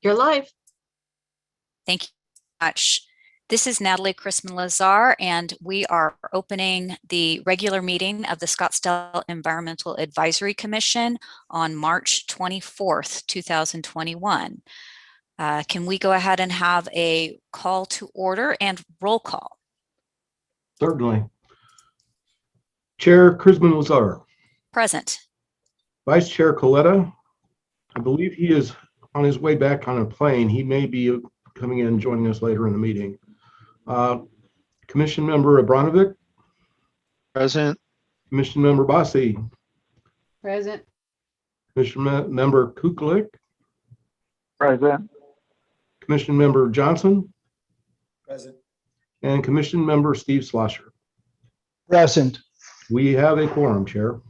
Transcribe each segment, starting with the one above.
You're live. Thank you very much. This is Natalie Chrisman-Lazar, and we are opening the regular meeting of the Scottsdale Environmental Advisory Commission on March 24th, 2021. Can we go ahead and have a call to order and roll call? Certainly. Chair Chrisman-Lazar. Present. Vice Chair Coletta. I believe he is on his way back on a plane. He may be coming in and joining us later in the meeting. Commission Member Abranovich. Present. Commission Member Bassi. Present. Commission Member Kukulik. Present. Commission Member Johnson. Present. And Commission Member Steve Schlosser. Present. We have a quorum, Chair.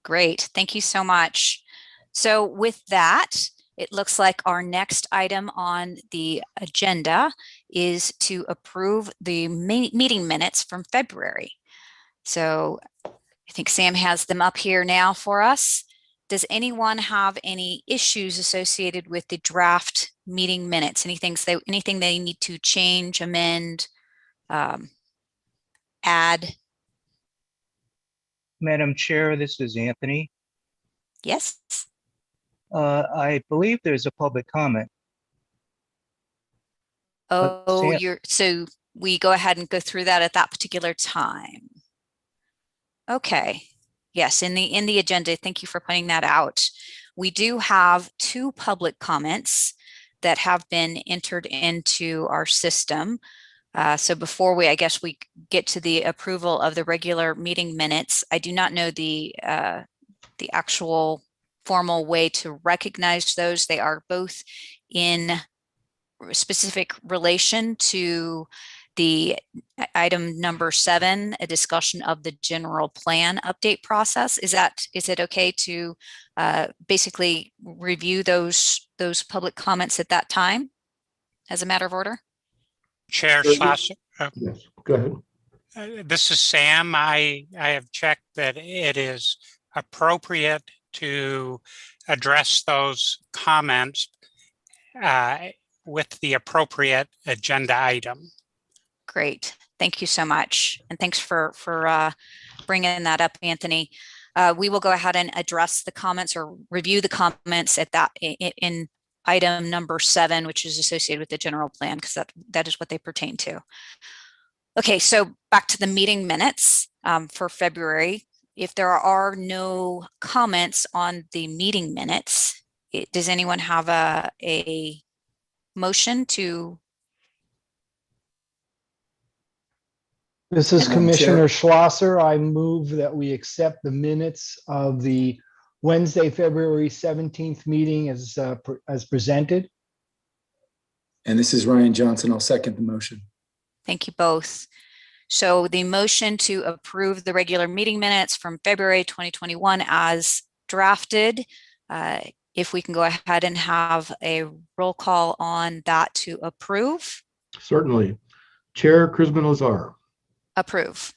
Great. Thank you so much. So with that, it looks like our next item on the agenda is to approve the meeting minutes from February. So I think Sam has them up here now for us. Does anyone have any issues associated with the draft meeting minutes? Anything they need to change, amend, add? Madam Chair, this is Anthony. Yes. I believe there's a public comment. Oh, so we go ahead and go through that at that particular time. Okay. Yes, in the agenda, thank you for pointing that out. We do have 2 public comments that have been entered into our system. So before we get to the approval of the regular meeting minutes, I do not know the actual formal way to recognize those. They are both in specific relation to the item number 7, a discussion of the general plan update process. Is it okay to basically review those public comments at that time as a matter of order? Chair Schlosser. Yes, go ahead. This is Sam. I have checked that it is appropriate to address those comments with the appropriate agenda item. Great. Thank you so much. And thanks for bringing that up, Anthony. We will go ahead and address the comments or review the comments at that in item number 7, which is associated with the general plan, because that is what they pertain to. Okay, so back to the meeting minutes for February. If there are no comments on the meeting minutes, does anyone have a motion to? This is Commissioner Schlosser. I move that we accept the minutes of the Wednesday, February 17th meeting as presented. And this is Ryan Johnson. I'll second the motion. Thank you both. So the motion to approve the regular meeting minutes from February 2021 as drafted, if we can go ahead and have a roll call on that to approve. Certainly. Chair Chrisman-Lazar. Approve.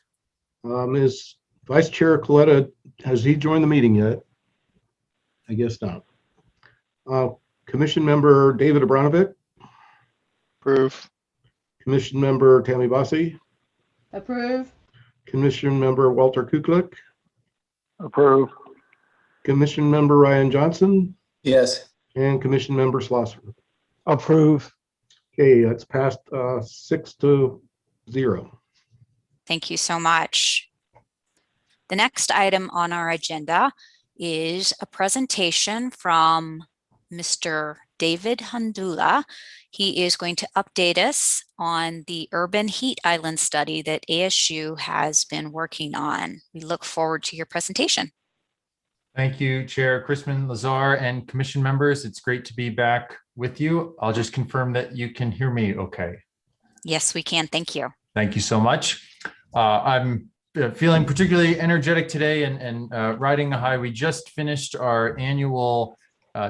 Ms. Vice Chair Coletta, has he joined the meeting yet? I guess not. Commission Member David Abranovich. Approve. Commission Member Tammy Bassi. Approve. Commission Member Walter Kukulik. Approve. Commission Member Ryan Johnson. Yes. And Commission Member Schlosser. Approve. Okay, that's passed 6-0. Thank you so much. The next item on our agenda is a presentation from Mr. David Handula. He is going to update us on the urban heat island study that ASU has been working on. We look forward to your presentation. Thank you, Chair Chrisman-Lazar and commission members. It's great to be back with you. I'll just confirm that you can hear me okay. Yes, we can. Thank you. Thank you so much. I'm feeling particularly energetic today and riding a high. We just finished our annual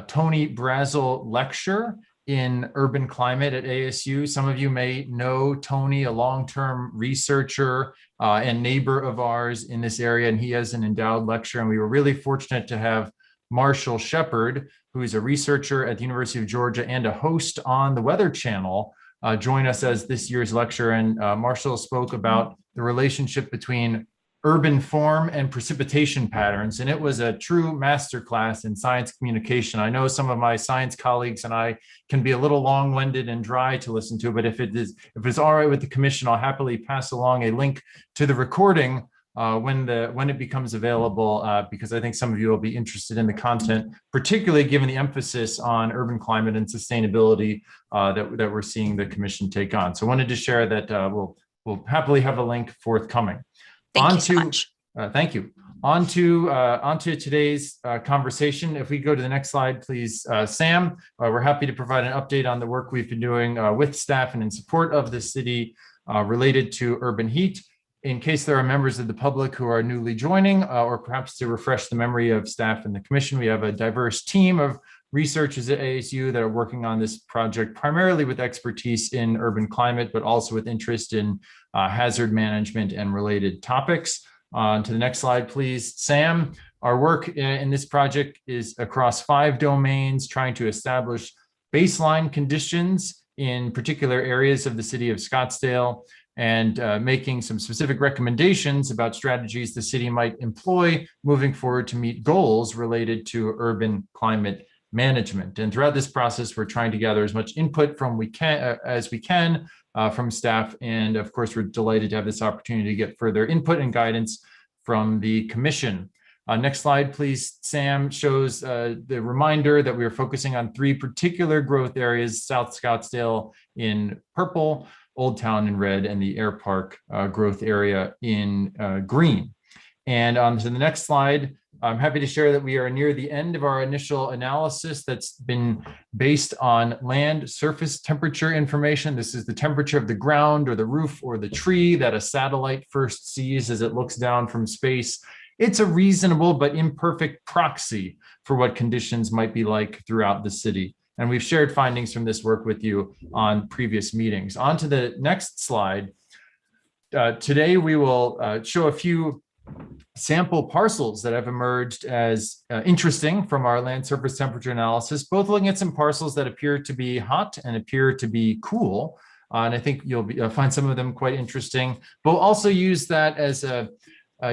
Tony Brazel lecture in urban climate at ASU. Some of you may know Tony, a long-term researcher and neighbor of ours in this area, and he has an endowed lecture. And we were really fortunate to have Marshall Shepard, who is a researcher at the University of Georgia and a host on the Weather Channel, join us as this year's lecturer. And Marshall spoke about the relationship between urban form and precipitation patterns. And it was a true masterclass in science communication. I know some of my science colleagues and I can be a little long-winded and dry to listen to, but if it's all right with the commission, I'll happily pass along a link to the recording when it becomes available, because I think some of you will be interested in the content, particularly given the emphasis on urban climate and sustainability that we're seeing the commission take on. So I wanted to share that we'll happily have a link forthcoming. Thank you so much. Thank you. On to today's conversation. If we go to the next slide, please, Sam. We're happy to provide an update on the work we've been doing with staff and in support of the city related to urban heat. In case there are members of the public who are newly joining, or perhaps to refresh the memory of staff and the commission, we have a diverse team of researchers at ASU that are working on this project, primarily with expertise in urban climate, but also with interest in hazard management and related topics. To the next slide, please, Sam. Our work in this project is across 5 domains, trying to establish baseline conditions in particular areas of the city of Scottsdale, and making some specific recommendations about strategies the city might employ moving forward to meet goals related to urban climate management. And throughout this process, we're trying to gather as much input as we can from staff. And of course, we're delighted to have this opportunity to get further input and guidance from the commission. Next slide, please. Sam shows the reminder that we are focusing on 3 particular growth areas: South Scottsdale in purple, Old Town in red, and the Airpark growth area in green. And on to the next slide, I'm happy to share that we are near the end of our initial analysis that's been based on land surface temperature information. This is the temperature of the ground or the roof or the tree that a satellite first sees as it looks down from space. It's a reasonable but imperfect proxy for what conditions might be like throughout the city. And we've shared findings from this work with you on previous meetings. On to the next slide. Today, we will show a few sample parcels that have emerged as interesting from our land surface temperature analysis, both looking at some parcels that appear to be hot and appear to be cool. And I think you'll find some of them quite interesting, but we'll also use that as a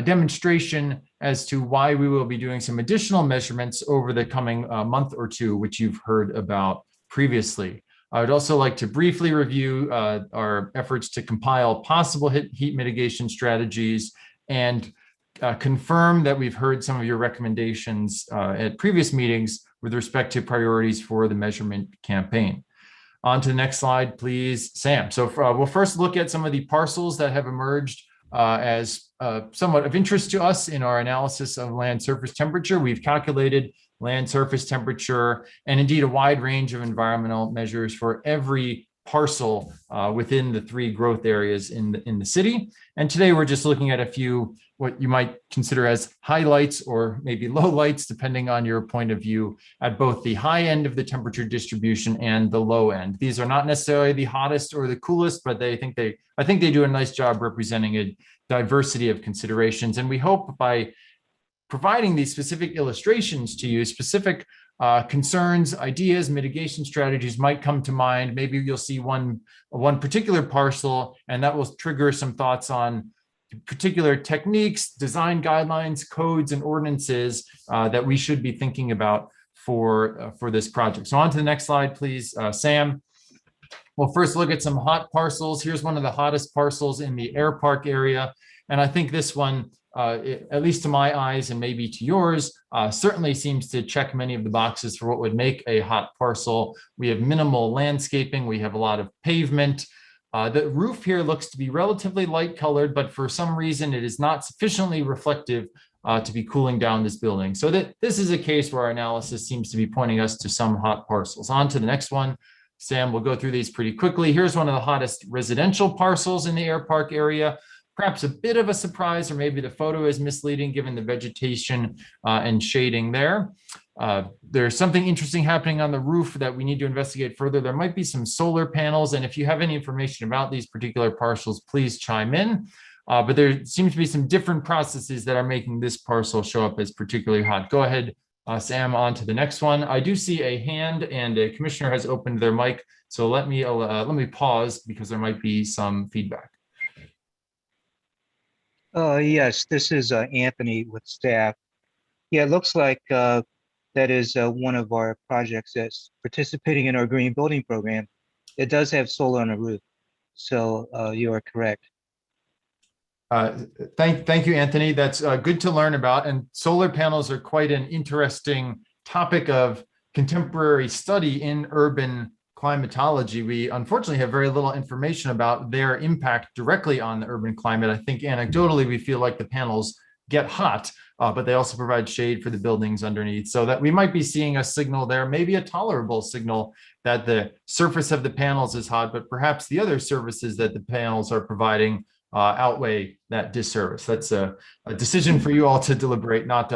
demonstration as to why we will be doing some additional measurements over the coming month or two, which you've heard about previously. I would also like to briefly review our efforts to compile possible heat mitigation strategies and confirm that we've heard some of your recommendations at previous meetings with respect to priorities for the measurement campaign. On to the next slide, please, Sam. So we'll first look at some of the parcels that have emerged as somewhat of interest to us in our analysis of land surface temperature. We've calculated land surface temperature and indeed a wide range of environmental measures for every parcel within the 3 growth areas in the city. And today we're just looking at a few what you might consider as highlights or maybe lowlights, depending on your point of view, at both the high end of the temperature distribution and the low end. These are not necessarily the hottest or the coolest, but I think they do a nice job representing a diversity of considerations. And we hope by providing these specific illustrations to you, specific concerns, ideas, mitigation strategies might come to mind. Maybe you'll see one particular parcel, and that will trigger some thoughts on particular techniques, design guidelines, codes, and ordinances that we should be thinking about for this project. So on to the next slide, please, Sam. We'll first look at some hot parcels. Here's one of the hottest parcels in the Airpark area. And I think this one, at least to my eyes and maybe to yours, certainly seems to check many of the boxes for what would make a hot parcel. We have minimal landscaping. We have a lot of pavement. The roof here looks to be relatively light colored, but for some reason it is not sufficiently reflective to be cooling down this building. So this is a case where our analysis seems to be pointing us to some hot parcels. On to the next one. Sam, we'll go through these pretty quickly. Here's one of the hottest residential parcels in the Airpark area. Perhaps a bit of a surprise, or maybe the photo is misleading given the vegetation and shading there. There's something interesting happening on the roof that we need to investigate further. There might be some solar panels, and if you have any information about these particular parcels, please chime in. But there seems to be some different processes that are making this parcel show up as particularly hot. Go ahead, Sam, on to the next one. I do see a hand and a commissioner has opened their mic. So let me pause because there might be some feedback. Yes, this is Anthony with staff. Yeah, it looks like that is one of our projects that's participating in our green building program. It does have solar on the roof, so you are correct. Thank you, Anthony. That's good to learn about. And solar panels are quite an interesting topic of contemporary study in urban climatology. We unfortunately have very little information about their impact directly on the urban climate. I think anecdotally, we feel like the panels get hot, but they also provide shade for the buildings underneath. So that we might be seeing a signal there, maybe a tolerable signal that the surface of the panels is hot, but perhaps the other services that the panels are providing outweigh that disservice. That's a decision for you all to deliberate, not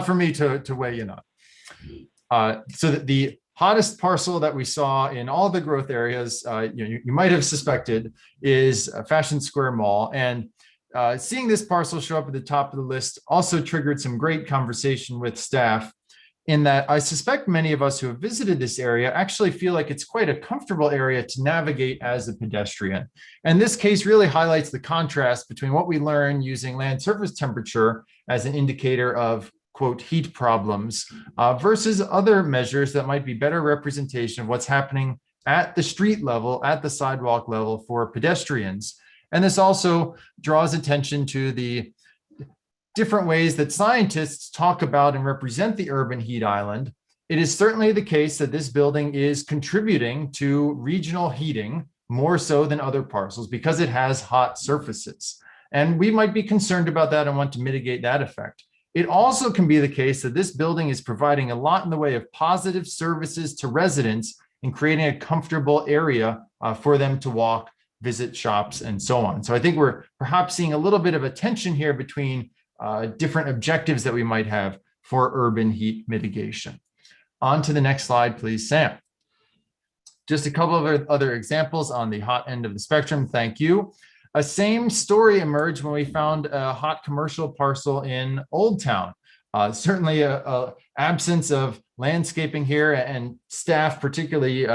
for me to weigh in on. So that the hottest parcel that we saw in all the growth areas, you might have suspected, is Fashion Square Mall. And seeing this parcel show up at the top of the list also triggered some great conversation with staff, in that I suspect many of us who have visited this area actually feel like it's quite a comfortable area to navigate as a pedestrian. And this case really highlights the contrast between what we learn using land surface temperature as an indicator of, quote, heat problems versus other measures that might be better representation of what's happening at the street level, at the sidewalk level for pedestrians. And this also draws attention to the different ways that scientists talk about and represent the urban heat island. It is certainly the case that this building is contributing to regional heating more so than other parcels because it has hot surfaces. And we might be concerned about that and want to mitigate that effect. It also can be the case that this building is providing a lot in the way of positive services to residents and creating a comfortable area for them to walk, visit shops, and so on. So I think we're perhaps seeing a little bit of a tension here between different objectives that we might have for urban heat mitigation. On to the next slide, please, Sam. Just a couple of other examples on the hot end of the spectrum. Thank you. A same story emerged when we found a hot commercial parcel in Old Town. Certainly a absence of landscaping here, and staff, particularly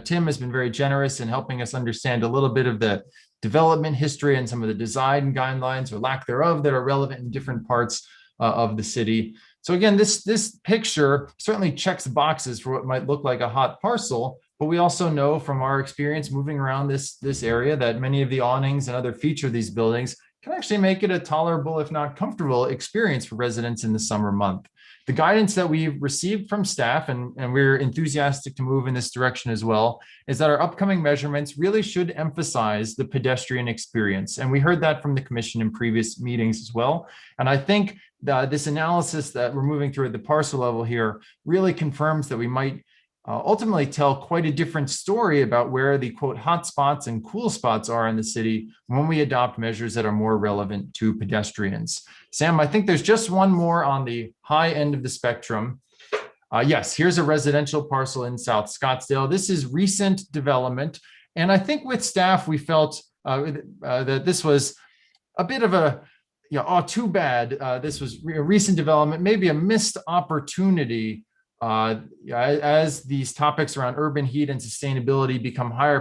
Tim, has been very generous in helping us understand a little bit of the development history and some of the design guidelines or lack thereof that are relevant in different parts of the city. So again, this picture certainly checks boxes for what might look like a hot parcel, but we also know from our experience moving around this area that many of the awnings and other feature of these buildings can actually make it a tolerable, if not comfortable, experience for residents in the summer month. The guidance that we've received from staff, and we're enthusiastic to move in this direction as well, is that our upcoming measurements really should emphasize the pedestrian experience. And we heard that from the commission in previous meetings as well. And I think that this analysis that we're moving through at the parcel level here really confirms that we might ultimately tell quite a different story about where the, quote, hot spots and cool spots are in the city when we adopt measures that are more relevant to pedestrians. Sam, I think there's just one more on the high end of the spectrum. Yes, here's a residential parcel in South Scottsdale. This is recent development. And I think with staff, we felt that this was a bit of a, oh, too bad. This was a recent development, maybe a missed opportunity as these topics around urban heat and sustainability become higher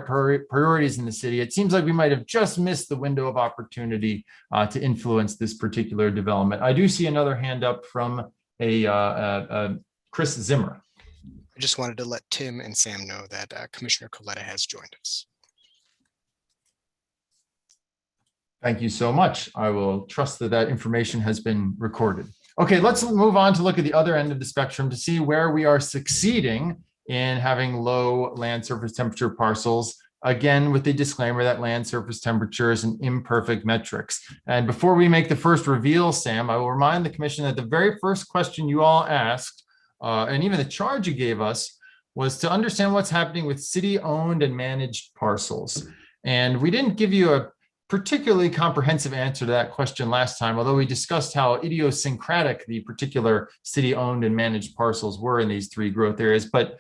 priorities in the city. It seems like we might have just missed the window of opportunity to influence this particular development. I do see another hand up from a Chris Zimmer. I just wanted to let Tim and Sam know that Commissioner Coletta has joined us. Thank you so much. I will trust that that information has been recorded. Okay, let's move on to look at the other end of the spectrum to see where we are succeeding in having low land surface temperature parcels, again, with the disclaimer that land surface temperature is an imperfect metrics. And before we make the first reveal, Sam, I will remind the commission that the very first question you all asked, and even the charge you gave us, was to understand what's happening with city-owned and managed parcels. And we didn't give you a particularly comprehensive answer to that question last time, although we discussed how idiosyncratic the particular city-owned and managed parcels were in these three growth areas. But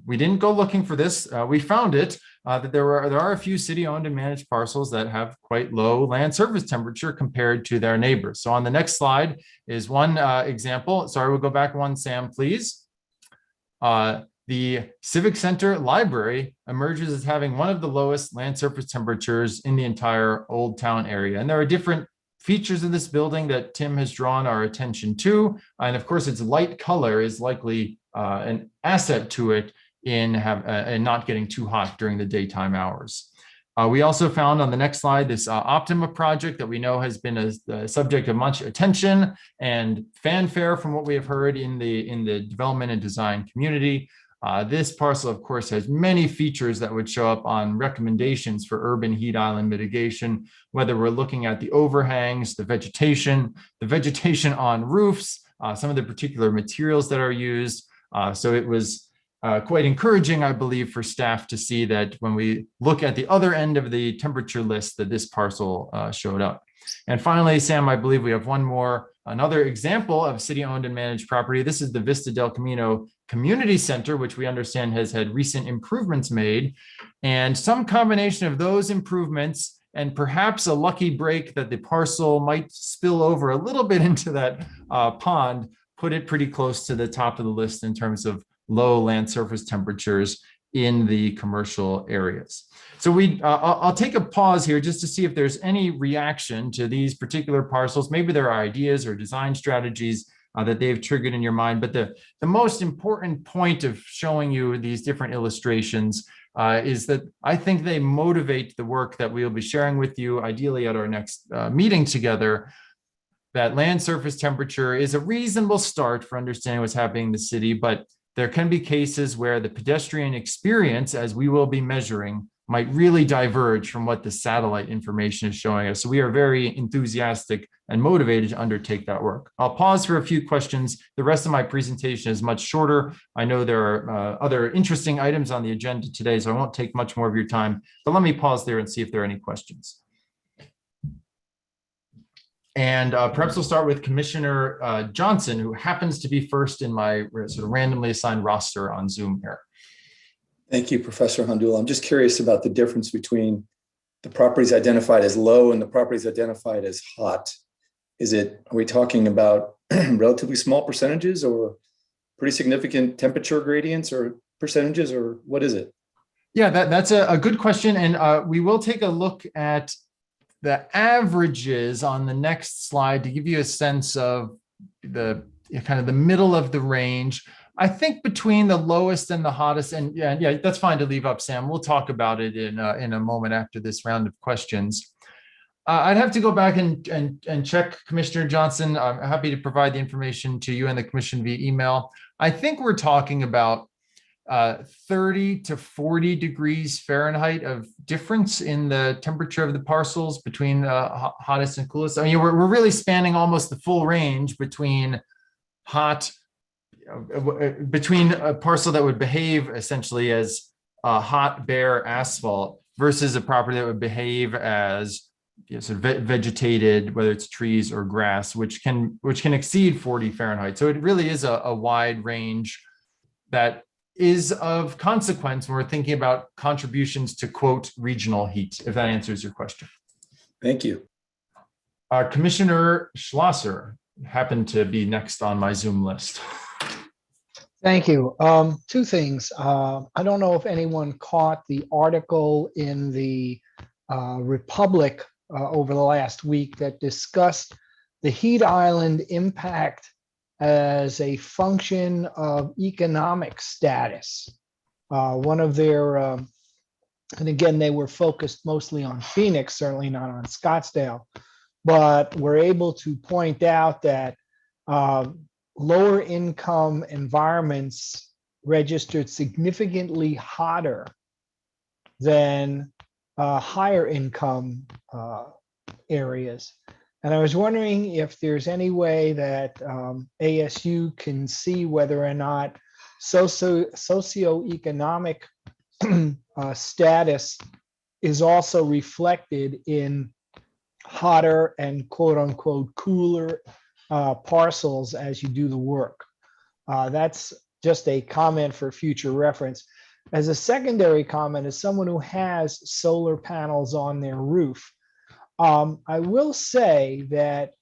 We didn't go looking for this. We found it, that there are a few city-owned and managed parcels that have quite low land surface temperature compared to their neighbors. So on the next slide is one example. Sorry, we'll go back one, Sam, please. The Civic Center Library emerges as having one of the lowest land surface temperatures in the entire Old Town area. And there are different features of this building that Tim has drawn our attention to. And of course, its light color is likely an asset to it in not getting too hot during the daytime hours. We also found on the next slide this Optima project that we know has been a subject of much attention and fanfare from what we have heard in the development and design community. This parcel, of course, has many features that would show up on recommendations for urban heat island mitigation, whether we're looking at the overhangs, the vegetation on roofs, some of the particular materials that are used. So it was quite encouraging, I believe, for staff to see that when we look at the other end of the temperature list, that this parcel showed up. And finally, Sam, I believe we have another example of city-owned and managed property. This is the Vista del Camino Community Center, which we understand has had recent improvements made. And some combination of those improvements and perhaps a lucky break that the parcel might spill over a little bit into that pond put it pretty close to the top of the list in terms of low land surface temperatures in the commercial areas. So I'll take a pause here just to see if there's any reaction to these particular parcels. Maybe there are ideas or design strategies that they've triggered in your mind. But the most important point of showing you these different illustrations is that I think they motivate the work that we'll be sharing with you, ideally at our next meeting together, that land surface temperature is a reasonable start for understanding what's happening in the city, but there can be cases where the pedestrian experience, as we will be measuring, might really diverge from what the satellite information is showing us. So we are very enthusiastic and motivated to undertake that work. I'll pause for a few questions. The rest of my presentation is much shorter. I know there are other interesting items on the agenda today, so I won't take much more of your time, but let me pause there and see if there are any questions. And perhaps we'll start with Commissioner Johnson, who happens to be first in my sort of randomly assigned roster on Zoom here. Thank you, Professor Handul. I'm just curious about the difference between the properties identified as low and the properties identified as hot. Are we talking about relatively small percentages or pretty significant temperature gradients or percentages, or what is it? Yeah, that's a good question. And we will take a look at the averages on the next slide to give you a sense of the kind of the middle of the range. I think between the lowest and the hottest, and yeah, that's fine to leave up, Sam. We'll talk about it in a moment after this round of questions. I'd have to go back and check, Commissioner Johnson. I'm happy to provide the information to you and the commission via email. I think we're talking about 30 to 40 degrees Fahrenheit of difference in the temperature of the parcels between the hottest and coolest. I mean, we're really spanning almost the full range between between a parcel that would behave essentially as hot, bare asphalt versus a property that would behave as sort of vegetated, whether it's trees or grass, which can exceed 40 Fahrenheit. So it really is a wide range that is of consequence when we're thinking about contributions to, quote, regional heat, if that answers your question. Thank you. Commissioner Schlosser happened to be next on my Zoom list. Thank you. Two things. I don't know if anyone caught the article in the Republic over the last week that discussed the heat island impact as a function of economic status. One of their, and again, they were focused mostly on Phoenix, certainly not on Scottsdale, but were able to point out that lower income environments registered significantly hotter than higher income areas. And I was wondering if there's any way that ASU can see whether or not socioeconomic status is also reflected in hotter and quote unquote cooler parcels as you do the work. That's just a comment for future reference. As a secondary comment, as someone who has solar panels on their roof, I will say that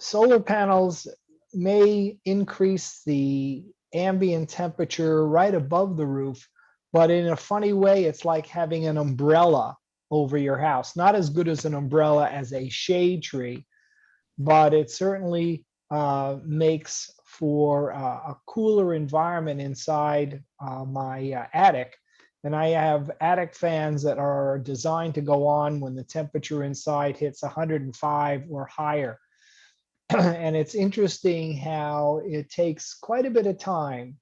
solar panels may increase the ambient temperature right above the roof, but in a funny way, it's like having an umbrella over your house. Not as good as an umbrella as a shade tree, but it certainly makes for a cooler environment inside my attic. And I have attic fans that are designed to go on when the temperature inside hits 105 or higher. And it's interesting how it takes quite a bit of time,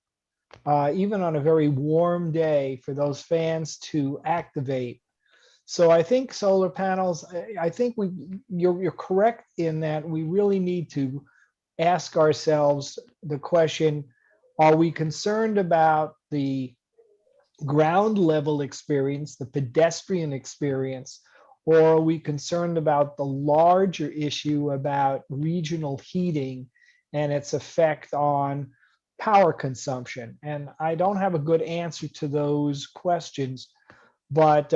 even on a very warm day, for those fans to activate. So I think solar panels, I think you're correct in that we really need to ask ourselves the question, are we concerned about the ground level experience, the pedestrian experience, or are we concerned about the larger issue about regional heating and its effect on power consumption? And I don't have a good answer to those questions, but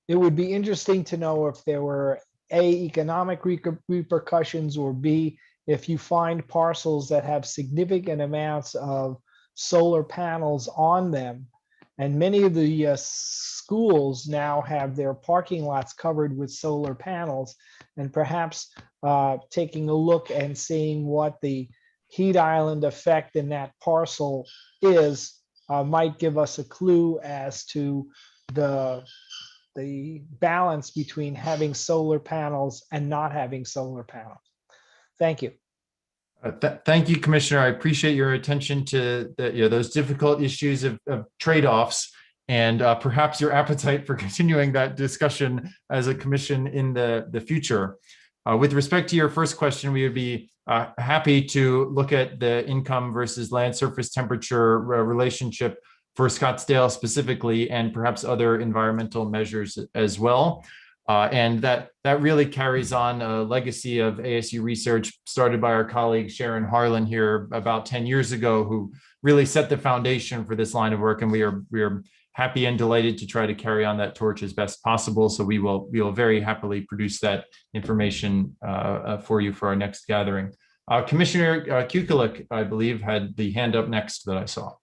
it would be interesting to know if there were A, economic repercussions, or B, if you find parcels that have significant amounts of solar panels on them. And many of the schools now have their parking lots covered with solar panels, and perhaps taking a look and seeing what the heat island effect in that parcel is might give us a clue as to the balance between having solar panels and not having solar panels. Thank you. Thank you, Commissioner. I appreciate your attention to those difficult issues of trade-offs, and perhaps your appetite for continuing that discussion as a commission in the future. With respect to your first question, we would be happy to look at the income versus land surface temperature relationship for Scottsdale specifically, and perhaps other environmental measures as well. And that really carries on a legacy of ASU research started by our colleague Sharon Harlan here about 10 years ago, who really set the foundation for this line of work. And we are happy and delighted to try to carry on that torch as best possible. So we will very happily produce that information for you for our next gathering. Commissioner Kukulik, I believe, had the hand up next that I saw.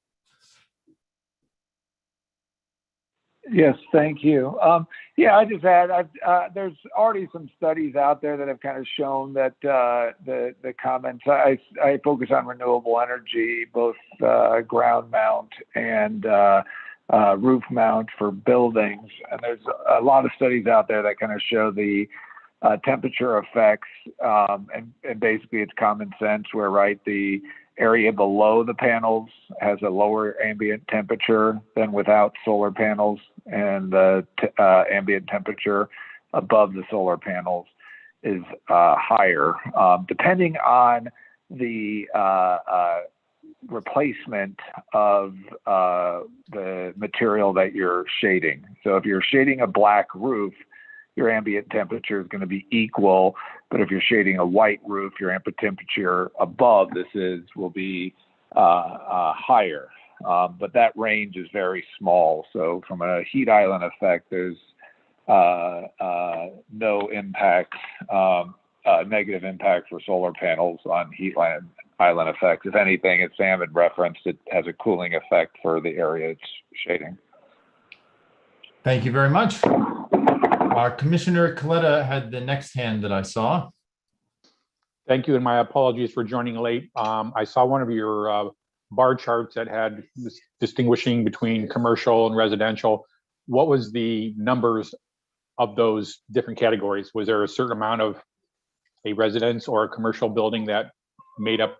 Yes, thank you. Yeah, I just add, there's already some studies out there that have kind of shown that the comments, I focus on renewable energy, both ground mount and roof mount for buildings. And there's a lot of studies out there that kind of show the temperature effects, and basically it's common sense where, right, the area below the panels has a lower ambient temperature than without solar panels, and the ambient temperature above the solar panels is higher, depending on the replacement of the material that you're shading. So if you're shading a black roof, your ambient temperature is going to be equal. But if you're shading a white roof, your ambient temperature above will be higher. But that range is very small. So from a heat island effect, there's no impact, negative impact for solar panels on heat island effects. If anything, as Sam had referenced, it has a cooling effect for the area it's shading. Thank you very much. Commissioner Coletta had the next hand that I saw. Thank you, and my apologies for joining late. I saw one of your bar charts that had distinguishing between commercial and residential. What was the numbers of those different categories? Was there a certain amount of a residence or a commercial building that made up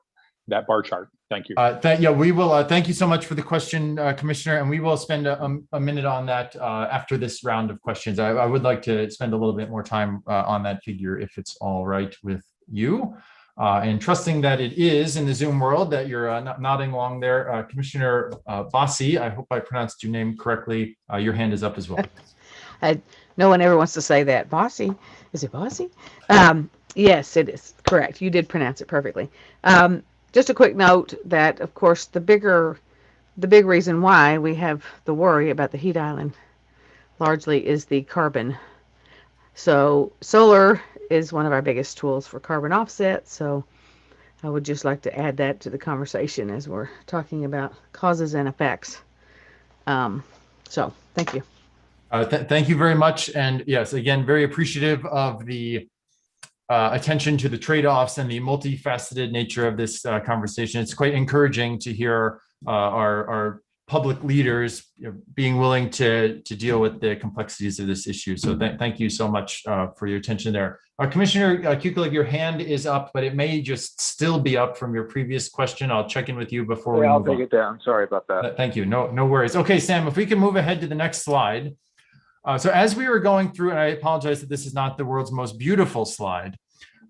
that bar chart? Thank you. Yeah, we will. Thank you so much for the question, Commissioner, and we will spend a minute on that after this round of questions. I would like to spend a little bit more time on that figure, if it's all right with you. And trusting that it is in the Zoom world that you're nodding along there. Commissioner Bossi, I hope I pronounced your name correctly. Your hand is up as well. No one ever wants to say that. Bossy. Is it Bossy? Yes, it is correct. You did pronounce it perfectly. just a quick note that, of course, the big reason why we have the worry about the heat island largely is the carbon. So solar is one of our biggest tools for carbon offset. So I would just like to add that to the conversation as we're talking about causes and effects. So thank you. Thank you very much. And yes, again, very appreciative of the attention to the trade-offs and the multifaceted nature of this conversation. It's quite encouraging to hear our public leaders being willing to deal with the complexities of this issue. So thank you so much for your attention there. Commissioner Kukelik, your hand is up, but it may just still be up from your previous question. I'll check in with you before we I'll move take on. it down. Sorry about that. Thank you. No worries. Okay, Sam, if we can move ahead to the next slide. So as we were going through, and I apologize that this is not the world's most beautiful slide,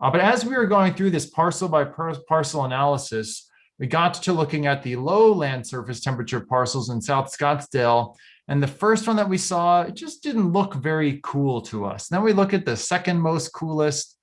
but as we were going through this parcel by parcel analysis, we got to looking at the low land surface temperature parcels in South Scottsdale. And the first one that we saw, it just didn't look very cool to us. Then we look at the second most coolest,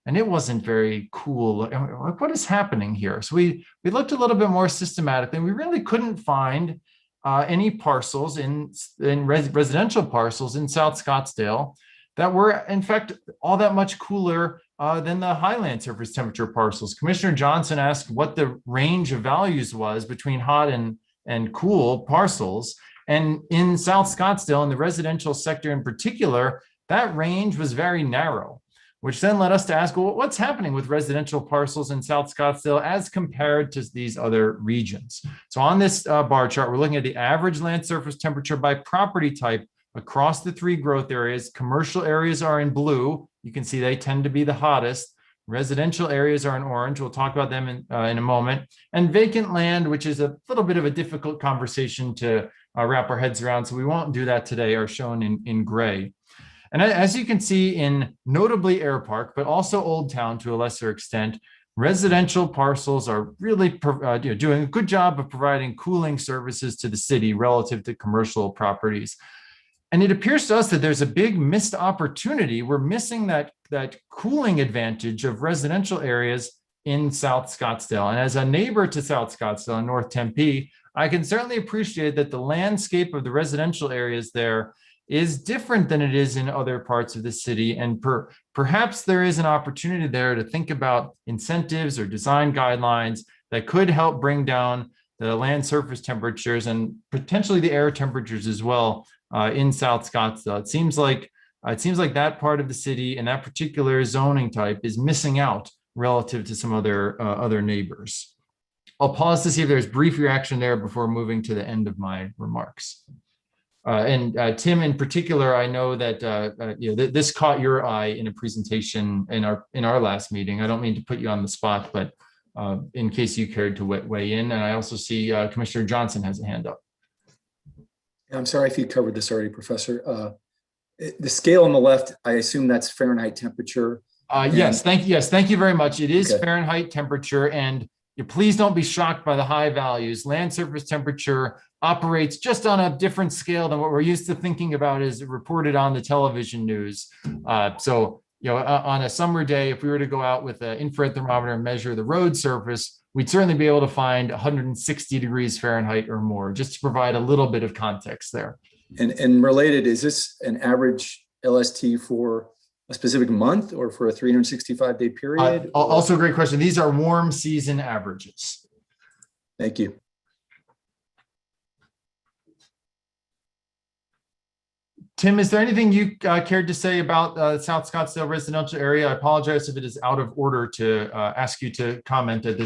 and it wasn't very cool. Like, what is happening here? So we looked a little bit more systematically, and we really couldn't find any parcels in residential parcels in South Scottsdale that were, in fact, all that much cooler than the highland surface temperature parcels. Commissioner Johnson asked what the range of values was between hot and cool parcels. And in South Scottsdale, in the residential sector in particular, that range was very narrow, which then led us to ask, well, what's happening with residential parcels in South Scottsdale as compared to these other regions? So on this bar chart, we're looking at the average land surface temperature by property type across the three growth areas. Commercial areas are in blue. You can see they tend to be the hottest. Residential areas are in orange. We'll talk about them in a moment. And vacant land, which is a little bit of a difficult conversation to wrap our heads around, so we won't do that today, are shown in gray. And as you can see in notably Airpark, but also Old Town to a lesser extent, residential parcels are really doing a good job of providing cooling services to the city relative to commercial properties. And it appears to us that there's a big missed opportunity. We're missing that cooling advantage of residential areas in South Scottsdale. And as a neighbor to South Scottsdale in North Tempe, I can certainly appreciate that the landscape of the residential areas there is different than it is in other parts of the city. And perhaps there is an opportunity there to think about incentives or design guidelines that could help bring down the land surface temperatures and potentially the air temperatures as well in South Scottsdale. It seems like that part of the city and that particular zoning type is missing out relative to some other neighbors. I'll pause to see if there's brief reaction there before moving to the end of my remarks. And Tim, in particular, I know that this caught your eye in a presentation in our last meeting. I don't mean to put you on the spot, but in case you cared to weigh in. And I also see Commissioner Johnson has a hand up. I'm sorry if you covered this already, Professor. The scale on the left, I assume that's Fahrenheit temperature. Yes, thank you very much. It is Okay. Fahrenheit temperature, and please don't be shocked by the high values. Land surface temperature operates just on a different scale than what we're used to thinking about as reported on the television news. So, on a summer day, if we were to go out with an infrared thermometer and measure the road surface, we'd certainly be able to find 160 degrees Fahrenheit or more, just to provide a little bit of context there. And related, is this an average LST for a specific month or for a 365-day period? Also a great question. These are warm season averages. Thank you. Tim, is there anything you cared to say about South Scottsdale residential area? I apologize if it is out of order to ask you to comment in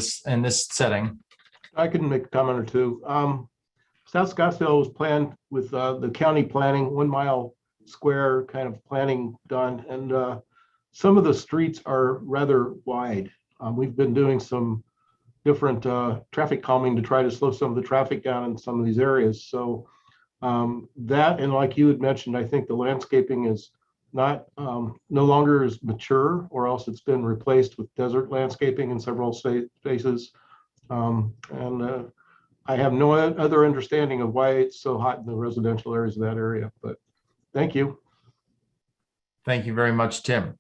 this setting. I can make a comment or two. South Scottsdale was planned with the county planning, 1 mile square kind of planning done. And some of the streets are rather wide. We've been doing some different traffic calming to try to slow some of the traffic down in some of these areas. So that, and like you had mentioned, I think the landscaping is not no longer as mature, or else it's been replaced with desert landscaping in several spaces. I have no other understanding of why it's so hot in the residential areas of that area, but thank you. Thank you very much, Tim.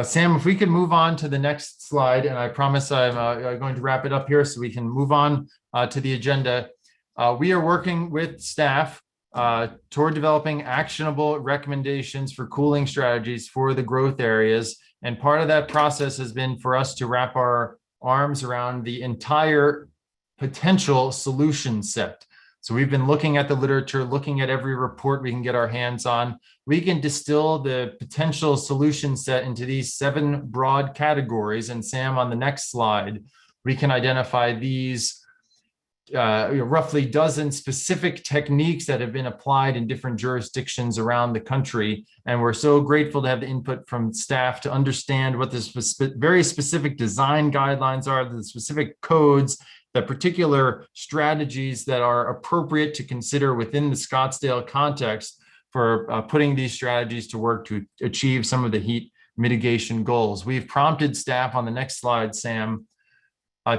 Sam, if we could move on to the next slide, and I promise I'm going to wrap it up here so we can move on to the agenda. We are working with staff toward developing actionable recommendations for cooling strategies for the growth areas. And part of that process has been for us to wrap our arms around the entire potential solution set. So we've been looking at the literature, looking at every report we can get our hands on. We can distill the potential solution set into these 7 broad categories. And Sam, on the next slide, we can identify these roughly dozen specific techniques that have been applied in different jurisdictions around the country. And we're so grateful to have the input from staff to understand what the very specific design guidelines are, the specific codes, the particular strategies that are appropriate to consider within the Scottsdale context for putting these strategies to work to achieve some of the heat mitigation goals. We've prompted staff on the next slide, Sam,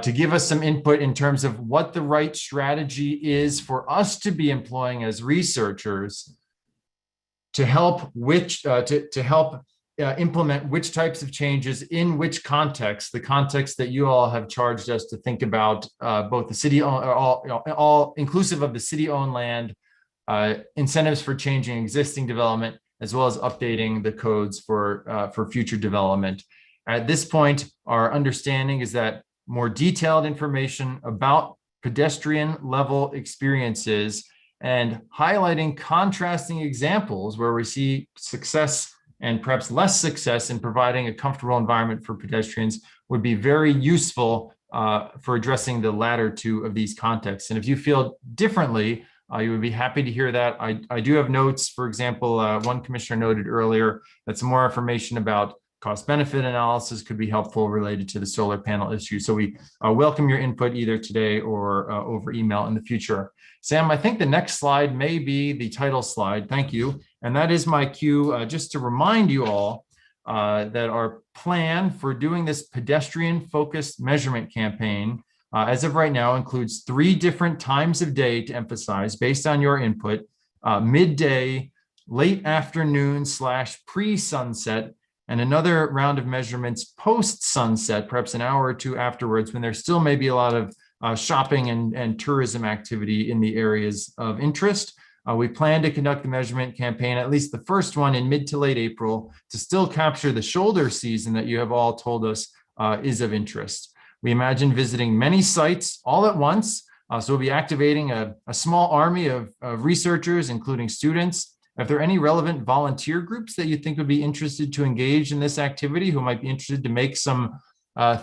to give us some input in terms of what the right strategy is for us to be employing as researchers to help implement which types of changes in which context, the context that you all have charged us to think about, both the city, all inclusive of the city-owned land, incentives for changing existing development, as well as updating the codes for future development. At this point, our understanding is that more detailed information about pedestrian level experiences and highlighting contrasting examples where we see success and perhaps less success in providing a comfortable environment for pedestrians would be very useful for addressing the latter 2 of these contexts. And if you feel differently, you would be happy to hear that. I do have notes. For example, one commissioner noted earlier that some more information about cost-benefit analysis could be helpful related to the solar panel issue. So we welcome your input either today or over email in the future. Sam, I think the next slide may be the title slide. Thank you. And that is my cue just to remind you all that our plan for doing this pedestrian-focused measurement campaign, as of right now, includes 3 different times of day to emphasize based on your input: midday, late afternoon / pre-sunset, and another round of measurements post-sunset, perhaps an hour or 2 afterwards, when there still may be a lot of shopping and tourism activity in the areas of interest. We plan to conduct the measurement campaign, at least the first one, in mid to late April, to still capture the shoulder season that you have all told us is of interest. We imagine visiting many sites all at once, so we'll be activating a small army of researchers, including students. If there are any relevant volunteer groups that you think would be interested to engage in this activity, who might be interested to make some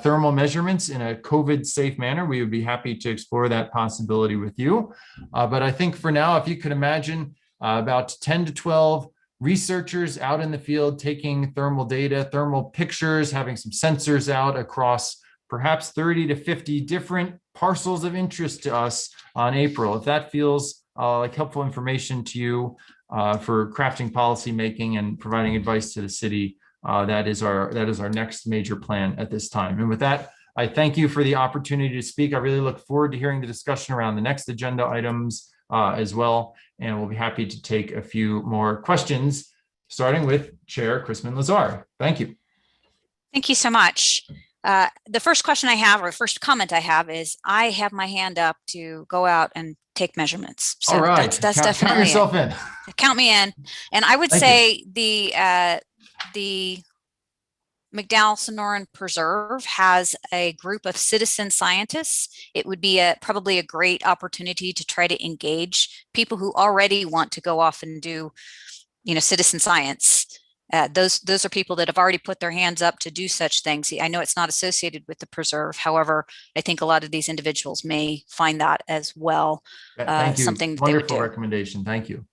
thermal measurements in a COVID-safe manner, we would be happy to explore that possibility with you. But I think for now, if you could imagine about 10 to 12 researchers out in the field taking thermal data, thermal pictures, having some sensors out across perhaps 30 to 50 different parcels of interest to us on April. If that feels like helpful information to you, for crafting policy making and providing advice to the city, that is our next major plan at this time. And with that, I thank you for the opportunity to speak. I really look forward to hearing the discussion around the next agenda items as well. And we'll be happy to take a few more questions, starting with Chair Chrisman Lazar. Thank you. Thank you so much. The first question I have, or first comment I have, is I have my hand up to go out and take measurements. So all right, that's definitely count yourself in. Count me in. And I would say the McDowell Sonoran Preserve has a group of citizen scientists. It would be probably a great opportunity to try to engage people who already want to go off and do, citizen science. Those are people that have already put their hands up to do such things. I know it's not associated with the preserve. However, I think a lot of these individuals may find that as well. Thank you. Something that Wonderful they would do. Recommendation. Thank you.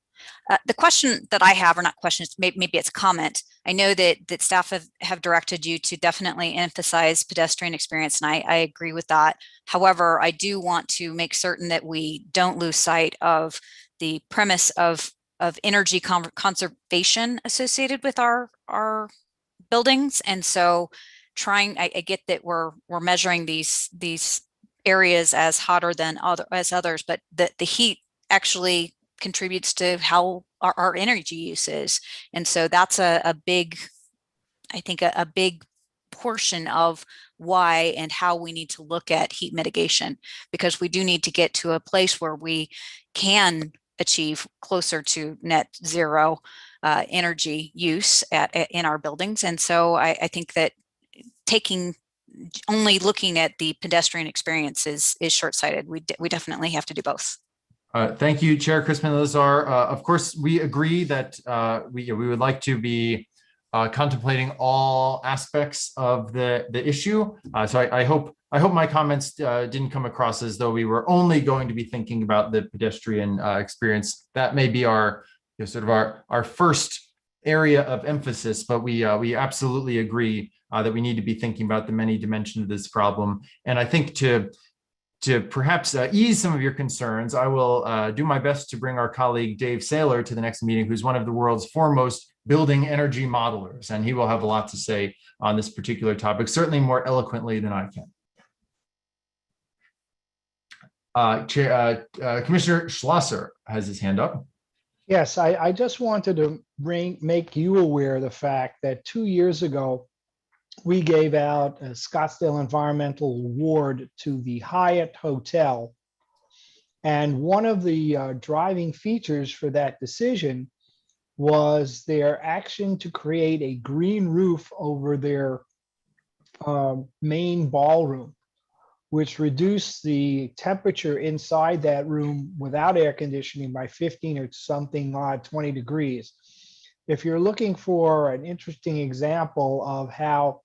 The question that I have, or not question, maybe it's a comment. I know that staff have directed you to definitely emphasize pedestrian experience, and I agree with that. However, I do want to make certain that we don't lose sight of the premise of energy conservation associated with our buildings. And so I get that we're measuring these areas as hotter than others, but the heat actually contributes to how our energy use is. And so that's a big I think a big portion of why and how we need to look at heat mitigation, because we do need to get to a place where we can achieve closer to net zero energy use in our buildings. And so I think that only looking at the pedestrian experience is short-sighted. We definitely have to do both. Thank you, Chair Chrisman. Those are, of course, we agree that we would like to be contemplating all aspects of the issue. So I hope my comments didn't come across as though we were only going to be thinking about the pedestrian experience. That may be our sort of our first area of emphasis, but we absolutely agree that we need to be thinking about the many dimensions of this problem. And I think to perhaps ease some of your concerns, I will do my best to bring our colleague Dave Saylor to the next meeting, who's one of the world's foremost building energy modelers, and he will have a lot to say on this particular topic, certainly more eloquently than I can. Commissioner Schlosser has his hand up. Yes, I just wanted to make you aware of the fact that 2 years ago, we gave out a Scottsdale Environmental Award to the Hyatt Hotel. And one of the driving features for that decision was their action to create a green roof over their main ballroom, which reduced the temperature inside that room without air conditioning by 15 or something odd 20 degrees. If you're looking for an interesting example of how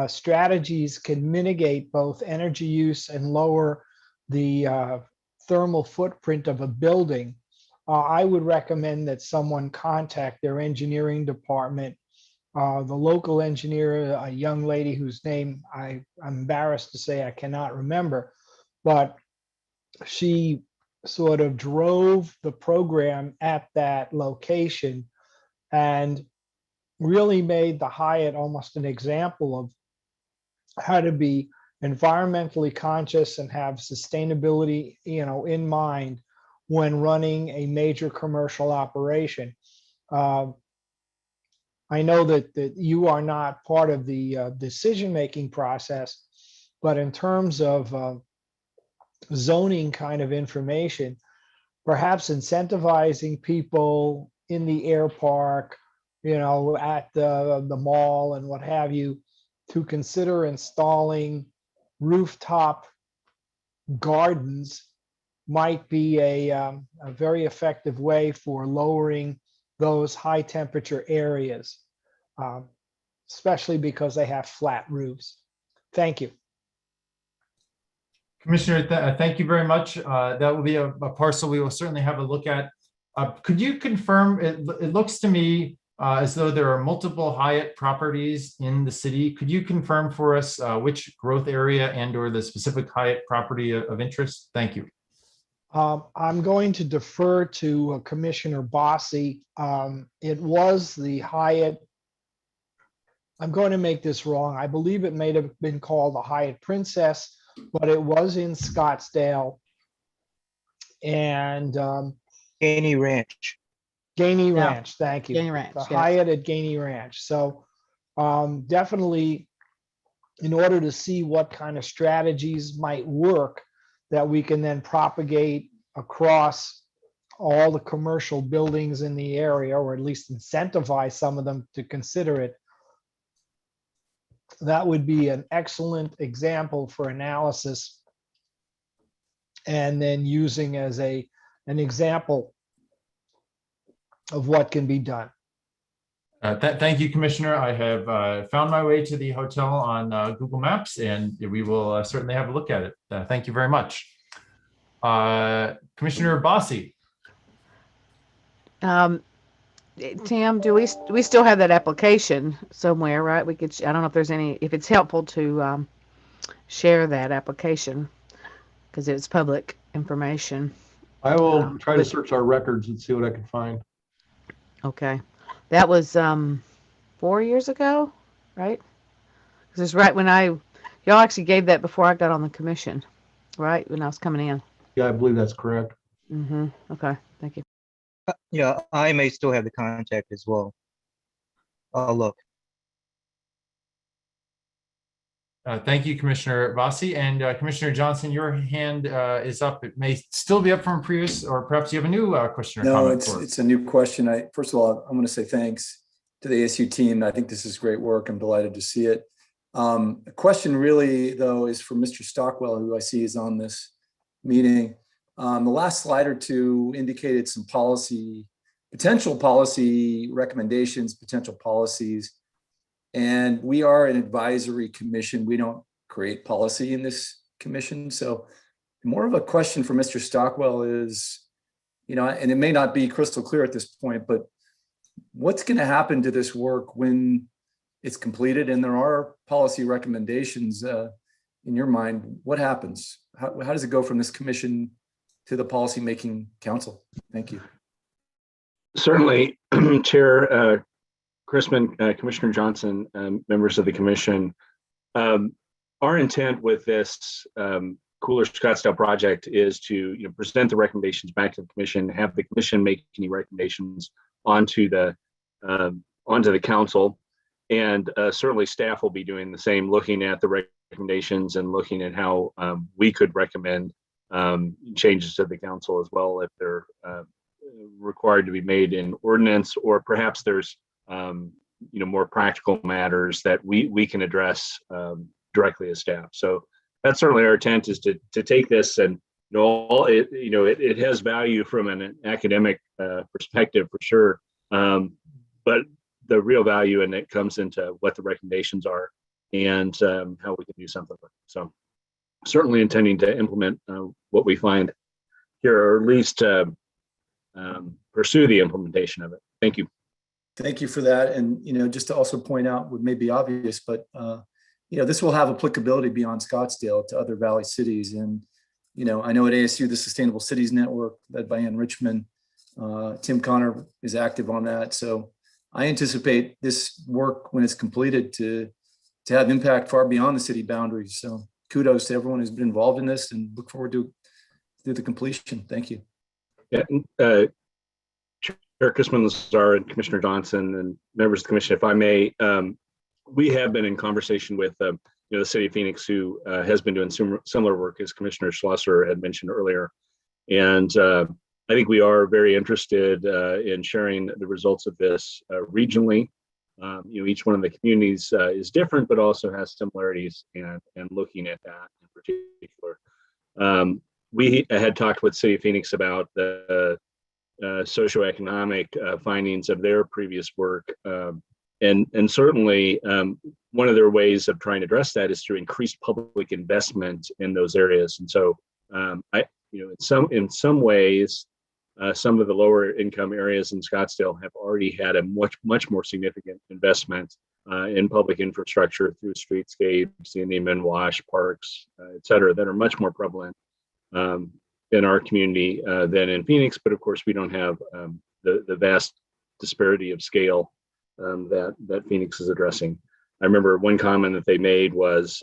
strategies can mitigate both energy use and lower the thermal footprint of a building, I would recommend that someone contact their engineering department. The local engineer, a young lady whose name I'm embarrassed to say I cannot remember, but she sort of drove the program at that location and really made the Hyatt almost an example of how to be environmentally conscious and have sustainability, in mind when running a major commercial operation. I know that you are not part of the decision-making process, but in terms of zoning kind of information, perhaps incentivizing people in the Airpark, at the mall and what have you, to consider installing rooftop gardens might be a very effective way for lowering those high temperature areas, especially because they have flat roofs. Thank you. Commissioner, thank you very much. That will be a parcel we will certainly have a look at. Could you confirm, it looks to me as though there are multiple Hyatt properties in the city. Could you confirm for us which growth area and or the specific Hyatt property of interest? Thank you. I'm going to defer to Commissioner Bossi. It was the Hyatt. I'm going to make this wrong. I believe it may have been called the Hyatt Princess, but it was in Scottsdale. And Gainey Ranch. Gainey Yeah. Ranch, thank you. Gainey Ranch, The yes. Hyatt at Gainey Ranch. So definitely, in order to see what kind of strategies might work that we can then propagate across all the commercial buildings in the area, or at least incentivize some of them to consider it, that would be an excellent example for analysis, and then using as an example of what can be done. Thank you, Commissioner. I have found my way to the hotel on Google Maps, and we will certainly have a look at it. Thank you very much. Commissioner Bossi. Tim, do we still have that application somewhere, right? We could, I don't know if there's any, if it's helpful to share that application because it's public information. I will try to search our records and see what I can find. Okay. That was 4 years ago, right? Because it's right when y'all actually gave that before I got on the commission, right? When I was coming in. Yeah, I believe that's correct. Mm-hmm. Okay. Thank you. Yeah, I may still have the contact as well. I'll look. Thank you, Commissioner Vasi. And Commissioner Johnson, your hand is up. It may still be up from previous, or perhaps you have a new question or No, comment. it's a new question. First of all, I'm going to say thanks to the ASU team. I think this is great work. I'm delighted to see it. The question really, though, is for Mr. Stockwell, who I see is on this meeting. The last slide or two indicated some potential policy recommendations, potential policies. And we are an advisory commission. We don't create policy in this commission. So more of a question for Mr. Stockwell is, and it may not be crystal clear at this point, but what's going to happen to this work when it's completed and there are policy recommendations in your mind? What happens? How does it go from this commission to the policymaking council? Thank you. Certainly, Chair Chrisman, Commissioner Johnson, members of the commission. Our intent with this Cooler Scottsdale project is to present the recommendations back to the commission, have the commission make any recommendations onto the council, and certainly staff will be doing the same, looking at the recommendations and looking at how we could recommend changes to the council as well if they're required to be made in ordinance, or perhaps there's more practical matters that we can address directly as staff. So that's certainly our intent, is to take this, and it has value from an academic perspective for sure, but the real value in it comes into what the recommendations are and how we can do something with it. So certainly intending to implement what we find here, or at least pursue the implementation of it. Thank you. Thank you for that. And, just to also point out what may be obvious, but, this will have applicability beyond Scottsdale to other Valley cities. And, I know at ASU, the Sustainable Cities Network, led by Ann Richmond, Tim Connor is active on that. So I anticipate this work, when it's completed, to have impact far beyond the city boundaries. So kudos to everyone who's been involved in this, and look forward to the completion. Thank you. Yeah, Chair Chrisman Lazar and Commissioner Johnson and members of the commission, if I may, we have been in conversation with the city of Phoenix, who has been doing similar work, as Commissioner Schlosser had mentioned earlier. And I think we are very interested in sharing the results of this regionally. Each one of the communities is different, but also has similarities, and looking at that in particular. We had talked with City of Phoenix about the socioeconomic findings of their previous work. And certainly one of their ways of trying to address that is through increased public investment in those areas. And so in some ways, some of the lower income areas in Scottsdale have already had a much more significant investment in public infrastructure through streetscapes, Indian men wash, parks, et cetera, that are much more prevalent in our community than in Phoenix. But of course, we don't have the vast disparity of scale that Phoenix is addressing. I remember one comment that they made was,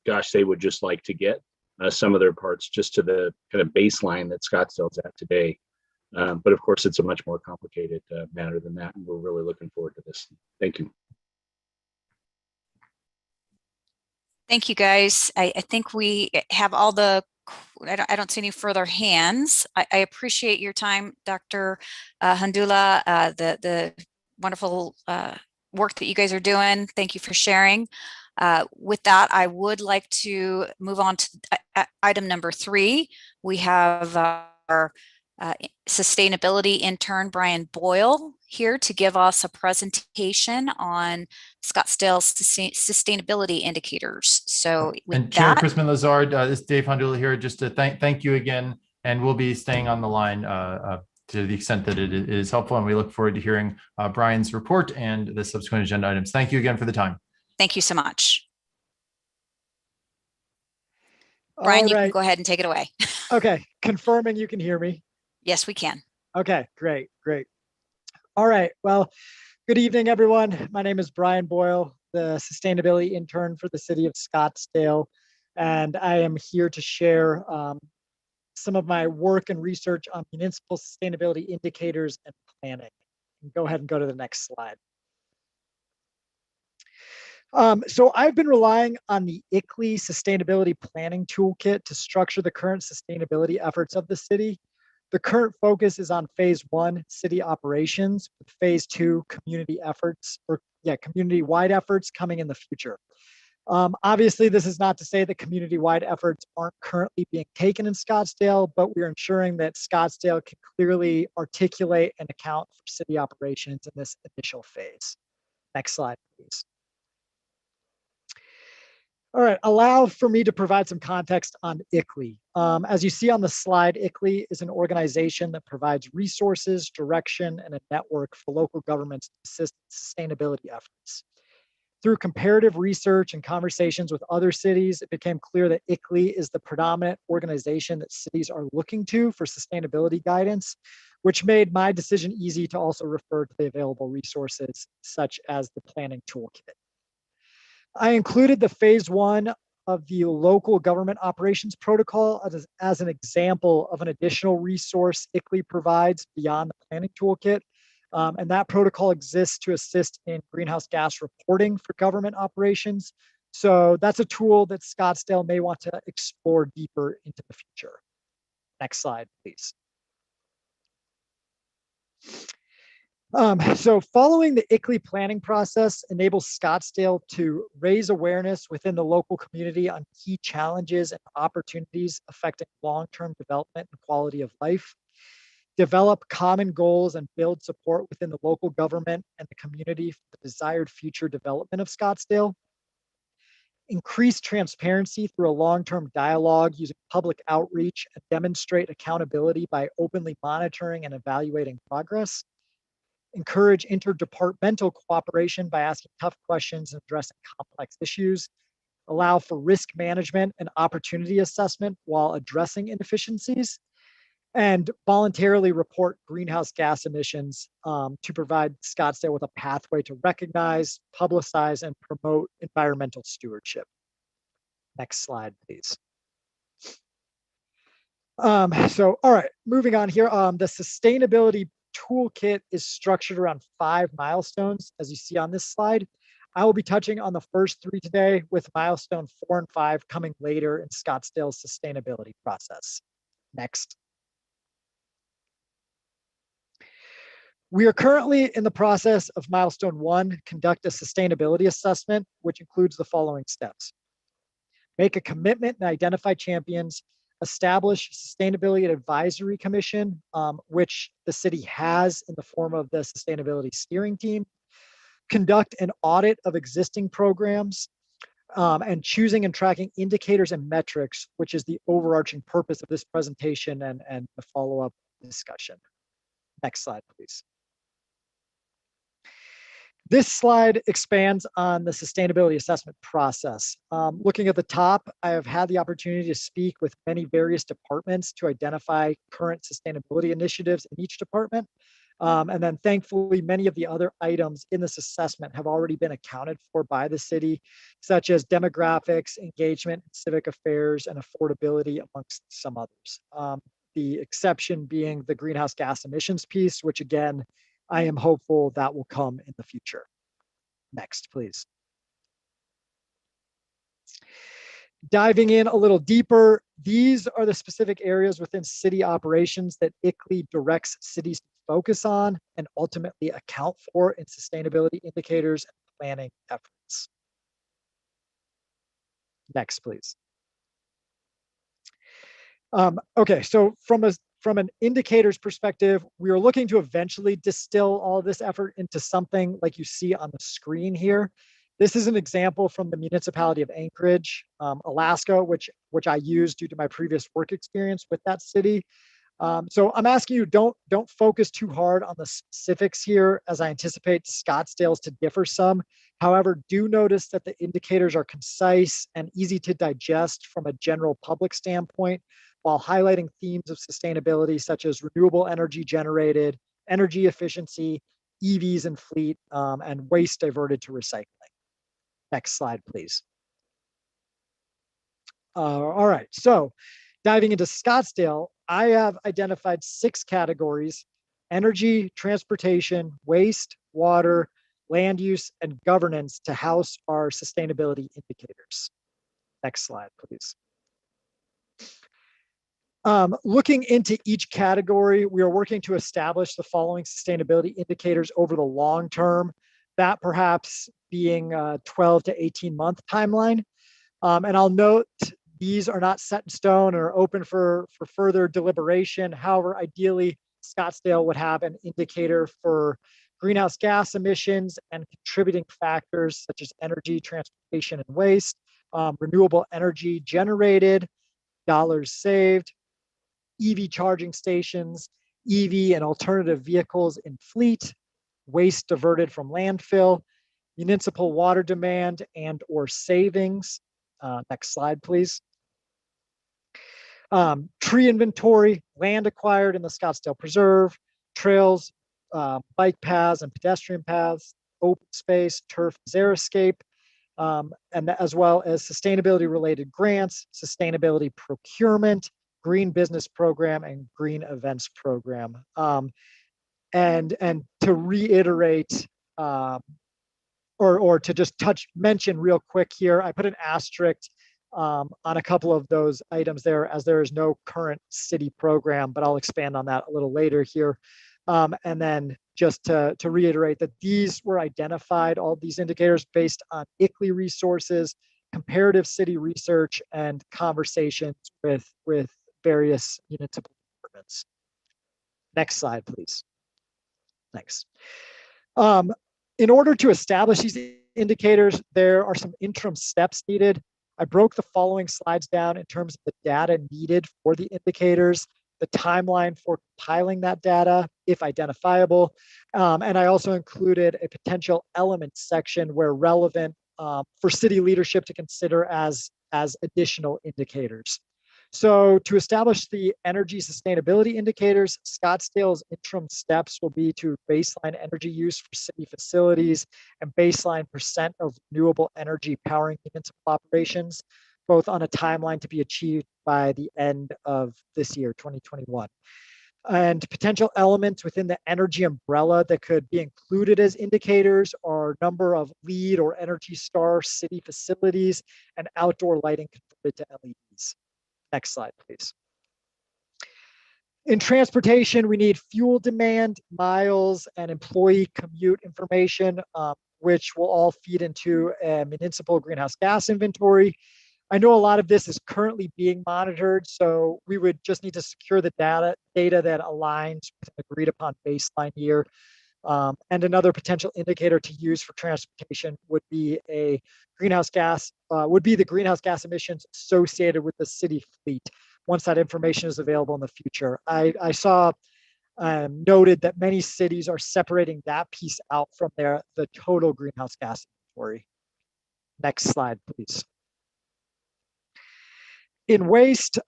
gosh, they would just like to get some of their parts just to the kind of baseline that Scottsdale's at today. But of course, it's a much more complicated matter than that, and we're really looking forward to this. Thank you. Thank you, guys. I think we have all the, I don't see any further hands. I appreciate your time, Dr. Handula, the wonderful work that you guys are doing. Thank you for sharing. With that, I would like to move on to item number 3. We have our sustainability intern, Brian Boyle, here to give us a presentation on Scottsdale's sustainable indicators. So with Chair that, Chrisman Lazard, this is Dave Handula here, just to thank you again, and we'll be staying on the line to the extent that it is helpful, and we look forward to hearing Brian's report and the subsequent agenda items. Thank you again for the time. thank you so much. Brian, you can go ahead and take it away. Okay, confirming you can hear me. Yes, we can. Okay, great. All right, well, good evening, everyone. My name is Brian Boyle, the sustainability intern for the City of Scottsdale, and I am here to share some of my work and research on municipal sustainability indicators and planning. Go ahead and go to the next slide. So I've been relying on the ICLEI Sustainability Planning Toolkit to structure the current sustainability efforts of the city. The current focus is on phase 1, city operations, with phase 2, community efforts, or community-wide efforts coming in the future. Obviously, this is not to say that community-wide efforts aren't currently being taken in Scottsdale, but we're ensuring that Scottsdale can clearly articulate and account for city operations in this initial phase. Next slide, please. All right, allow for me to provide some context on ICLEI. As you see on the slide, ICLEI is an organization that provides resources, direction, and a network for local governments to assist sustainability efforts. Through comparative research and conversations with other cities, it became clear that ICLEI is the predominant organization that cities are looking to for sustainability guidance, which made my decision easy to also refer to the available resources, such as the planning toolkit. I included the phase 1 of the local government operations protocol as an example of an additional resource ICLEI provides beyond the planning toolkit. And that protocol exists to assist in greenhouse gas reporting for government operations. So that's a tool that Scottsdale may want to explore deeper into the future. Next slide, please. So following the ICLEI planning process enables Scottsdale to raise awareness within the local community on key challenges and opportunities affecting long-term development and quality of life, develop common goals and build support within the local government and the community for the desired future development of Scottsdale, increase transparency through a long-term dialogue using public outreach, and demonstrate accountability by openly monitoring and evaluating progress, encourage interdepartmental cooperation by asking tough questions and addressing complex issues, allow for risk management and opportunity assessment while addressing inefficiencies, and voluntarily report greenhouse gas emissions to provide Scottsdale with a pathway to recognize, publicize, and promote environmental stewardship. Next slide, please. All right, moving on here. The sustainability toolkit is structured around 5 milestones, as you see on this slide. I will be touching on the first 3 today, with milestone 4 and 5 coming later in Scottsdale's sustainability process. Next. We are currently in the process of milestone 1, conduct a sustainability assessment, which includes the following steps. Make a commitment and identify champions, establish sustainability advisory commission, which the city has in the form of the sustainability steering team, conduct an audit of existing programs, and choosing and tracking indicators and metrics, which is the overarching purpose of this presentation and the follow-up discussion. Next slide, please. This slide expands on the sustainability assessment process. Looking at the top, I have had the opportunity to speak with many various departments to identify current sustainability initiatives in each department. And then thankfully, many of the other items in this assessment have already been accounted for by the city, such as demographics, engagement, civic affairs, and affordability, amongst some others. The exception being the greenhouse gas emissions piece, which again, I am hopeful that will come in the future. Next, please. Diving in a little deeper, these are the specific areas within city operations that ICLEI directs cities to focus on and ultimately account for in sustainability indicators and planning efforts. Next, please. Okay, so from an indicators perspective, we are looking to eventually distill all of this effort into something like you see on the screen here. This is an example from the municipality of Anchorage, Alaska, which I used due to my previous work experience with that city. So I'm asking you, don't focus too hard on the specifics here, as I anticipate Scottsdale's to differ some. However, do notice that the indicators are concise and easy to digest from a general public standpoint, while highlighting themes of sustainability such as renewable energy generated, energy efficiency, EVs and fleet, and waste diverted to recycling. Next slide, please. All right, so diving into Scottsdale, I have identified 6 categories: energy, transportation, waste, water, land use, and governance to house our sustainability indicators. Next slide, please. Looking into each category, we are working to establish the following sustainability indicators over the long term, that perhaps being a 12 to 18-month timeline. And I'll note these are not set in stone or open for further deliberation. However, ideally, Scottsdale would have an indicator for greenhouse gas emissions and contributing factors such as energy, transportation, and waste, renewable energy generated, dollars saved, EV charging stations, EV and alternative vehicles in fleet, waste diverted from landfill, municipal water demand and or savings. Next slide, please. Tree inventory, land acquired in the Scottsdale Preserve, trails, bike paths and pedestrian paths, open space, turf, xeriscape, and as well as sustainability related grants, sustainability procurement, green business program, and green events program. And to reiterate, or to just mention real quick here, I put an asterisk on a couple of those items there, as there is no current city program, but I'll expand on that a little later here. And then just to reiterate that these were identified, all these indicators, based on ICLEI resources, comparative city research, and conversations with various municipal departments. Next slide, please. Thanks. In order to establish these indicators, there are some interim steps needed. I broke the following slides down in terms of the data needed for the indicators, the timeline for compiling that data, if identifiable, and I also included a potential elements section where relevant for city leadership to consider as additional indicators. So to establish the energy sustainability indicators, Scottsdale's interim steps will be to baseline energy use for city facilities and baseline percent of renewable energy powering municipal operations, both on a timeline to be achieved by the end of this year, 2021. And potential elements within the energy umbrella that could be included as indicators are number of LEED or Energy Star city facilities and outdoor lighting converted to LEDs. Next slide, please. In transportation, we need fuel demand, miles, and employee commute information, which will all feed into a municipal greenhouse gas inventory. I know a lot of this is currently being monitored, so we would just need to secure the data that aligns with an agreed upon baseline year. And another potential indicator to use for transportation would be the greenhouse gas emissions associated with the city fleet, once that information is available in the future. I saw noted that many cities are separating that piece out from the total greenhouse gas inventory. Next slide, please. In waste,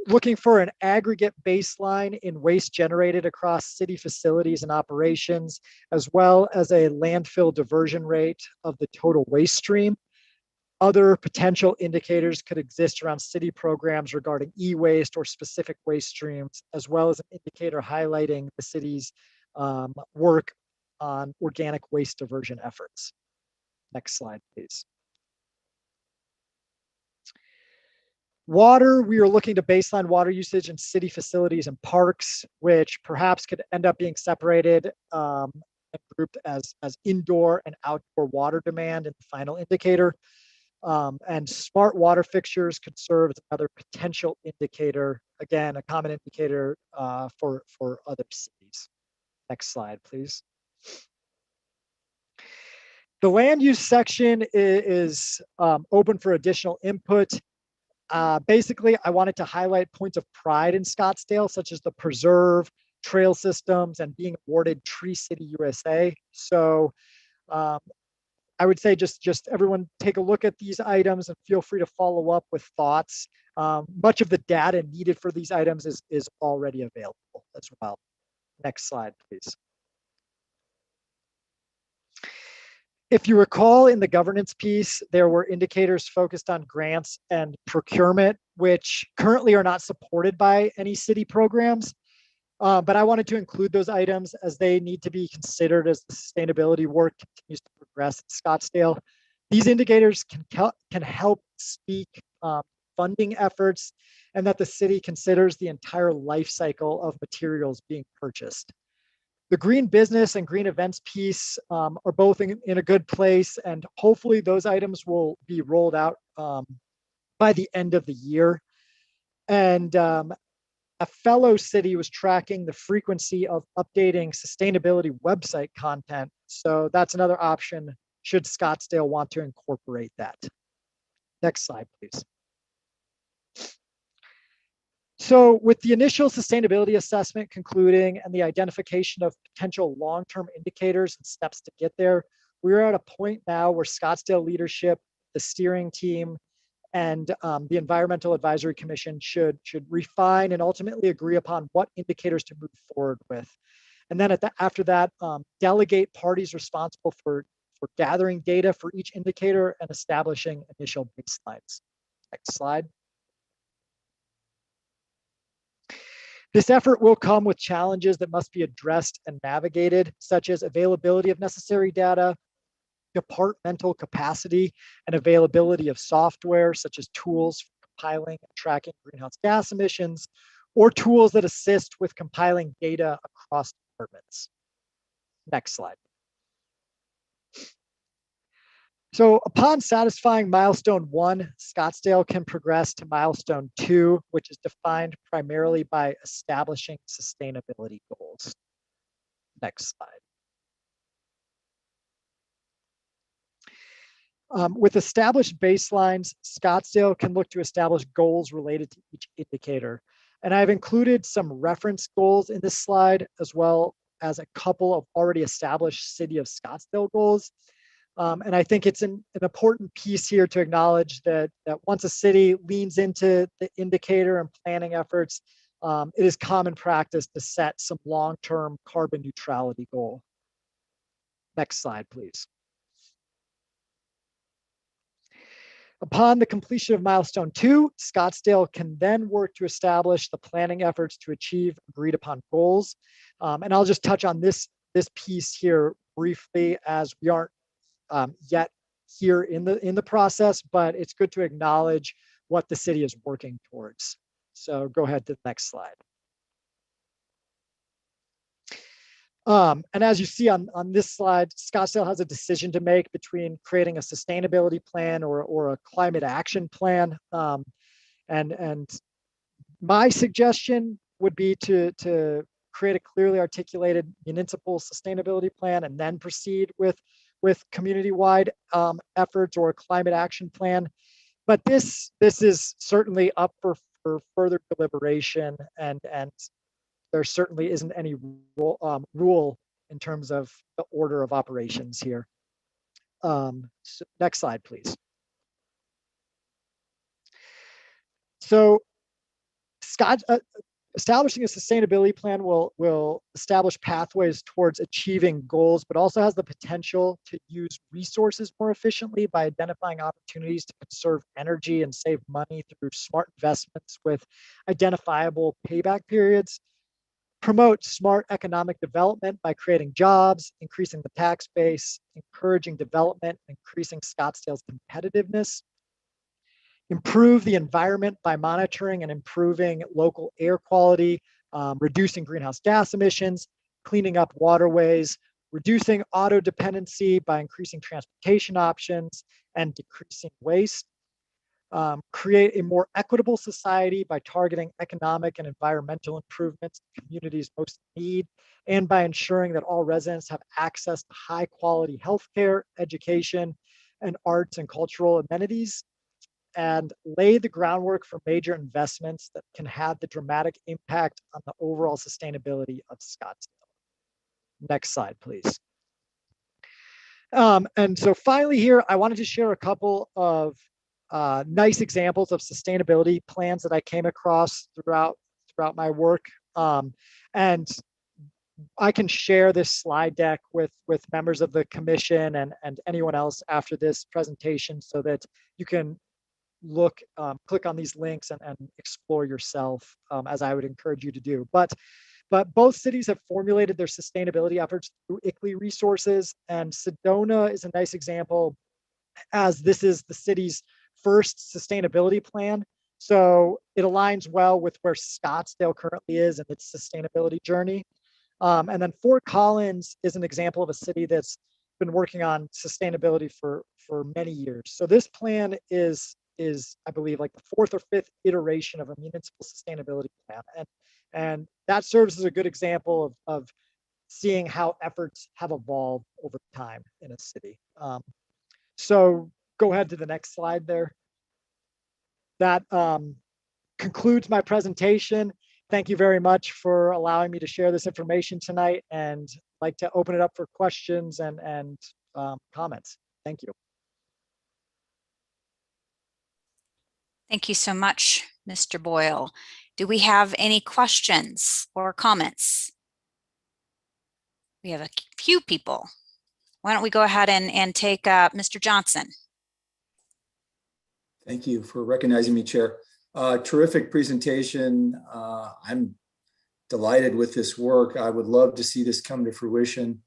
looking for an aggregate baseline in waste generated across city facilities and operations, as well as a landfill diversion rate of the total waste stream. Other potential indicators could exist around city programs regarding e-waste or specific waste streams, as well as an indicator highlighting the city's work on organic waste diversion efforts. Next slide, please. Water, we are looking to baseline water usage in city facilities and parks, which perhaps could end up being separated and grouped as indoor and outdoor water demand in the final indicator. And smart water fixtures could serve as another potential indicator, again, a common indicator for other cities. Next slide, please. The land use section is open for additional input. Basically, I wanted to highlight points of pride in Scottsdale, such as the preserve, trail systems, and being awarded Tree City USA. So I would say just everyone take a look at these items and feel free to follow up with thoughts. Much of the data needed for these items is already available as well. Next slide, please. If you recall, in the governance piece, there were indicators focused on grants and procurement, which currently are not supported by any city programs. But I wanted to include those items as they need to be considered as the sustainability work continues to progress at Scottsdale. These indicators can help speak funding efforts and that the city considers the entire life cycle of materials being purchased. The green business and green events piece are both in a good place, and hopefully those items will be rolled out by the end of the year. And a fellow city was tracking the frequency of updating sustainability website content. So that's another option should Scottsdale want to incorporate that. Next slide, please. So with the initial sustainability assessment concluding and the identification of potential long-term indicators and steps to get there, we're at a point now where Scottsdale leadership, the steering team, and the Environmental Advisory Commission should refine and ultimately agree upon what indicators to move forward with. And then after that, delegate parties responsible for gathering data for each indicator and establishing initial baselines. Next slide. This effort will come with challenges that must be addressed and navigated, such as availability of necessary data, departmental capacity and availability of software, such as tools for compiling and tracking greenhouse gas emissions, or tools that assist with compiling data across departments. Next slide. So upon satisfying milestone 1, Scottsdale can progress to milestone 2, which is defined primarily by establishing sustainability goals. Next slide. With established baselines, Scottsdale can look to establish goals related to each indicator. And I've included some reference goals in this slide, as well as a couple of already established City of Scottsdale goals. And I think it's an important piece here to acknowledge that once a city leans into the indicator and planning efforts, it is common practice to set some long-term carbon neutrality goal. Next slide, please. Upon the completion of milestone 2, Scottsdale can then work to establish the planning efforts to achieve agreed upon goals. And I'll just touch on this piece here briefly, as we aren't yet here in the process, but it's good to acknowledge what the city is working towards. So go ahead to the next slide. And as you see on this slide, Scottsdale has a decision to make between creating a sustainability plan or a climate action plan. And my suggestion would be to create a clearly articulated municipal sustainability plan and then proceed with community-wide efforts or a climate action plan. But this is certainly up for further deliberation, and there certainly isn't any rule in terms of the order of operations here. So next slide, please. So establishing a sustainability plan will establish pathways towards achieving goals, but also has the potential to use resources more efficiently by identifying opportunities to conserve energy and save money through smart investments with identifiable payback periods. Promote smart economic development by creating jobs, increasing the tax base, encouraging development, increasing Scottsdale's competitiveness. Improve the environment by monitoring and improving local air quality, reducing greenhouse gas emissions, cleaning up waterways, reducing auto dependency by increasing transportation options and decreasing waste. Create a more equitable society by targeting economic and environmental improvements communities most need, and by ensuring that all residents have access to high quality healthcare, education, and arts and cultural amenities. And lay the groundwork for major investments that can have the dramatic impact on the overall sustainability of Scottsdale. Next slide, please. And so finally here, I wanted to share a couple of nice examples of sustainability plans that I came across throughout my work. And I can share this slide deck with members of the commission and anyone else after this presentation so that you can click on these links and explore yourself, as I would encourage you to do. But But both cities have formulated their sustainability efforts through ICLEI resources, and Sedona is a nice example, as this is the city's first sustainability plan. So it aligns well with where Scottsdale currently is in its sustainability journey. And then Fort Collins is an example of a city that's been working on sustainability for many years. So this plan is I believe like the fourth or fifth iteration of a municipal sustainability plan, and that serves as a good example of seeing how efforts have evolved over time in a city. So go ahead to the next slide there. That concludes my presentation. Thank you very much for allowing me to share this information tonight, and I'd like to open it up for questions and comments. Thank you. Thank you so much, Mr. Boyle. Do we have any questions or comments? We have a few people. Why don't we go ahead and take Mr. Johnson? Thank you for recognizing me, Chair. Terrific presentation. I'm delighted with this work. I would love to see this come to fruition.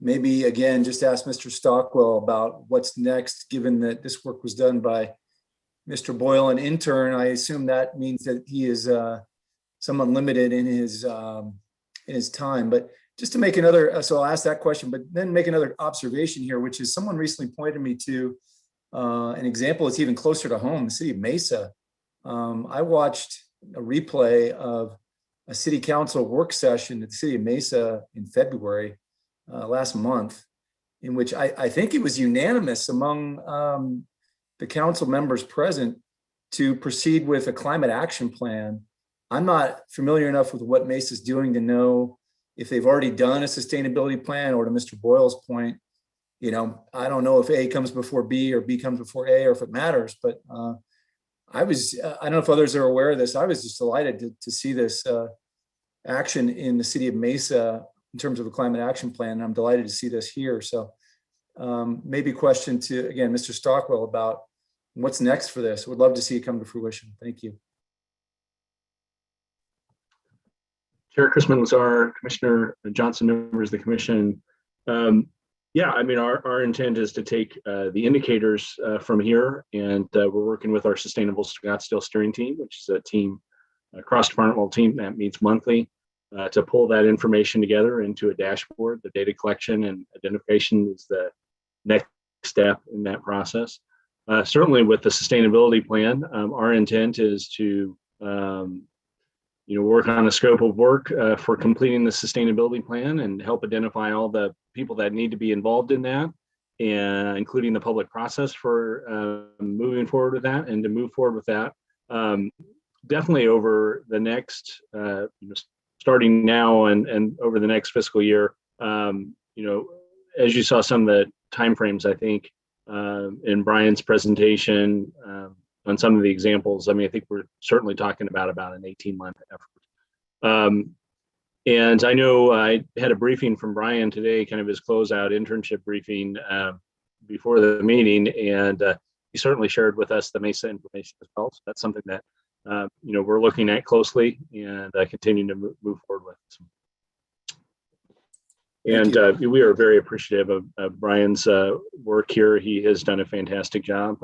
Maybe again, just ask Mr. Stockwell about what's next, given that this work was done by Mr. Boyle, an intern. I assume that means that he is somewhat limited in his time. But just to make another, so I'll ask that question, but then make another observation here, which is someone recently pointed me to an example that's even closer to home, the city of Mesa. I watched a replay of a city council work session at the city of Mesa in February last month, in which I think it was unanimous among the council members present to proceed with a climate action plan. I'm not familiar enough with what Mesa is doing to know if they've already done a sustainability plan, or to Mr. Boyle's point, you know, I don't know if A comes before B or B comes before A, or if it matters, but I don't know if others are aware of this. I was just delighted to see this action in the city of Mesa in terms of a climate action plan. And I'm delighted to see this here. So maybe question to, again, Mr. Stockwell about what's next for this. Would love to see it come to fruition. Thank you. Chair Chrisman Lazar, Commissioner Johnson, members of the commission. Yeah, I mean, our intent is to take the indicators from here, and we're working with our Sustainable Scottsdale steering team, which is a team, a cross-departmental team that meets monthly, to pull that information together into a dashboard. The data collection and identification is the next step in that process. Certainly with the sustainability plan, our intent is to work on a scope of work for completing the sustainability plan and help identify all the people that need to be involved in that, and including the public process for moving forward with that, and to move forward with that. Definitely over the next, starting now and over the next fiscal year, as you saw some of the timeframes, I think, in Brian's presentation, on some of the examples, I mean, I think we're certainly talking about an 18-month effort. And I know I had a briefing from Brian today, kind of his closeout internship briefing before the meeting, and he certainly shared with us the Mesa information as well. So that's something that we're looking at closely and continuing to move forward with. And we are very appreciative of Brian's work here. He has done a fantastic job.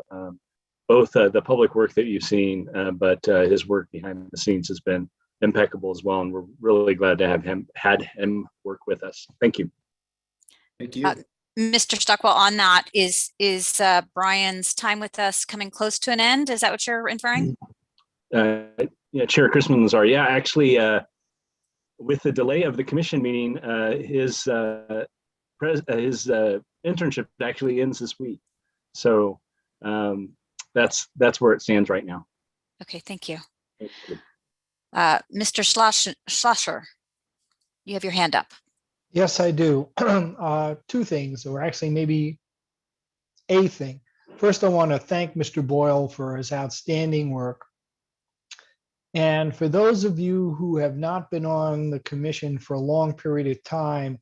Both the public work that you've seen, but his work behind the scenes has been impeccable as well. And we're really glad to have had him work with us. Thank you. Thank you. Mr. Stockwell, on that, is Brian's time with us coming close to an end? Is that what you're inferring? Yeah, Chair Chrisman Lazar. Yeah, actually, with the delay of the commission meeting, his internship actually ends this week. So that's where it stands right now. Okay, thank you. Thank you. Mr. Schlosser, you have your hand up. Yes, I do. Two things, or actually maybe a thing. First, I want to thank Mr. Boyle for his outstanding work. And for those of you who have not been on the commission for a long period of time,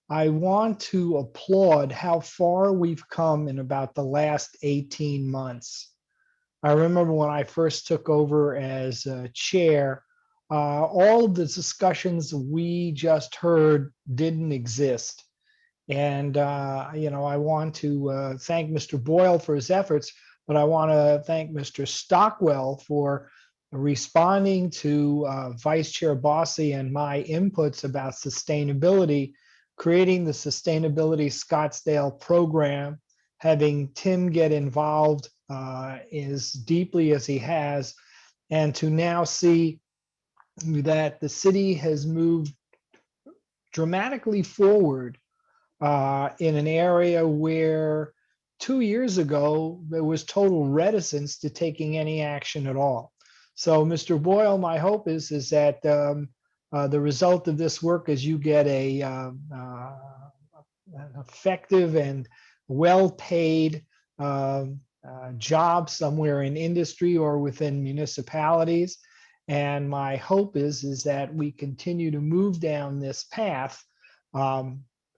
I want to applaud how far we've come in about the last 18 months. I remember when I first took over as chair, all of the discussions we just heard didn't exist. And, I want to thank Mr. Boyle for his efforts, but I want to thank Mr. Stockwell for responding to Vice Chair Bossy and my inputs about sustainability, creating the Sustainability Scottsdale program, having Tim get involved as deeply as he has, and to now see that the city has moved dramatically forward in an area where 2 years ago there was total reticence to taking any action at all. So, Mr. Boyle, my hope is that the result of this work is you get an effective and well-paid job somewhere in industry or within municipalities. And my hope is that we continue to move down this path.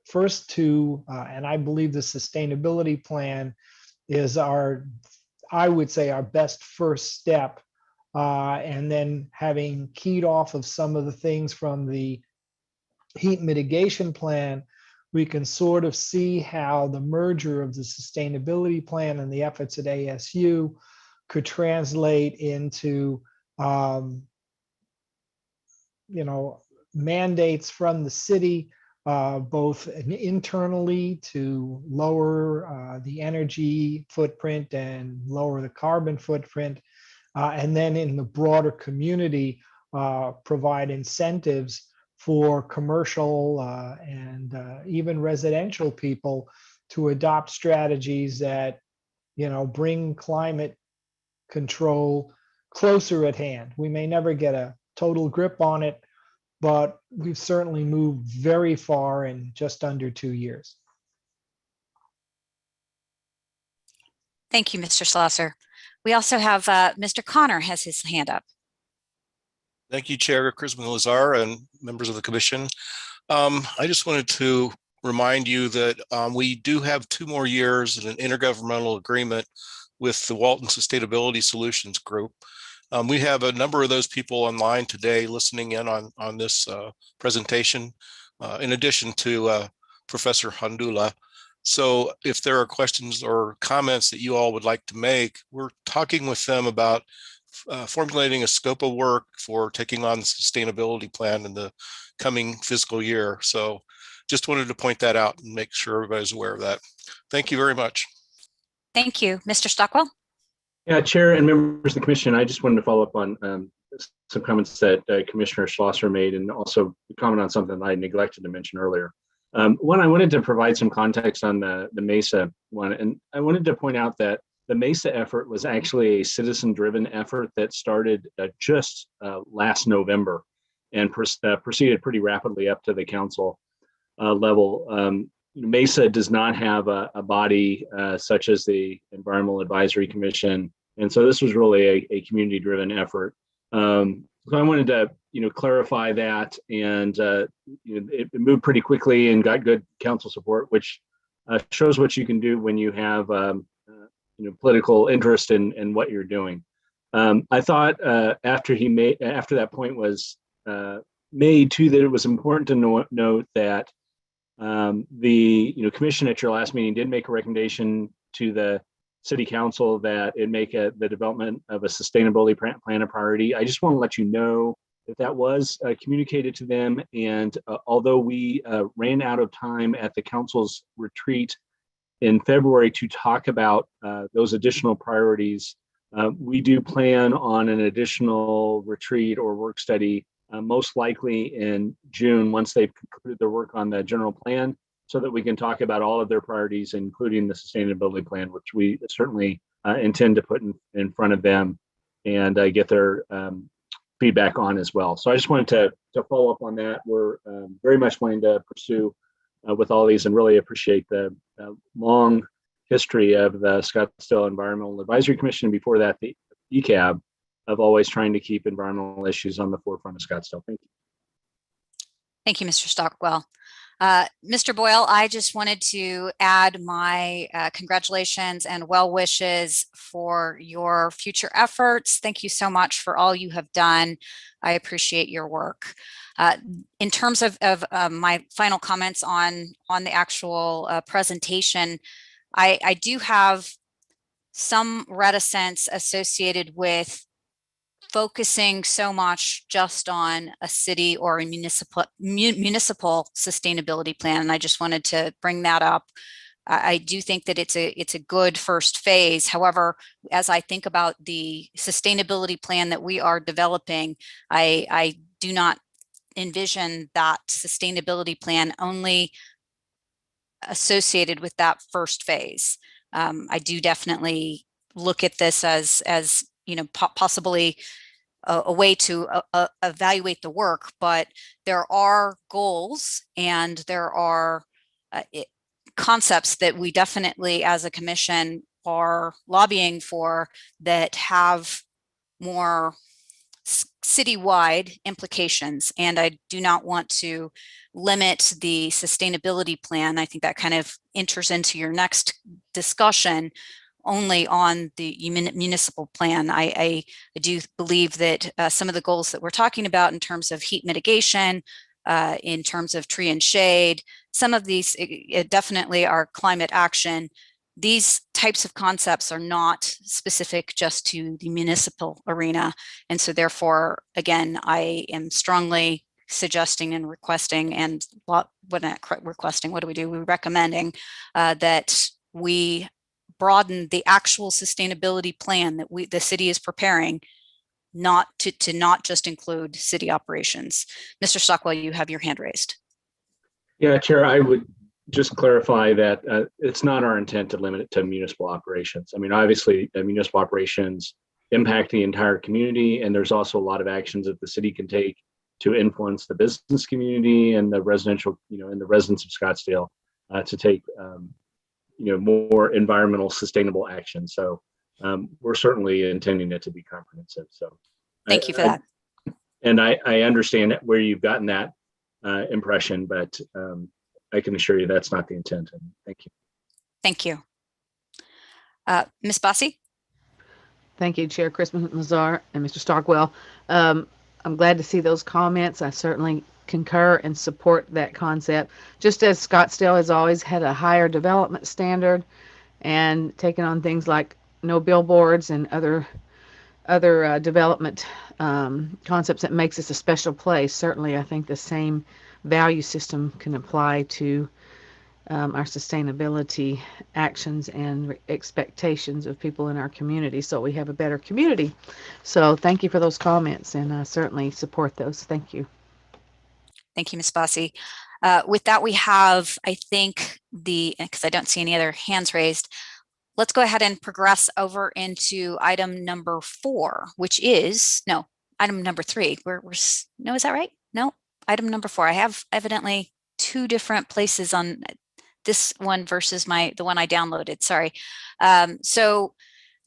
First to, and I believe the sustainability plan is I would say our best first step. And then having keyed off of some of the things from the heat mitigation plan, we can sort of see how the merger of the sustainability plan and the efforts at ASU could translate into, mandates from the city, both internally to lower the energy footprint and lower the carbon footprint, and then in the broader community, provide incentives for commercial and even residential people to adopt strategies that, bring climate control closer at hand. We may never get a total grip on it, but we've certainly moved very far in just under 2 years. Thank you, Mr. Schlosser. We also have Mr. Connor has his hand up. Thank you, Chair Chrisman Lazar and members of the commission. I just wanted to remind you that we do have 2 more years in an intergovernmental agreement with the Walton Sustainability Solutions Group. We have a number of those people online today listening in on this presentation, in addition to Professor Handula. So if there are questions or comments that you all would like to make, we're talking with them about formulating a scope of work for taking on the sustainability plan in the coming fiscal year. So just wanted to point that out and make sure everybody's aware of that. Thank you very much. Thank you. Mr. Stockwell? Yeah, Chair and members of the commission, I just wanted to follow up on some comments that Commissioner Schlosser made, and also comment on something that I neglected to mention earlier. One, I wanted to provide some context on the MESA one, and I wanted to point out that the MESA effort was actually a citizen-driven effort that started just last November and proceeded pretty rapidly up to the council level. MESA does not have a body such as the Environmental Advisory Commission, and so this was really a community-driven effort. So I wanted to, clarify that, and it moved pretty quickly and got good council support, which shows what you can do when you have political interest in what you're doing. I thought after that point was made too, that it was important to note that the commission at your last meeting did make a recommendation to the city council that it make the development of a sustainability plan a priority. I just want to let you know that was communicated to them, and although we ran out of time at the council's retreat in February to talk about those additional priorities, we do plan on an additional retreat or work study, most likely in June, once they've concluded their work on the general plan, so that we can talk about all of their priorities, including the sustainability plan, which we certainly intend to put in front of them and get their feedback on as well. So I just wanted to follow up on that. We're very much wanting to pursue with all these, and really appreciate the long history of the Scottsdale Environmental Advisory Commission, and before that, the ECAB, of always trying to keep environmental issues on the forefront of Scottsdale. Thank you. Thank you, Mr. Stockwell. Mr. Boyle, I just wanted to add my congratulations and well wishes for your future efforts. Thank you so much for all you have done. I appreciate your work. In terms of my final comments on the actual presentation, I do have some reticence associated with focusing so much just on a city or a municipal sustainability plan. And I just wanted to bring that up. I do think that it's a good first phase. However, as I think about the sustainability plan that we are developing, I do not envision that sustainability plan only associated with that first phase. I do definitely look at this as possibly a way to evaluate the work, but there are goals and there are concepts that we definitely as a commission are lobbying for that have more citywide implications. And I do not want to limit the sustainability plan. I think that kind of enters into your next discussion only on the municipal plan. I do believe that some of the goals that we're talking about in terms of heat mitigation, in terms of tree and shade, some of these definitely are climate action. These types of concepts are not specific just to the municipal arena. And so therefore, again, I am strongly suggesting and requesting, and what not requesting, what do? We're recommending that we broaden the actual sustainability plan that the city is preparing, not to not just include city operations. Mr. Stockwell, you have your hand raised. Yeah, Chair, I would just clarify that it's not our intent to limit it to municipal operations. I mean, obviously, municipal operations impact the entire community, and there's also a lot of actions that the city can take to influence the business community and the residential, and the residents of Scottsdale to take more environmental sustainable action. So we're certainly intending it to be comprehensive. So thank you for that. And I understand where you've gotten that impression, but I can assure you that's not the intent. And thank you. Thank you. Ms. Bossy? Thank you, Chair Christmas-Lazar and Mr. Stockwell. I'm glad to see those comments. I certainly concur and support that concept. Just as Scottsdale has always had a higher development standard and taken on things like no billboards and other development concepts that makes this a special place. Certainly, I think the same value system can apply to our sustainability actions and expectations of people in our community, so we have a better community. So thank you for those comments, and I certainly support those. Thank you. Thank you, Ms. Bossy. With that, we have, I think, because I don't see any other hands raised, let's go ahead and progress over into item number 4, which is, no, item number 3. No, is that right? No, item number 4. I have evidently 2 different places on this one versus the one I downloaded. Sorry. So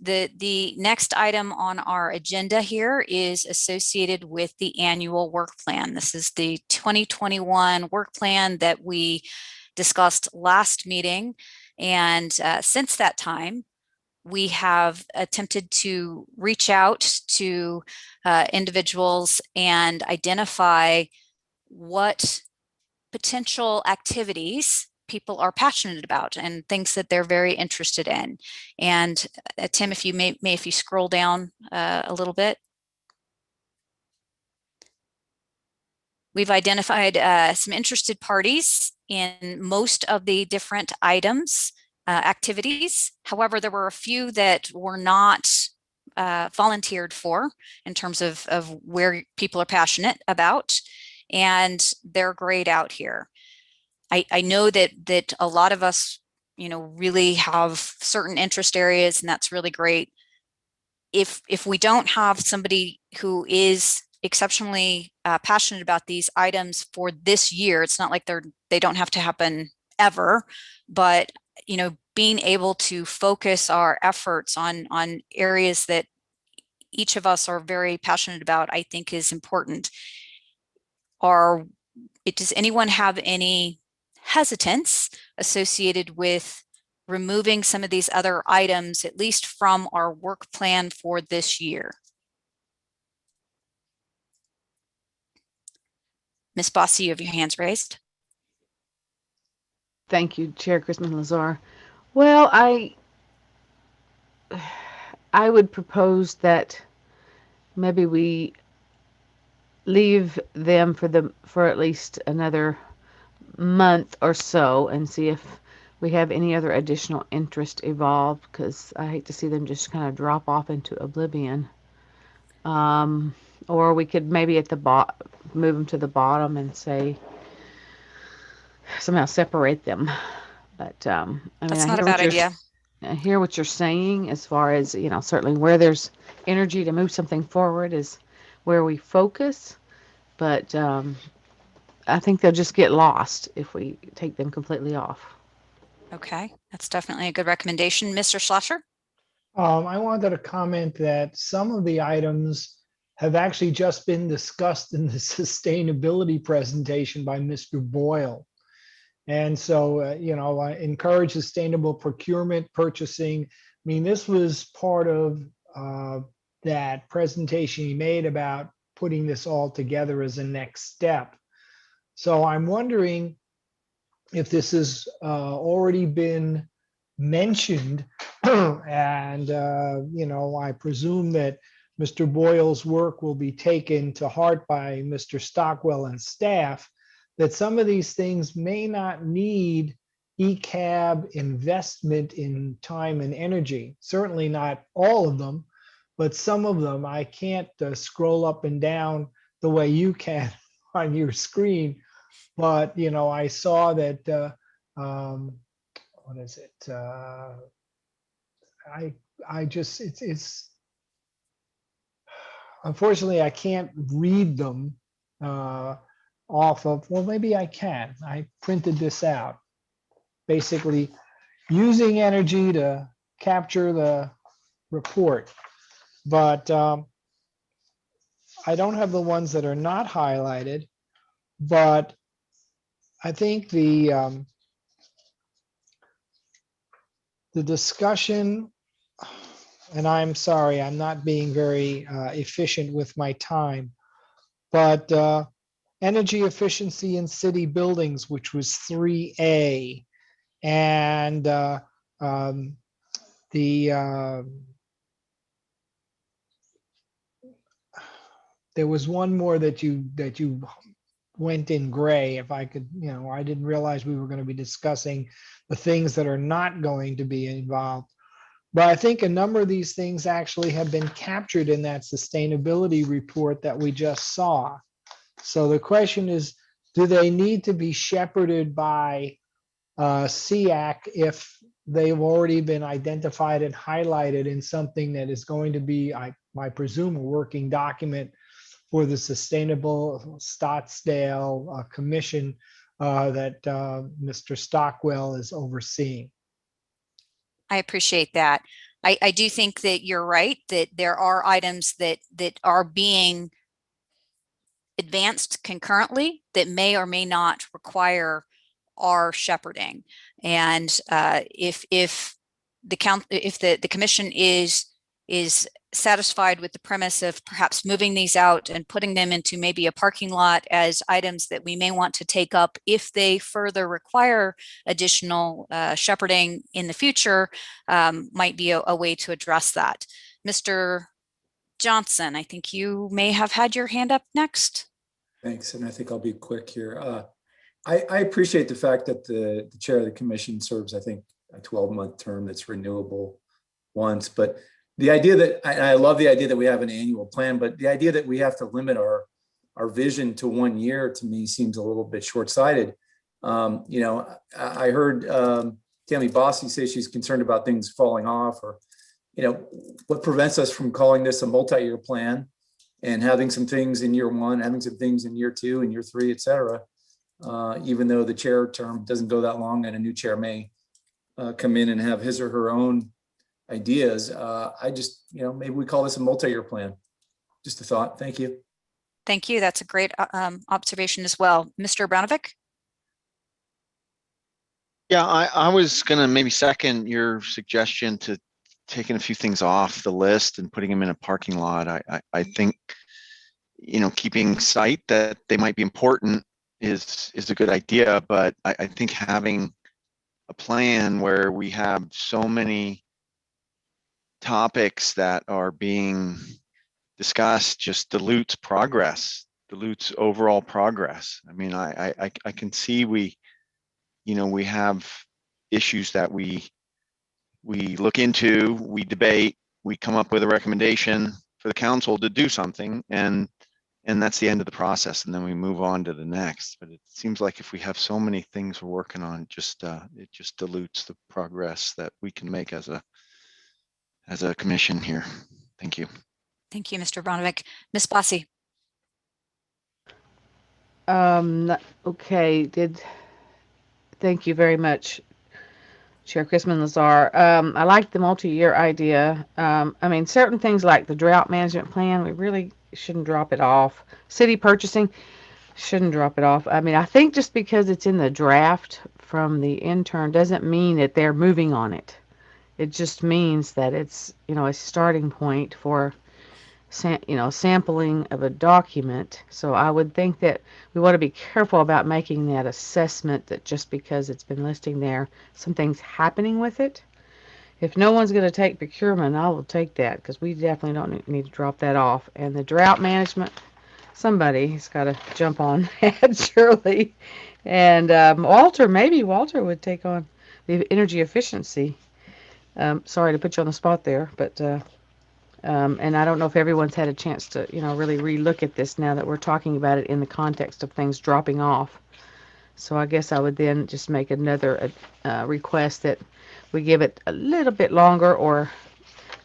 the next item on our agenda here is associated with the annual work plan. This is the 2021 work plan that we discussed last meeting. And since that time, we have attempted to reach out to individuals and identify what potential activities people are passionate about and things that they're very interested in. And Tim, if you scroll down a little bit. We've identified some interested parties in most of the different items, activities. However, there were a few that were not volunteered for in terms of where people are passionate about, and they're grayed out here. I know that a lot of us, really have certain interest areas, and that's really great. If we don't have somebody who is exceptionally passionate about these items for this year, it's not like they don't have to happen ever, but being able to focus our efforts on areas that each of us are very passionate about, I think is important. Does anyone have any hesitance associated with removing some of these other items, at least from our work plan for this year. Ms. Bossy, you have your hands raised. Thank you, Chair Christman Lazar. Well, I would propose that maybe we leave them for at least another month or so and see if we have any other additional interest evolved, because I hate to see them just kind of drop off into oblivion. Or we could maybe at the move them to the bottom and say somehow separate them. But I mean, That's not a bad idea. I hear what you're saying as far as, certainly where there's energy to move something forward is where we focus. But I think they'll just get lost if we take them completely off. Okay, that's definitely a good recommendation. Mr. Schlosser? I wanted to comment that some of the items have actually just been discussed in the sustainability presentation by Mr. Boyle. And so, I encourage sustainable procurement, purchasing. I mean, this was part of that presentation he made about putting this all together as a next step. So I'm wondering if this has already been mentioned, and I presume that Mr. Boyle's work will be taken to heart by Mr. Stockwell and staff, that some of these things may not need ECAB investment in time and energy. Certainly not all of them, but some of them. I can't scroll up and down the way you can on your screen, but I saw that what is it? I just it's unfortunately I can't read them off of, well, maybe I can. I printed this out. Basically, using energy to capture the report. But I don't have the ones that are not highlighted, but I think the discussion, and I'm sorry, I'm not being very efficient with my time, but energy efficiency in city buildings, which was 3A, and there was one more that you went in gray. If I could, I didn't realize we were going to be discussing the things that are not going to be involved. But I think a number of these things actually have been captured in that sustainability report that we just saw. So the question is, do they need to be shepherded by SEAC if they've already been identified and highlighted in something that is going to be, I presume, a working document for the Sustainable Scottsdale Commission that Mr. Stockwell is overseeing? I appreciate that. I do think that you're right, that there are items that are being advanced concurrently that may or may not require our shepherding. And if the commission is satisfied with the premise of perhaps moving these out and putting them into maybe a parking lot as items that we may want to take up if they further require additional shepherding in the future, might be a way to address that. Mr. Johnson, I think you may have had your hand up next. Thanks, and I think I'll be quick here. I appreciate the fact that the chair of the commission serves, I think, a 12-month term that's renewable once, but the idea that, I love the idea that we have an annual plan, but the idea that we have to limit our vision to 1 year, to me, seems a little bit short-sighted. I heard Tammy Bossy say she's concerned about things falling off, or, what prevents us from calling this a multi-year plan and having some things in year one, having some things in year two and year three, et cetera, even though the chair term doesn't go that long and a new chair may come in and have his or her own ideas. I just, maybe we call this a multi-year plan. Just a thought. Thank you. Thank you. That's a great observation as well. Mr. Branovic? Yeah, I was gonna maybe second your suggestion to taking a few things off the list and putting them in a parking lot. I think, keeping sight that they might be important is a good idea, but I think having a plan where we have so many topics that are being discussed just dilutes overall progress. I mean, I can see we have issues that we look into, we debate, we come up with a recommendation for the council to do something, and that's the end of the process, and then we move on to the next. But it seems like if we have so many things we're working on, it just dilutes the progress that we can make as a commission here. Thank you. Thank you, Mr. Bronovic. Ms. Bossy. Okay, thank you very much, Chair Chrisman Lazar. I like the multi-year idea. I mean, certain things like the drought management plan, we really shouldn't drop it off. City purchasing, shouldn't drop it off. I mean, I think just because it's in the draft from the intern doesn't mean that they're moving on it. It just means that it's, a starting point for sampling of a document. So I would think that we want to be careful about making that assessment that just because it's been listing there, something's happening with it. If no one's going to take procurement, I will take that because we definitely don't need to drop that off. And the drought management, somebody's got to jump on that, surely. And maybe Walter would take on the energy efficiency. Sorry to put you on the spot there, but and I don't know if everyone's had a chance to, really relook at this now that we're talking about it in the context of things dropping off. So I guess I would then just make another request that we give it a little bit longer or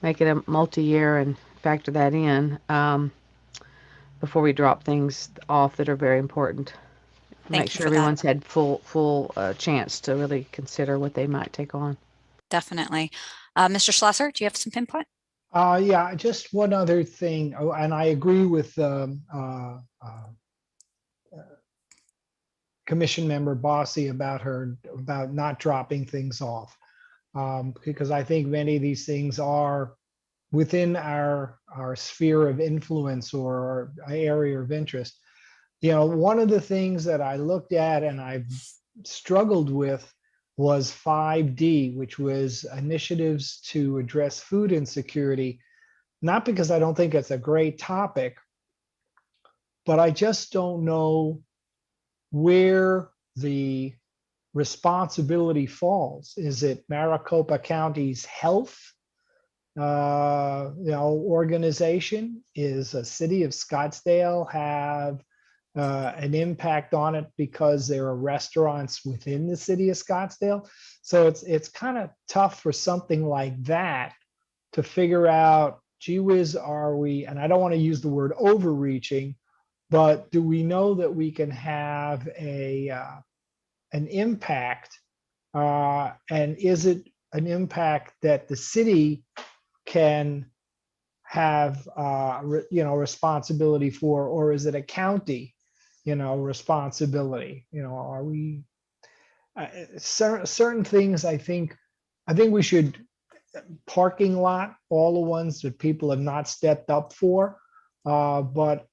make it a multi-year and factor that in before we drop things off that are very important. Thank Make you sure for that. everyone's had full chance to really consider what they might take on. Definitely. Mr. Schlosser, do you have some input? Yeah, just one other thing. Oh, and I agree with Commission Member Bossy about not dropping things off. Because I think many of these things are within our sphere of influence or our area of interest. One of the things that I looked at and I've struggled with was 5D, which was initiatives to address food insecurity. Not because I don't think it's a great topic, but I just don't know where the responsibility falls. Is it Maricopa County's health organization? Is a City of Scottsdale have an impact on it because there are restaurants within the City of Scottsdale? So it's kind of tough for something like that to figure out, gee whiz, are we, and I don't want to use the word overreaching, but do we know that we can have an impact? And is it an impact that the city can have responsibility for, or is it a county responsibility? Are we certain things? I think we should parking lot, all the ones that people have not stepped up for, but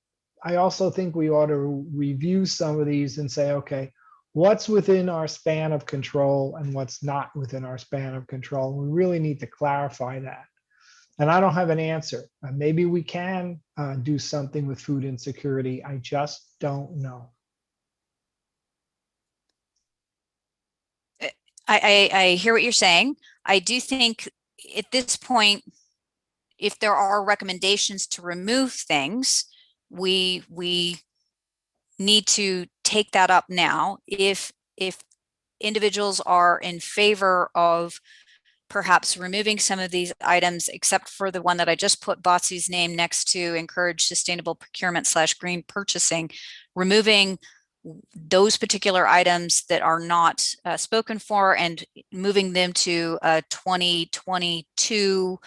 I also think we ought to review some of these and say, okay, what's within our span of control and what's not within our span of control. We really need to clarify that. And I don't have an answer. Maybe we can do something with food insecurity. I just don't know. I hear what you're saying. I do think at this point, if there are recommendations to remove things, we need to take that up now. If individuals are in favor of perhaps removing some of these items, except for the one that I just put Botsy's name next to, encourage sustainable procurement / green purchasing, removing those particular items that are not spoken for and moving them to a 2022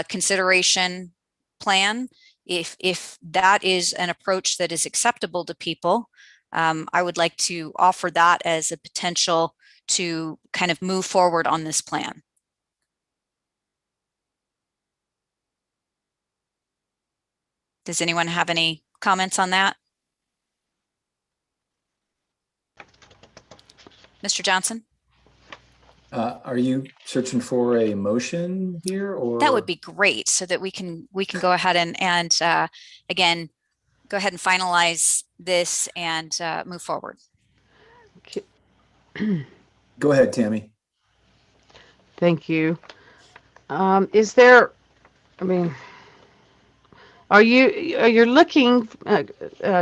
consideration plan. If that is an approach that is acceptable to people, I would like to offer that as a potential to kind of move forward on this plan. Does anyone have any comments on that? Mr. Johnson? Are you searching for a motion here, or? That would be great, so that we can go ahead and again, go ahead and finalize this and move forward. Go ahead, Tammy. Thank you. Is there, I mean, are you looking,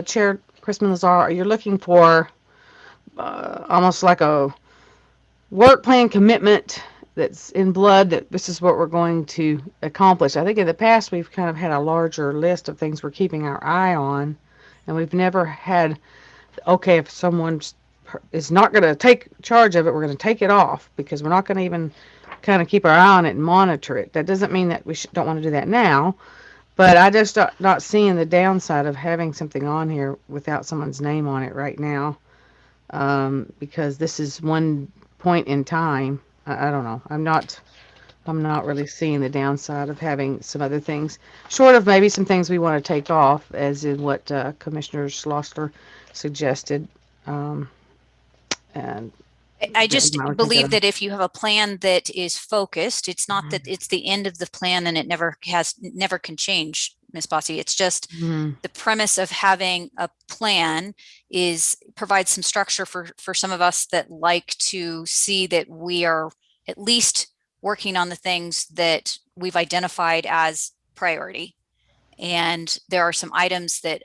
Chair Chrisman Lazar, are you looking for almost like a work plan commitment that's in blood, that this is what we're going to accomplish? I think in the past we've kind of had a larger list of things we're keeping our eye on, and we've never had, okay, if someone is not going to take charge of it, we're going to take it off, because we're not going to even kind of keep our eye on it and monitor it. That doesn't mean that we don't want to do that now, but I just not seeing the downside of having something on here without someone's name on it right now, because this is one point in time. I don't know. I'm not really seeing the downside of having some other things, short of maybe some things we want to take off, as in what Commissioner Schlossler suggested. And I just believe that if you have a plan that is focused, it's not that it's the end of the plan and it never can change, Ms. Bossy. It's just the premise of having a plan provides some structure for some of us that like to see that we are at least working on the things that we've identified as priority. And there are some items that,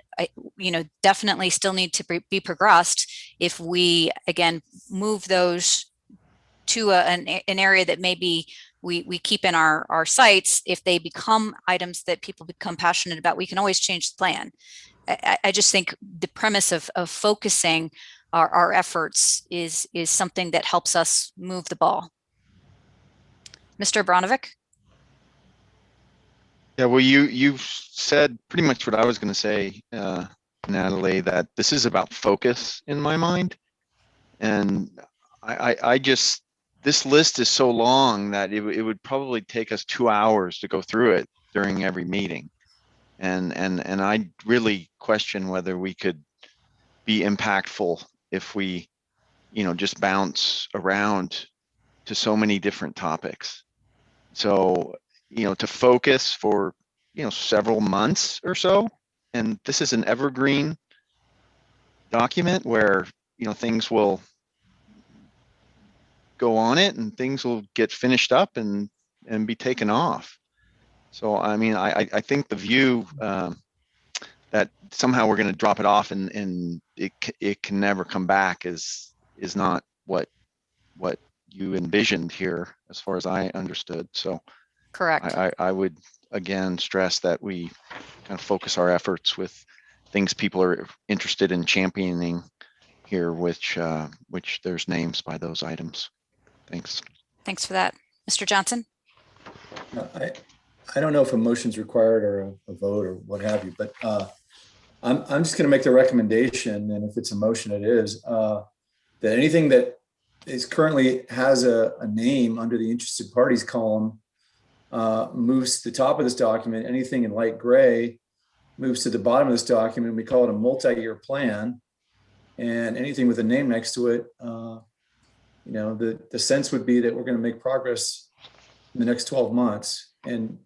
definitely still need to be progressed. If we, again, move those to an area that maybe we keep in our sights, if they become items that people become passionate about, we can always change the plan. I just think the premise of focusing our efforts is something that helps us move the ball. Mr. Abranovich? Yeah, well, you've said pretty much what I was going to say, Natalie, that this is about focus in my mind. And I just, this list is so long that it would probably take us 2 hours to go through it during every meeting. And I really question whether we could be impactful if we, just bounce around to so many different topics. So, to focus for, several months or so. And this is an evergreen document where, things will go on it and things will get finished up and be taken off. So, I mean, I think the view that somehow we're going to drop it off and it can never come back is not what you envisioned here, as far as I understood. So correct. I would again stress that we kind of focus our efforts with things people are interested in championing here, which there's names by those items. Thanks. Thanks for that. Mr. Johnson? I don't know if a motion's required or a vote or what have you, but I'm just going to make the recommendation, and if it's a motion, it is, that anything that is currently has a name under the interested parties column moves to the top of this document. Anything in light gray moves to the bottom of this document. We call it a multi-year plan, and anything with a name next to it, the sense would be that we're going to make progress in the next 12 months. And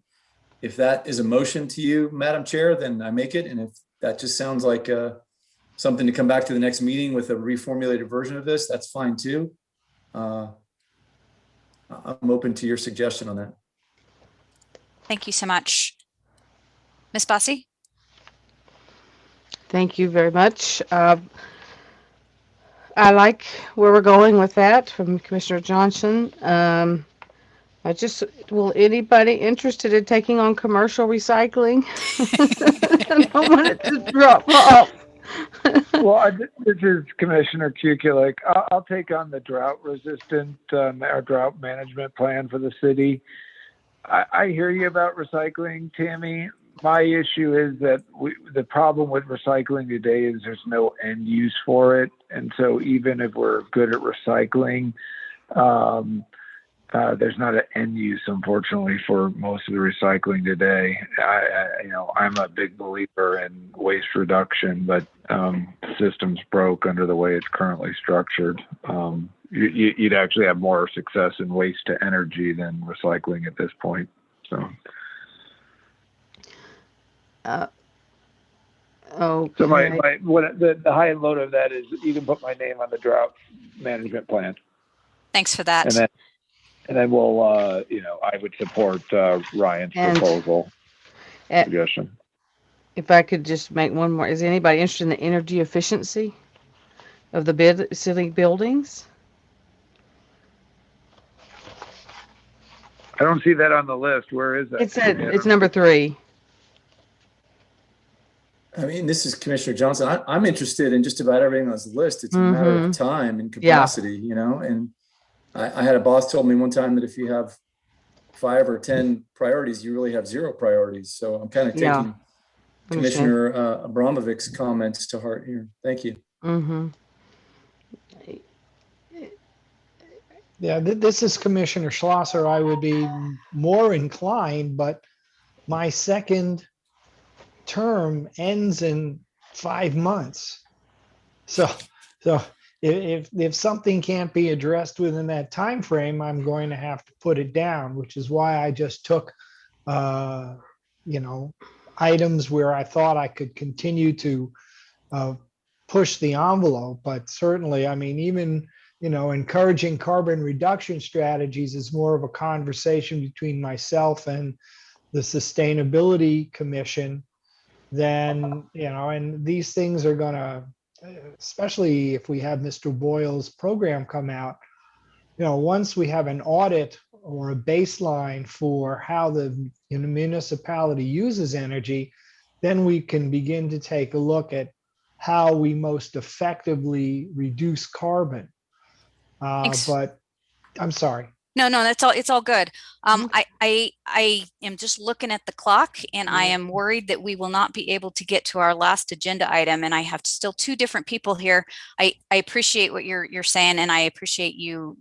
if that is a motion to you, Madam Chair, then I make it. And if that just sounds like something to come back to the next meeting with a reformulated version of this, that's fine too. I'm open to your suggestion on that. Thank you so much. Ms. Bossy? Thank you very much. I like where we're going with that from Commissioner Johnson. Will anybody interested in taking on commercial recycling? I don't want it to drop off. Well, this is Commissioner Kukulik. I'll take on the drought resistant or drought management plan for the city. I hear you about recycling, Tammy. My issue is that the problem with recycling today is there's no end use for it. And so even if we're good at recycling, There's not an end use, unfortunately, for most of the recycling today. I'm a big believer in waste reduction, but the system's broke under the way it's currently structured. You'd actually have more success in waste to energy than recycling at this point. So. Okay. So the high and low of that is you can put my name on the drought management plan. Thanks for that. And then we'll, I would support Ryan's proposal suggestion. If I could just make one more, is anybody interested in the energy efficiency of the city buildings? I don't see that on the list. Where is that? It's number 3. I mean, this is Commissioner Johnson. I'm interested in just about everything on this list. It's a matter of time and capacity, and I had a boss told me one time that if you have 5 or 10 priorities, you really have 0 priorities. So I'm kind of taking Commissioner Abramovich's comments to heart here. Thank you. Yeah, this is Commissioner Schlosser. I would be more inclined, but my second term ends in 5 months. So if something can't be addressed within that time frame, I'm going to have to put it down, which is why I just took items where I thought I could continue to push the envelope. But certainly, I mean, even encouraging carbon reduction strategies is more of a conversation between myself and the Sustainability Commission. Then, and these things are going to, especially if we have Mr. Boyle's program come out, once we have an audit or a baseline for how the municipality uses energy, then we can begin to take a look at how we most effectively reduce carbon. But I'm sorry. No, that's all. It's all good. I am just looking at the clock, and I am worried that we will not be able to get to our last agenda item. And I have still 2 different people here. I appreciate what you're saying, and I appreciate you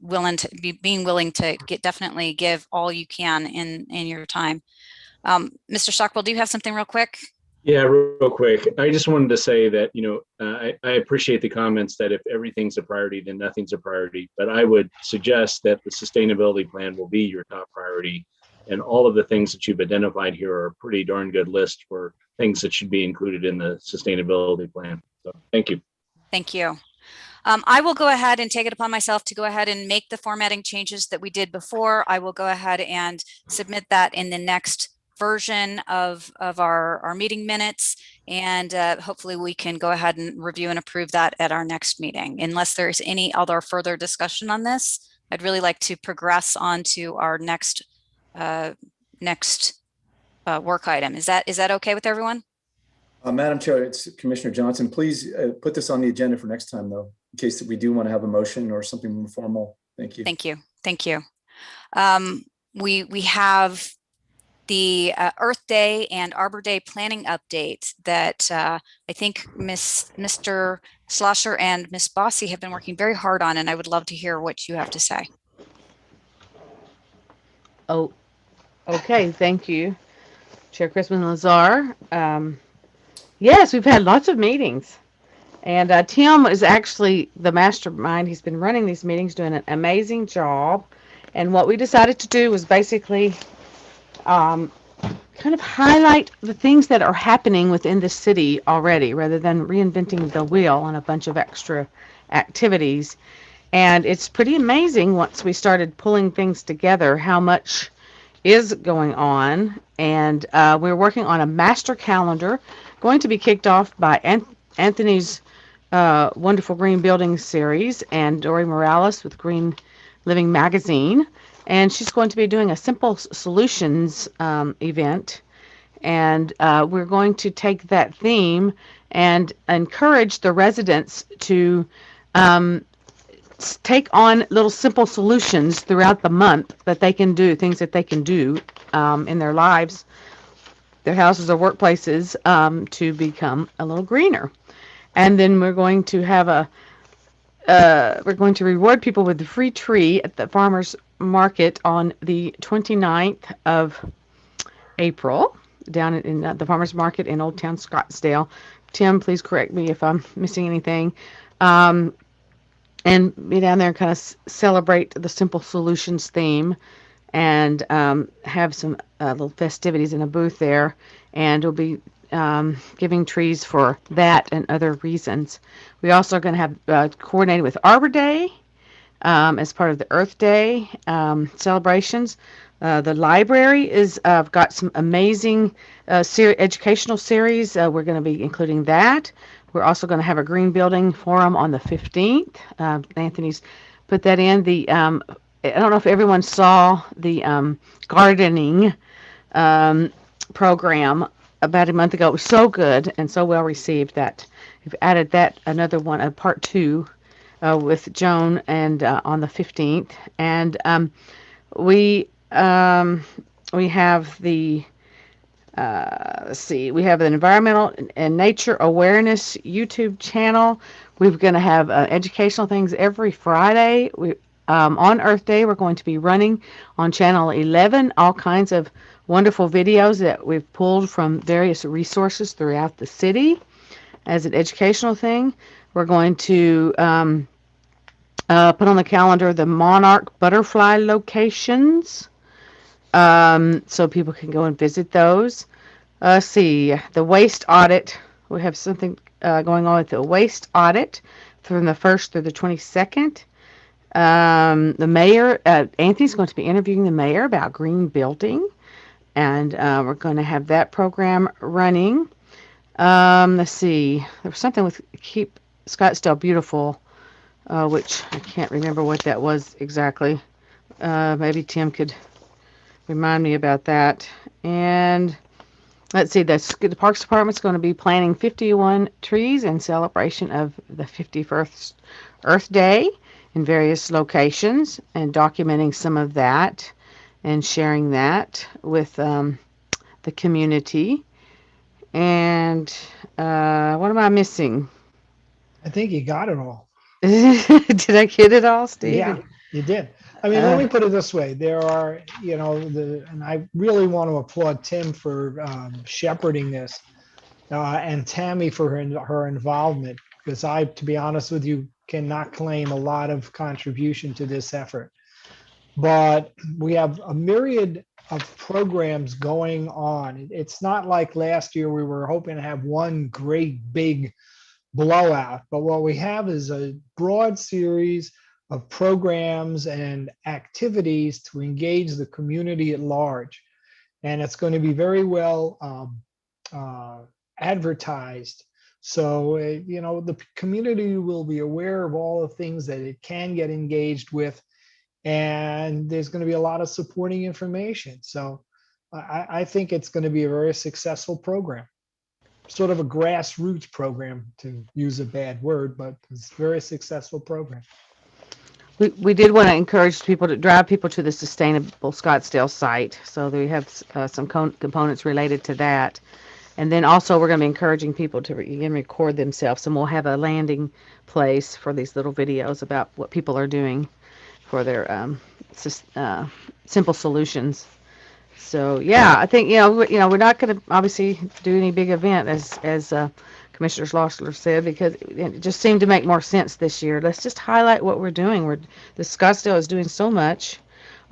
being willing to definitely give all you can in your time. Mr. Stockwell, do you have something real quick? Yeah, real quick. I just wanted to say that, I appreciate the comments that if everything's a priority, then nothing's a priority. But I would suggest that the sustainability plan will be your top priority. And all of the things that you've identified here are a pretty darn good list for things that should be included in the sustainability plan. So thank you. Thank you. I will go ahead and take it upon myself to go ahead and make the formatting changes that we did before. I will go ahead and submit that in the next version of our meeting minutes, and hopefully we can go ahead and review and approve that at our next meeting. Unless there's any other further discussion on this, I'd really like to progress on to our next work item. Is that okay with everyone? Madam Chair, it's Commissioner Johnson. Please put this on the agenda for next time, though, in case that we do want to have a motion or something more formal. Thank you. Thank you. We have the Earth Day and Arbor Day planning update that I think Mr. Schlosser and Ms. Bossy have been working very hard on, and I would love to hear what you have to say. Oh, okay. Thank you, Chair Christman Lazar. Yes, we've had lots of meetings, and Tim is actually the mastermind. He's been running these meetings, doing an amazing job. And what we decided to do was basically kind of highlight the things that are happening within the city already, rather than reinventing the wheel on a bunch of extra activities. And it's pretty amazing once we started pulling things together how much is going on. And we're working on a master calendar going to be kicked off by Anthony's Wonderful Green Building series and Dori Morales with Green Living Magazine. And she's going to be doing a simple solutions event. And we're going to take that theme and encourage the residents to take on little simple solutions throughout the month that they can do, things that they can do in their lives, their houses or workplaces, to become a little greener. And then we're going to have we're going to reward people with the free tree at the farmers market on the 29th of April down in the farmers market in Old Town Scottsdale. Tim, please correct me if I'm missing anything. And be down there and kind of celebrate the Simple Solutions theme, and have some little festivities in a booth there. And we'll be giving trees for that and other reasons. We also are going to have coordinated with Arbor Day as part of the Earth Day celebrations. The library is got some amazing educational series. We're going to be including that. We're also going to have a green building forum on the 15th. Anthony's put that in. I don't know if everyone saw the gardening program about a month ago. It was so good and so well received that we've added that another one, part 2, with Joan, and on the 15th. And we have the let's see, we have an environmental and nature awareness YouTube channel. We're going to have educational things every Friday. On Earth Day, we're going to be running on channel 11 all kinds of wonderful videos that we've pulled from various resources throughout the city as an educational thing. We're going to put on the calendar the monarch butterfly locations, so people can go and visit those. See, the waste audit. We have something going on with the waste audit from the 1st through the 22nd. The mayor, Anthony's going to be interviewing the mayor about green building, and we're going to have that program running. Let's see, there was something with Keep Scottsdale Beautiful, which I can't remember what that was exactly. Maybe Tim could remind me about that. And let's see, the Parks Department's going to be planting 51 trees in celebration of the 51st Earth Day in various locations, and documenting some of that and sharing that with the community. And what am I missing? I think you got it all. Did I get it all, Steve? Yeah, you did. I mean, let me put it this way. There are, and I really want to applaud Tim for shepherding this, and Tammy for her involvement, because to be honest with you, cannot claim a lot of contribution to this effort. But we have a myriad of programs going on. It's not like last year we were hoping to have one great big blowout, but what we have is a broad series of programs and activities to engage the community at large. And it's going to be very well advertised. So, the community will be aware of all the things that it can get engaged with. And there's going to be a lot of supporting information. So I think it's going to be a very successful program. Sort of a grassroots program, to use a bad word, but it's a very successful program. We did want to encourage people to drive people to the Sustainable Scottsdale site. So we have some components related to that. And then also we're going to be encouraging people to record themselves. And we'll have a landing place for these little videos about what people are doing for their simple solutions. So yeah, I think we're not going to obviously do any big event as Commissioner Schlossler said, because it just seemed to make more sense this year. Let's just highlight what we're doing. The Scottsdale is doing so much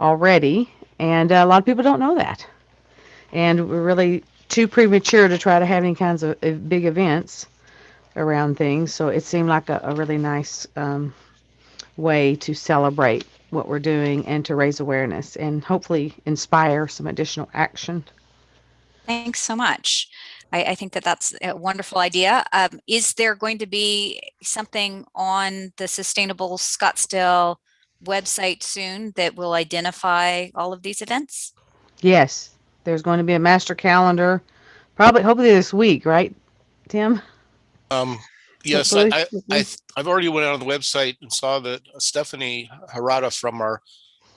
already, and a lot of people don't know that. And we're really too premature to try to have any kinds of big events around things. So it seemed like a really nice way to celebrate what we're doing and to raise awareness and hopefully inspire some additional action. Thanks so much. I think that's a wonderful idea. Is there going to be something on the Sustainable Scottsdale website soon that will identify all of these events? Yes, there's going to be a master calendar, hopefully this week, right, Tim? Yes, I've already went out on the website and saw that Stephanie Harada from our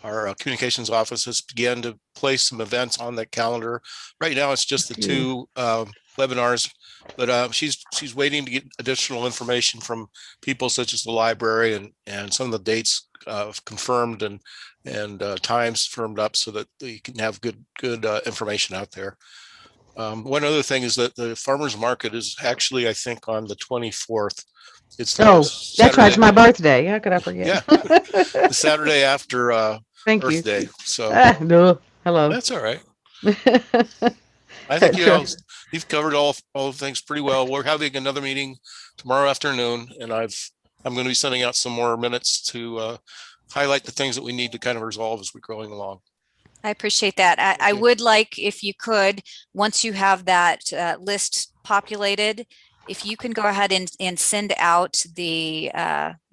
our communications office has begun to place some events on the calendar. Right now, it's just the two webinars, but she's waiting to get additional information from people such as the library and some of the dates confirmed and times firmed up so that you can have good information out there. One other thing is that the farmers market is actually, I think, on the 24th. It's the that's right. It's my birthday. How could I forget? Yeah, the Saturday after Thank Earth you. Day. So No, hello. that's all right. I think you've covered all the things pretty well. We're having another meeting tomorrow afternoon, and I'm going to be sending out some more minutes to highlight the things that we need to kind of resolve as we're going along. I appreciate that. I would like, if you could, once you have that list populated, if you can go ahead and send out the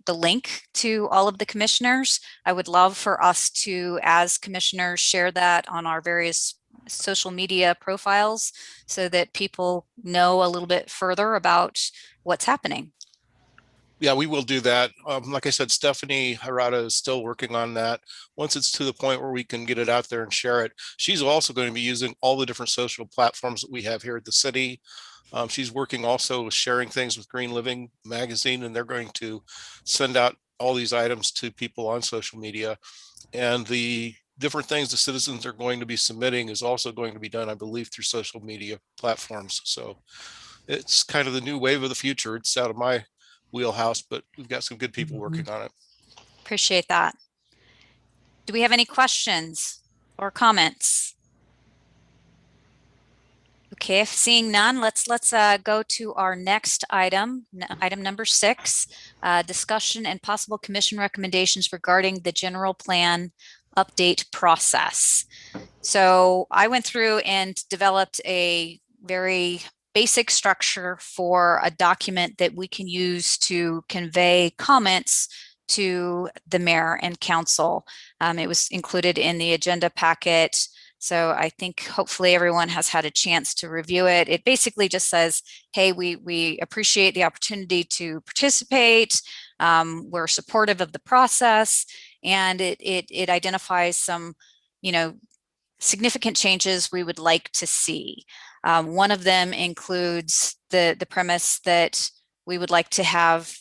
link to all of the commissioners. I would love for us to, as commissioners, share that on our various social media profiles so that people know a little bit further about what's happening. Yeah, we will do that. Like I said, Stephanie Harada is still working on that. Once it's to the point where we can get it out there and share it, she's also going to be using all the different social platforms that we have here at the city. She's working also with sharing things with Green Living magazine, and they're going to send out all these items to people on social media. And the different things the citizens are going to be submitting is also going to be done, I believe, through social media platforms. So it's kind of the new wave of the future. It's out of my wheelhouse, but we've got some good people working on it. Appreciate that. Do we have any questions or comments? Okay, if seeing none, let's go to our next item, item number 6, discussion and possible commission recommendations regarding the general plan update process. So I went through and developed a very basic structure for a document that we can use to convey comments to the mayor and council. It was included in the agenda packet. So I think hopefully everyone has had a chance to review it. It basically just says, hey, we appreciate the opportunity to participate. We're supportive of the process, and it identifies some, significant changes we would like to see. One of them includes the premise that we would like to have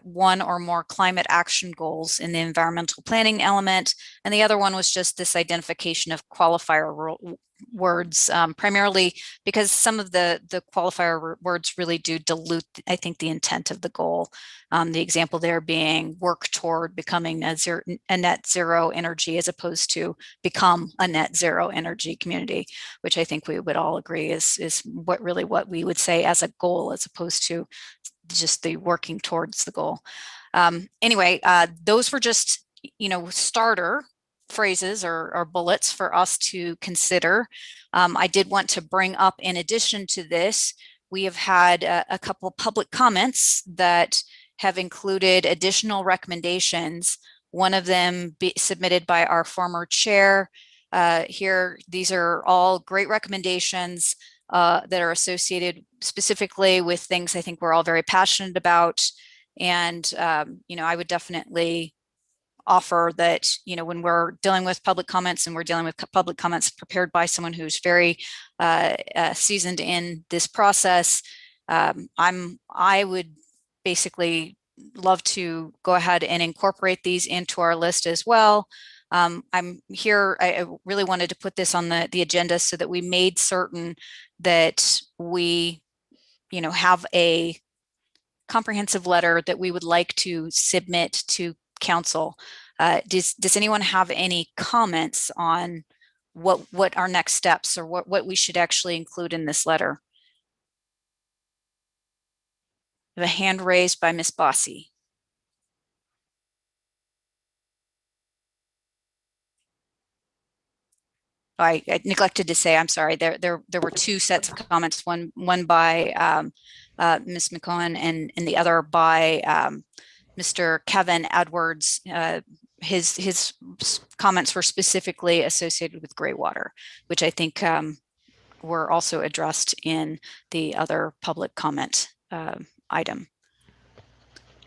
one or more climate action goals in the environmental planning element. And the other one was just this identification of qualifier words, primarily because some of the qualifier words really do dilute, I think, the intent of the goal. The example there being work toward becoming a net zero energy as opposed to become a net zero energy community, which I think we would all agree is what we would say as a goal as opposed to just the working towards the goal. Anyway, those were just, starter phrases or bullets for us to consider. I did want to bring up, in addition to this, we have had a couple of public comments that have included additional recommendations. One of them submitted by our former chair. Here, these are all great recommendations that are associated specifically with things I think we're all very passionate about. And, I would definitely offer that, when we're dealing with public comments and we're dealing with public comments prepared by someone who's very seasoned in this process, I would basically love to go ahead and incorporate these into our list as well. I'm here, I really wanted to put this on the agenda so that we made certain that we, have a comprehensive letter that we would like to submit to council. Does anyone have any comments on what our next steps or what we should actually include in this letter? The hand raised by Ms. Bossy. I neglected to say, I'm sorry, there were two sets of comments, one by Ms. McCohen and the other by Mr. Kevin Edwards. His comments were specifically associated with gray water, which I think were also addressed in the other public comment item.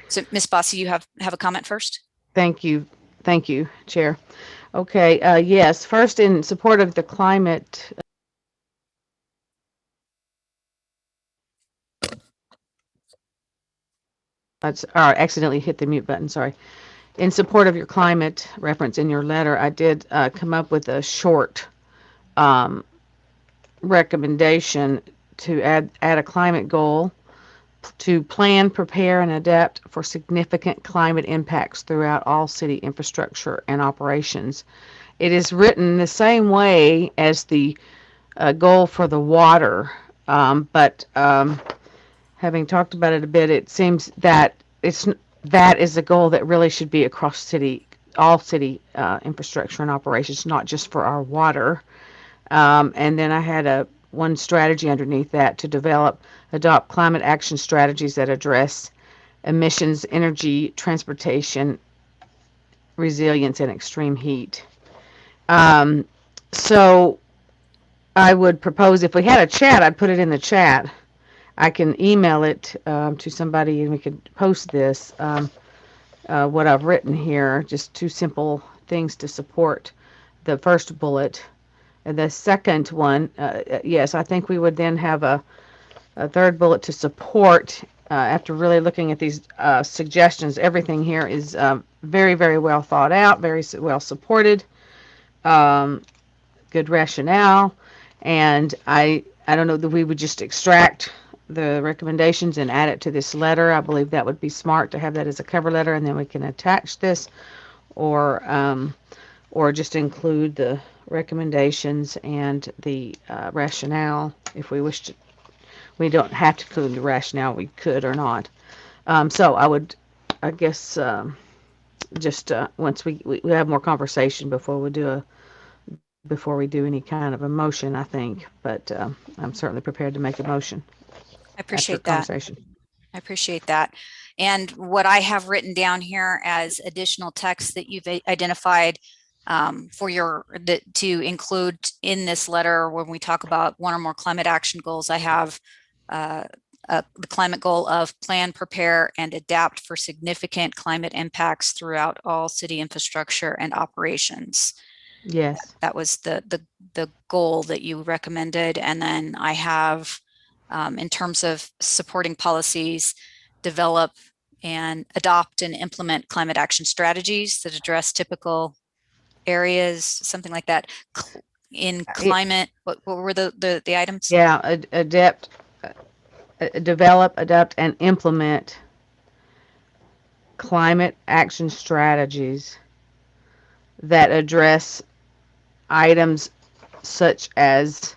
So Ms. Bossy, you have a comment first? Thank you, Chair. Okay, yes, first in support of the climate. Accidentally hit the mute button, sorry. In support of your climate reference in your letter, I did come up with a short recommendation to add a climate goal to plan, prepare, and adapt for significant climate impacts throughout all city infrastructure and operations. It is written the same way as the goal for the water, but having talked about it a bit, it seems that that is a goal that really should be across all city infrastructure and operations, not just for our water. And then I had one strategy underneath that to adopt climate action strategies that address emissions, energy, transportation, resilience, and extreme heat. So I would propose, if we had a chat, I'd put it in the chat. I can email it to somebody and we could post this, what I've written here, just two simple things to support the first bullet. And the second one, yes, I think we would then have a third bullet to support, after really looking at these suggestions. Everything here is very, very well thought out, very well supported, good rationale. And I don't know that we would just extract the recommendations and add it to this letter. I believe that would be smart to have that as a cover letter, and then we can attach this, or just include the recommendations and the rationale if we wish to. We don't have to include the rationale, we could or not. So I guess, just once we have more conversation before we do any kind of a motion, I think. But I'm certainly prepared to make a motion. I appreciate that. I appreciate that. And what I have written down here as additional text that you've identified to include in this letter when we talk about one or more climate action goals, I have the climate goal of plan, prepare, and adapt for significant climate impacts throughout all city infrastructure and operations. Yes. That was the goal that you recommended. And then I have, in terms of supporting policies, develop and adopt and implement climate action strategies that address typical areas, something like that. In climate, what were the items? Yeah, develop, adapt, and implement climate action strategies that address items such as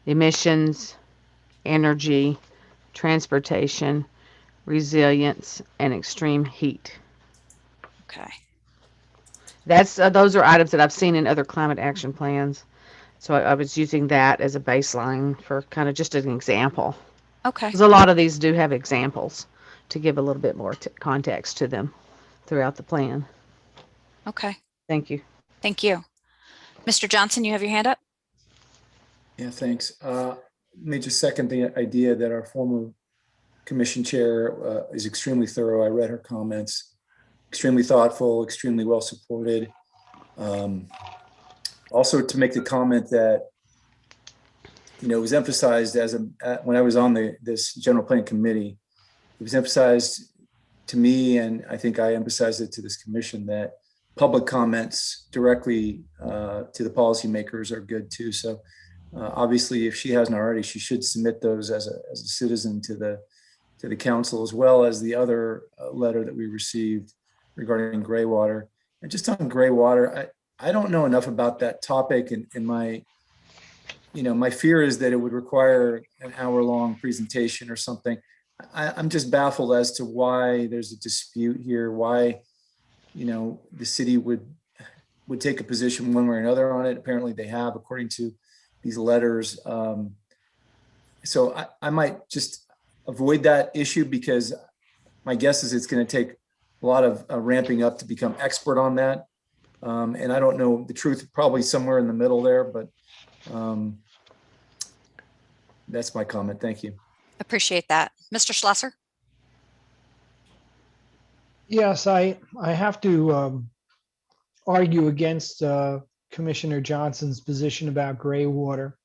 emissions, energy, transportation, resilience, and extreme heat. Okay. Those are items that I've seen in other climate action plans. So I was using that as a baseline for kind of just an example. Okay. Because a lot of these do have examples to give a little bit more context to them throughout the plan. Okay. Thank you. Thank you. Mr. Johnson, you have your hand up? Yeah, thanks. Let me just second the idea that our former commission chair is extremely thorough. I read her comments, extremely thoughtful, extremely well supported. Also to make the comment that, it was emphasized when I was on this general plan committee, it was emphasized to me, and I think I emphasized it to this commission, that public comments directly to the policymakers are good too. So obviously, if she hasn't already, she should submit those as a citizen to the council, as well as the other letter that we received regarding gray water. And just on gray water, I don't know enough about that topic, and my fear is that it would require an hour-long presentation or something. I'm just baffled as to why there's a dispute here, why the city would take a position one way or another on it. Apparently they have, according to these letters. So I might just avoid that issue, because my guess is it's going to take a lot of ramping up to become expert on that. And I don't know the truth, probably somewhere in the middle there, but that's my comment. Thank you. Appreciate that. Mr. Schlosser? Yes, I have to argue against Commissioner Johnson's position about gray water.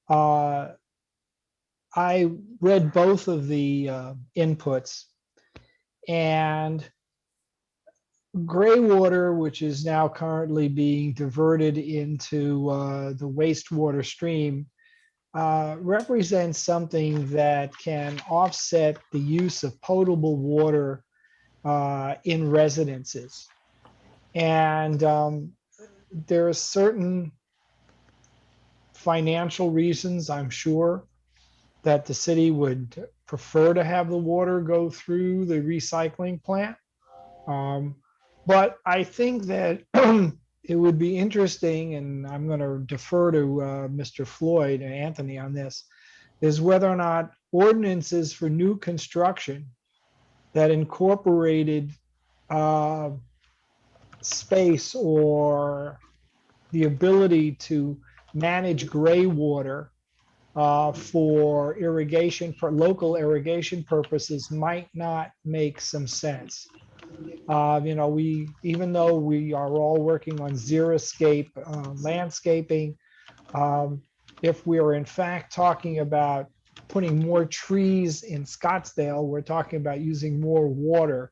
I read both of the inputs, and gray water, which is now currently being diverted into the wastewater stream, represents something that can offset the use of potable water in residences. And there are certain financial reasons, I'm sure, that the city would prefer to have the water go through the recycling plant. But I think that it would be interesting, and I'm going to defer to Mr. Floyd and Anthony on this, is whether or not ordinances for new construction that incorporated space or the ability to manage gray water for irrigation, for local irrigation purposes might not make some sense. You know, even though we are all working on xeriscape landscaping, if we are in fact talking about putting more trees in Scottsdale, we're talking about using more water.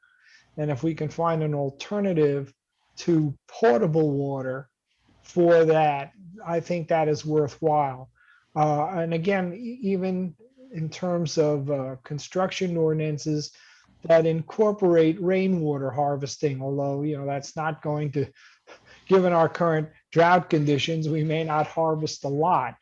And if we can find an alternative to portable water for that, I think that is worthwhile. And again, even in terms of construction ordinances that incorporate rainwater harvesting, although, you know, that's not going to, given our current drought conditions, we may not harvest a lot.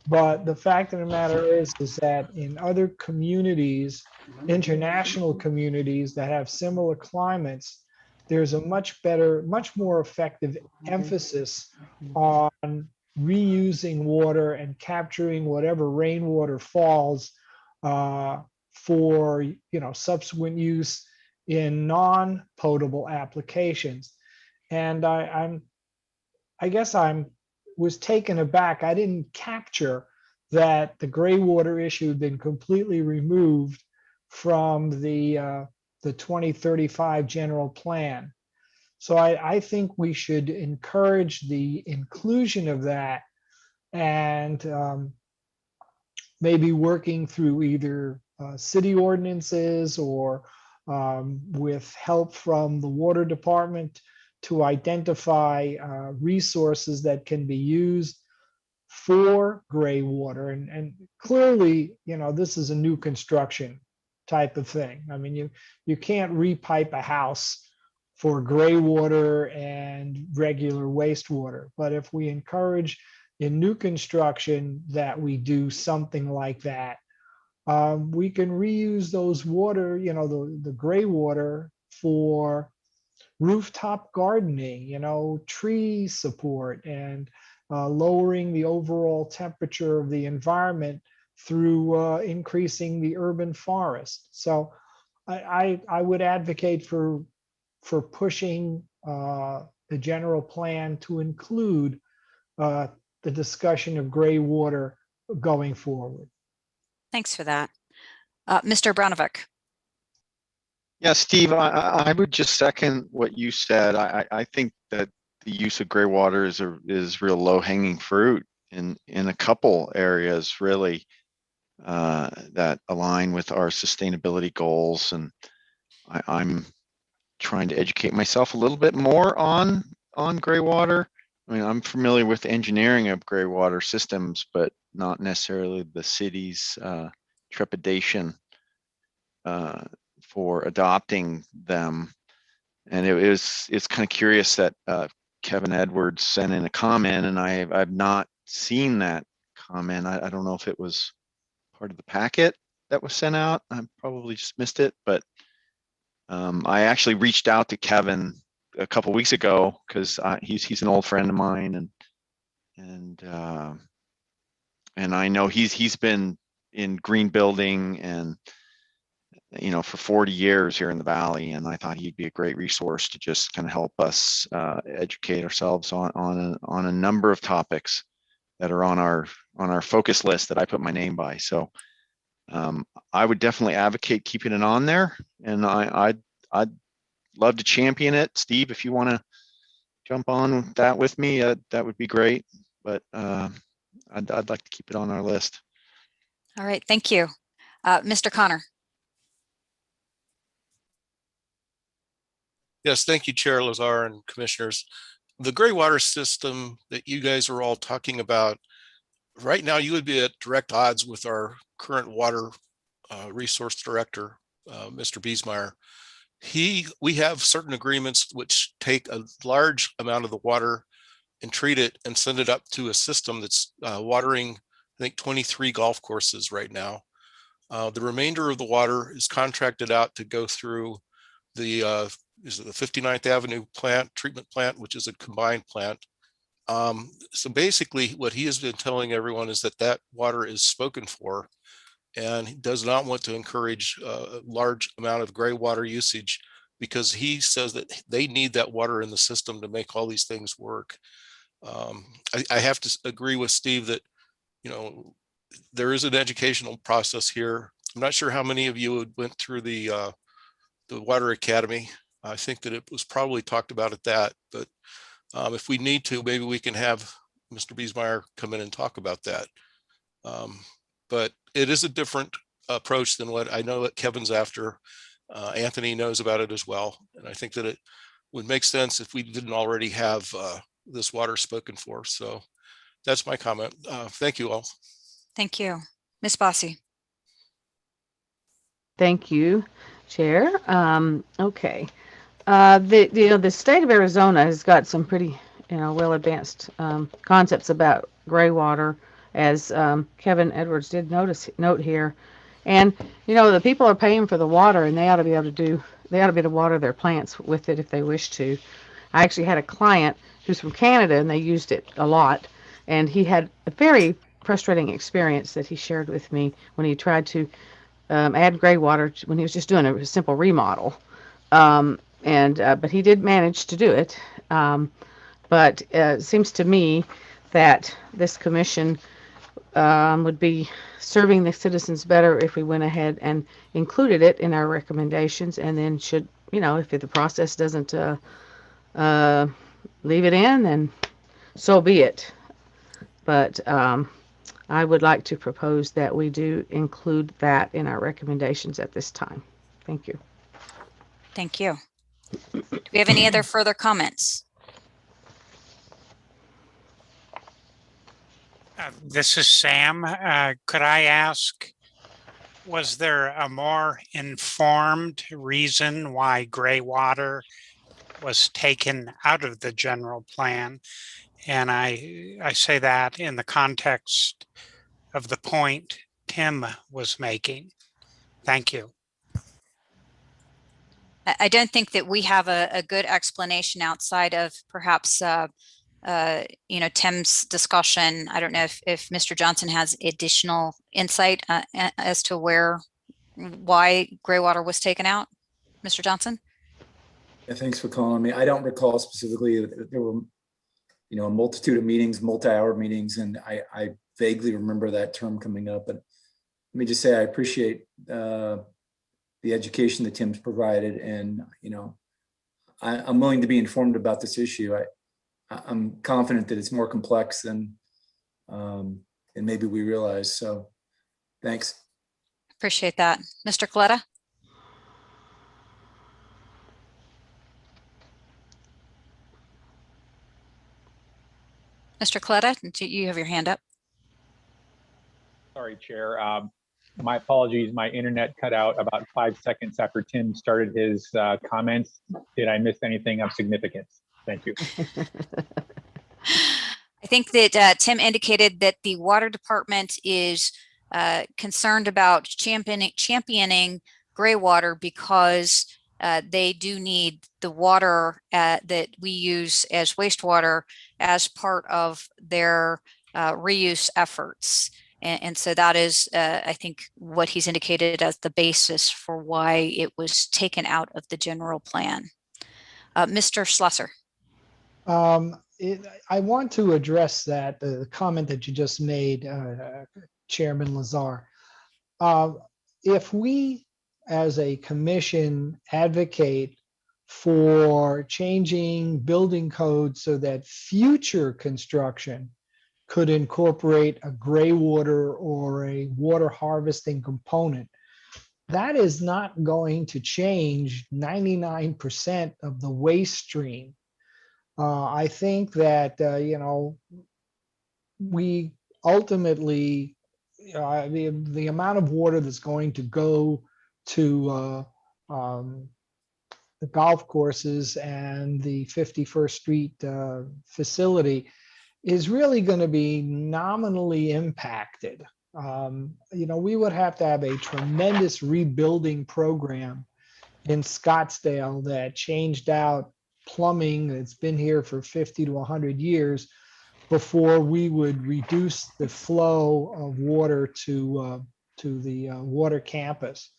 But the fact of the matter is that in other communities, international communities that have similar climates, there's a much better, much more effective emphasis on reusing water and capturing whatever rainwater falls for, you know, subsequent use in non-potable applications. And I guess I was taken aback. I didn't capture that the gray water issue had been completely removed from the 2035 general plan. So I think we should encourage the inclusion of that, and maybe working through either city ordinances or with help from the water department to identify resources that can be used for gray water. And clearly, you know, this is a new construction type of thing. I mean, you can't repipe a house for gray water and regular wastewater. But if we encourage in new construction that we do something like that, we can reuse those water, you know, the gray water for rooftop gardening, you know, tree support, and lowering the overall temperature of the environment through increasing the urban forest. So I would advocate for pushing the general plan to include the discussion of gray water going forward. Thanks for that. Mr. Branovic. Yeah, Steve, I would just second what you said. I think that the use of gray water is real low hanging fruit in a couple areas, really, that align with our sustainability goals. And I'm trying to educate myself a little bit more on gray water. I mean, I'm familiar with the engineering of gray water systems, but not necessarily the city's trepidation for adopting them. And it's kind of curious that Kevin Edwards sent in a comment, and I've not seen that comment. I don't know if it was part of the packet that was sent out. I probably just missed it, but I actually reached out to Kevin a couple weeks ago because he's an old friend of mine, and I know he's been in green building and, you know, for 40 years here in the Valley, and I thought he'd be a great resource to just kind of help us educate ourselves on a number of topics that are on our focus list that I put my name by. So I would definitely advocate keeping it on there, and I'd love to champion it. Steve, if you want to jump on that with me, that would be great. But I'd like to keep it on our list. All right, thank you. Mr. Connor. Yes, thank you, Chair Lazar and commissioners. The gray water system that you guys are all talking about, right now you would be at direct odds with our current water resource director, Mr. Biesmeyer. We have certain agreements which take a large amount of the water and treat it and send it up to a system that's watering, I think, 23 golf courses right now. The remainder of the water is contracted out to go through the 59th Avenue treatment plant, which is a combined plant. So basically what he has been telling everyone is that that water is spoken for, and he does not want to encourage a large amount of gray water usage, because he says that they need that water in the system to make all these things work. I have to agree with Steve that, there is an educational process here. I'm not sure how many of you went through the Water Academy. I think that it was probably talked about at that, but if we need to, maybe we can have Mr. Biesmeyer come in and talk about that. But it is a different approach than what I know that Kevin's after. Anthony knows about it as well. And I think that it would make sense if we didn't already have this water spoken for. So that's my comment. Thank you all. Thank you. Ms. Bossy. Thank you, Chair. Okay. The state of Arizona has got some pretty, well advanced concepts about gray water, as Kevin Edwards did note here. And the people are paying for the water, and they ought to be able to water their plants with it if they wish to. I actually had a client who's from Canada, and they used it a lot, and he had a very frustrating experience that he shared with me when he tried to add gray water when he was just doing a simple remodel. But he did manage to do it. But it seems to me that this commission would be serving the citizens better if we went ahead and included it in our recommendations, and then should, if the process doesn't leave it in, then so be it. But I would like to propose that we do include that in our recommendations at this time. Thank you. Thank you. Do we have any other further comments? This is Sam. Could I ask, was there a more informed reason why gray water was taken out of the general plan? And I say that in the context of the point Tim was making. Thank you. I don't think that we have a good explanation outside of perhaps Tim's discussion. I don't know if Mr. Johnson has additional insight as to why gray water was taken out. Mr. Johnson? Yeah, thanks for calling me. I don't recall specifically. There were, a multitude of meetings, multi-hour meetings, and I vaguely remember that term coming up. But let me just say I appreciate the education that Tim's provided, and I'm willing to be informed about this issue. I'm confident that it's more complex than maybe we realize. So, thanks. Appreciate that, Mr. Coletta. Mr. Coletta, you have your hand up. Sorry, Chair. My apologies. My internet cut out about 5 seconds after Tim started his comments. Did I miss anything of significance? Thank you. I think that Tim indicated that the water department is concerned about championing gray water because they do need the water that we use as wastewater as part of their reuse efforts. And so that is, I think, what he's indicated as the basis for why it was taken out of the general plan. Mr. Schlosser. I want to address the comment that you just made, Chairman Lazar. If we, as a commission, advocate for changing building codes so that future construction could incorporate a gray water or a water harvesting component. That is not going to change 99% of the waste stream. I think that, we ultimately, the amount of water that's going to go to the golf courses and the 51st Street facility is really going to be nominally impacted. We would have to have a tremendous rebuilding program in Scottsdale that changed out plumbing that's been here for 50 to 100 years before we would reduce the flow of water to the water campus.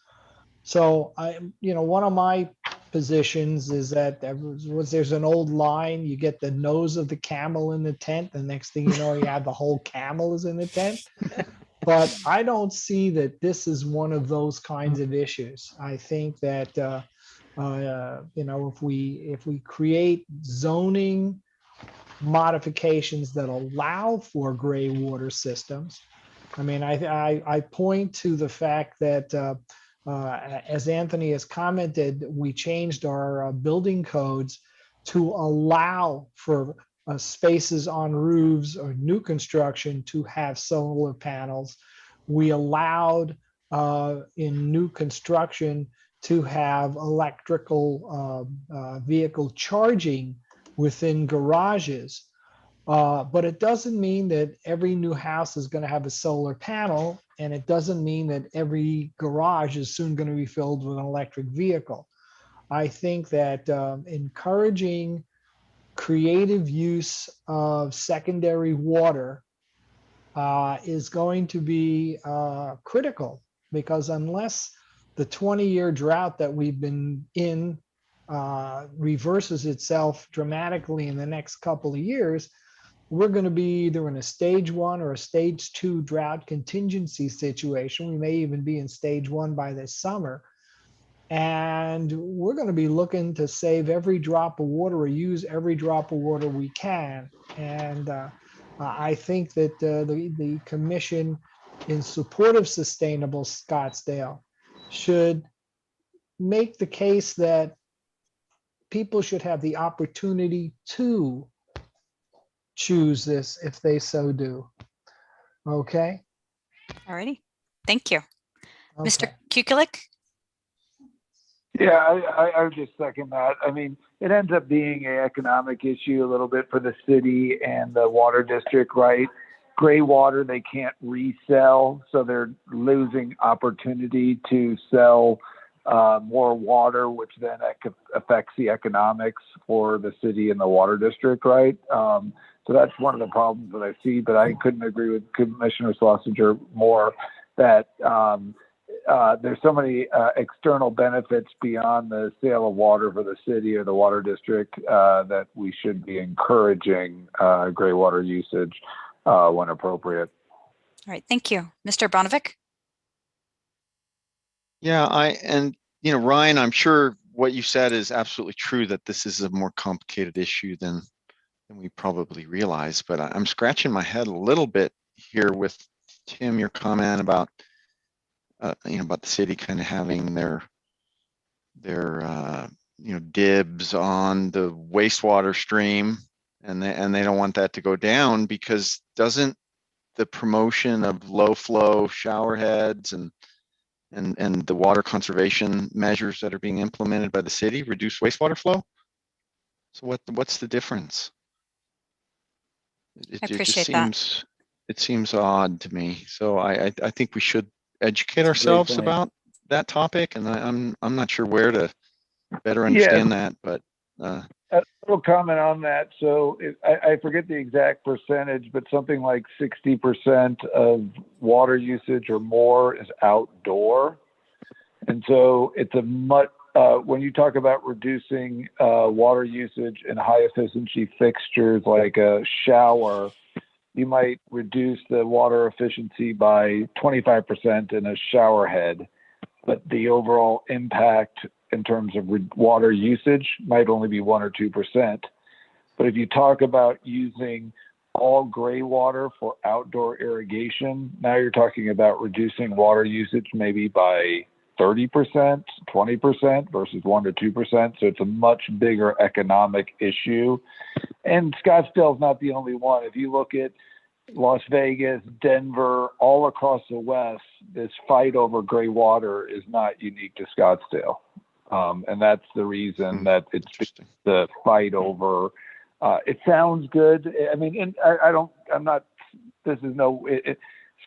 So one of my positions is that there's an old line, you get the nose of the camel in the tent, the next thing you know, you have the whole camel is in the tent. But I don't see that this is one of those kinds of issues. I think that if we create zoning modifications that allow for gray water systems, I point to the fact that as Anthony has commented, we changed our building codes to allow for spaces on roofs or new construction to have solar panels. We allowed in new construction to have electrical vehicle charging within garages. But it doesn't mean that every new house is going to have a solar panel, and it doesn't mean that every garage is soon going to be filled with an electric vehicle. I think that encouraging creative use of secondary water is going to be critical, because unless the 20-year drought that we've been in reverses itself dramatically in the next couple of years, we're going to be either in a stage 1 or a stage 2 drought contingency situation. We may even be in stage 1 by this summer. And we're going to be looking to save every drop of water or use every drop of water we can. And I think that the commission, in support of sustainable Scottsdale, should make the case that people should have the opportunity to choose this if they so do. Okay. All righty. Thank you. Okay. Mr. Kukulik? Yeah, I would just second that. It ends up being an economic issue a little bit for the city and the water district, right? Gray water they can't resell, so they're losing opportunity to sell more water, which then affects the economics for the city and the water district, right? So that's one of the problems that I see, but I couldn't agree with Commissioner Schlesinger more that there's so many external benefits beyond the sale of water for the city or the water district that we should be encouraging gray water usage when appropriate. All right, thank you. Mr. Bonovic? Yeah, Ryan, I'm sure what you said is absolutely true, that this is a more complicated issue than we probably realize, but I'm scratching my head a little bit here with Tim, your comment about about the city kind of having their dibs on the wastewater stream, and they don't want that to go down, because doesn't the promotion of low flow shower heads and the water conservation measures that are being implemented by the city reduce wastewater flow? So what's the difference? I appreciate that. It seems odd to me. So I think we should educate ourselves about that topic, and I'm not sure where to better understand that, but a little comment on that. So I forget the exact percentage, but something like 60% of water usage or more is outdoor. And so it's a much, when you talk about reducing water usage in high efficiency fixtures like a shower, you might reduce the water efficiency by 25% in a shower head, but the overall impact in terms of water usage might only be 1 or 2%. But if you talk about using all gray water for outdoor irrigation, now you're talking about reducing water usage maybe by 30%, 20% versus 1 to 2%. So it's a much bigger economic issue. And Scottsdale is not the only one. If you look at Las Vegas, Denver, all across the West, this fight over gray water is not unique to Scottsdale. And that's the reason that it's the fight over. It sounds good. I mean, and I'm not, this is no,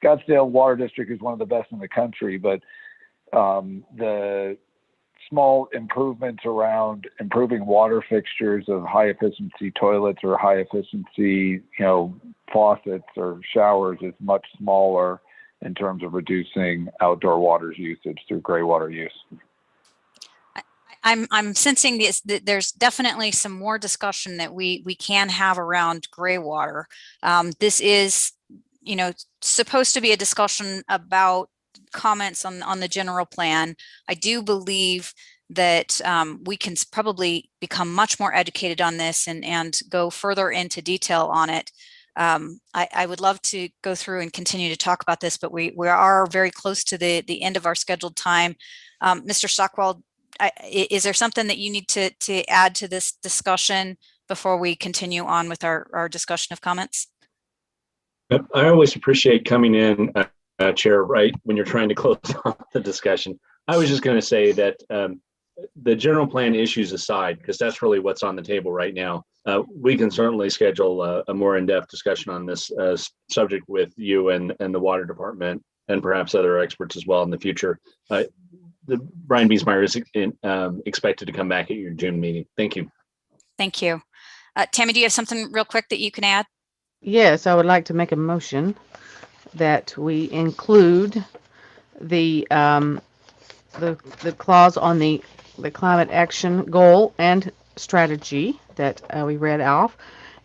Scottsdale Water District is one of the best in the country, but the small improvements around improving water fixtures of high efficiency toilets or high efficiency, faucets or showers is much smaller in terms of reducing outdoor water usage through gray water use. I'm sensing that there's definitely some more discussion that we can have around gray water. This is, supposed to be a discussion about comments on the general plan. I do believe that we can probably become much more educated on this and go further into detail on it. I would love to go through and continue to talk about this, but we are very close to the end of our scheduled time. Mr. Stockwell, is there something that you need to add to this discussion before we continue on with our discussion of comments? I always appreciate coming in, Chair, right when you're trying to close off the discussion. I was just going to say that the general plan issues aside, because that's really what's on the table right now, we can certainly schedule a more in-depth discussion on this subject with you and the Water Department and perhaps other experts as well in the future. Brian Biesmeyer is expected to come back at your June meeting. Thank you. Thank you. Tammy, do you have something real quick that you can add? Yes, I would like to make a motion that we include the clause on the climate action goal and strategy that we read off,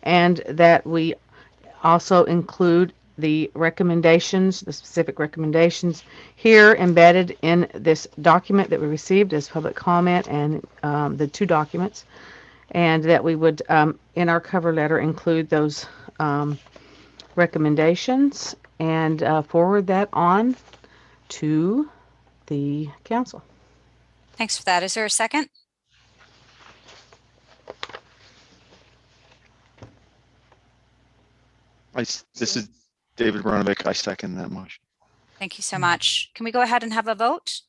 and that we also include the recommendations, the specific recommendations here embedded in this document that we received as public comment and the 2 documents, and that we would in our cover letter include those recommendations and forward that on to the council. Thanks for that. Is there a second? This is David Branovic. I second that motion. Thank you so much. Can we go ahead and have a vote,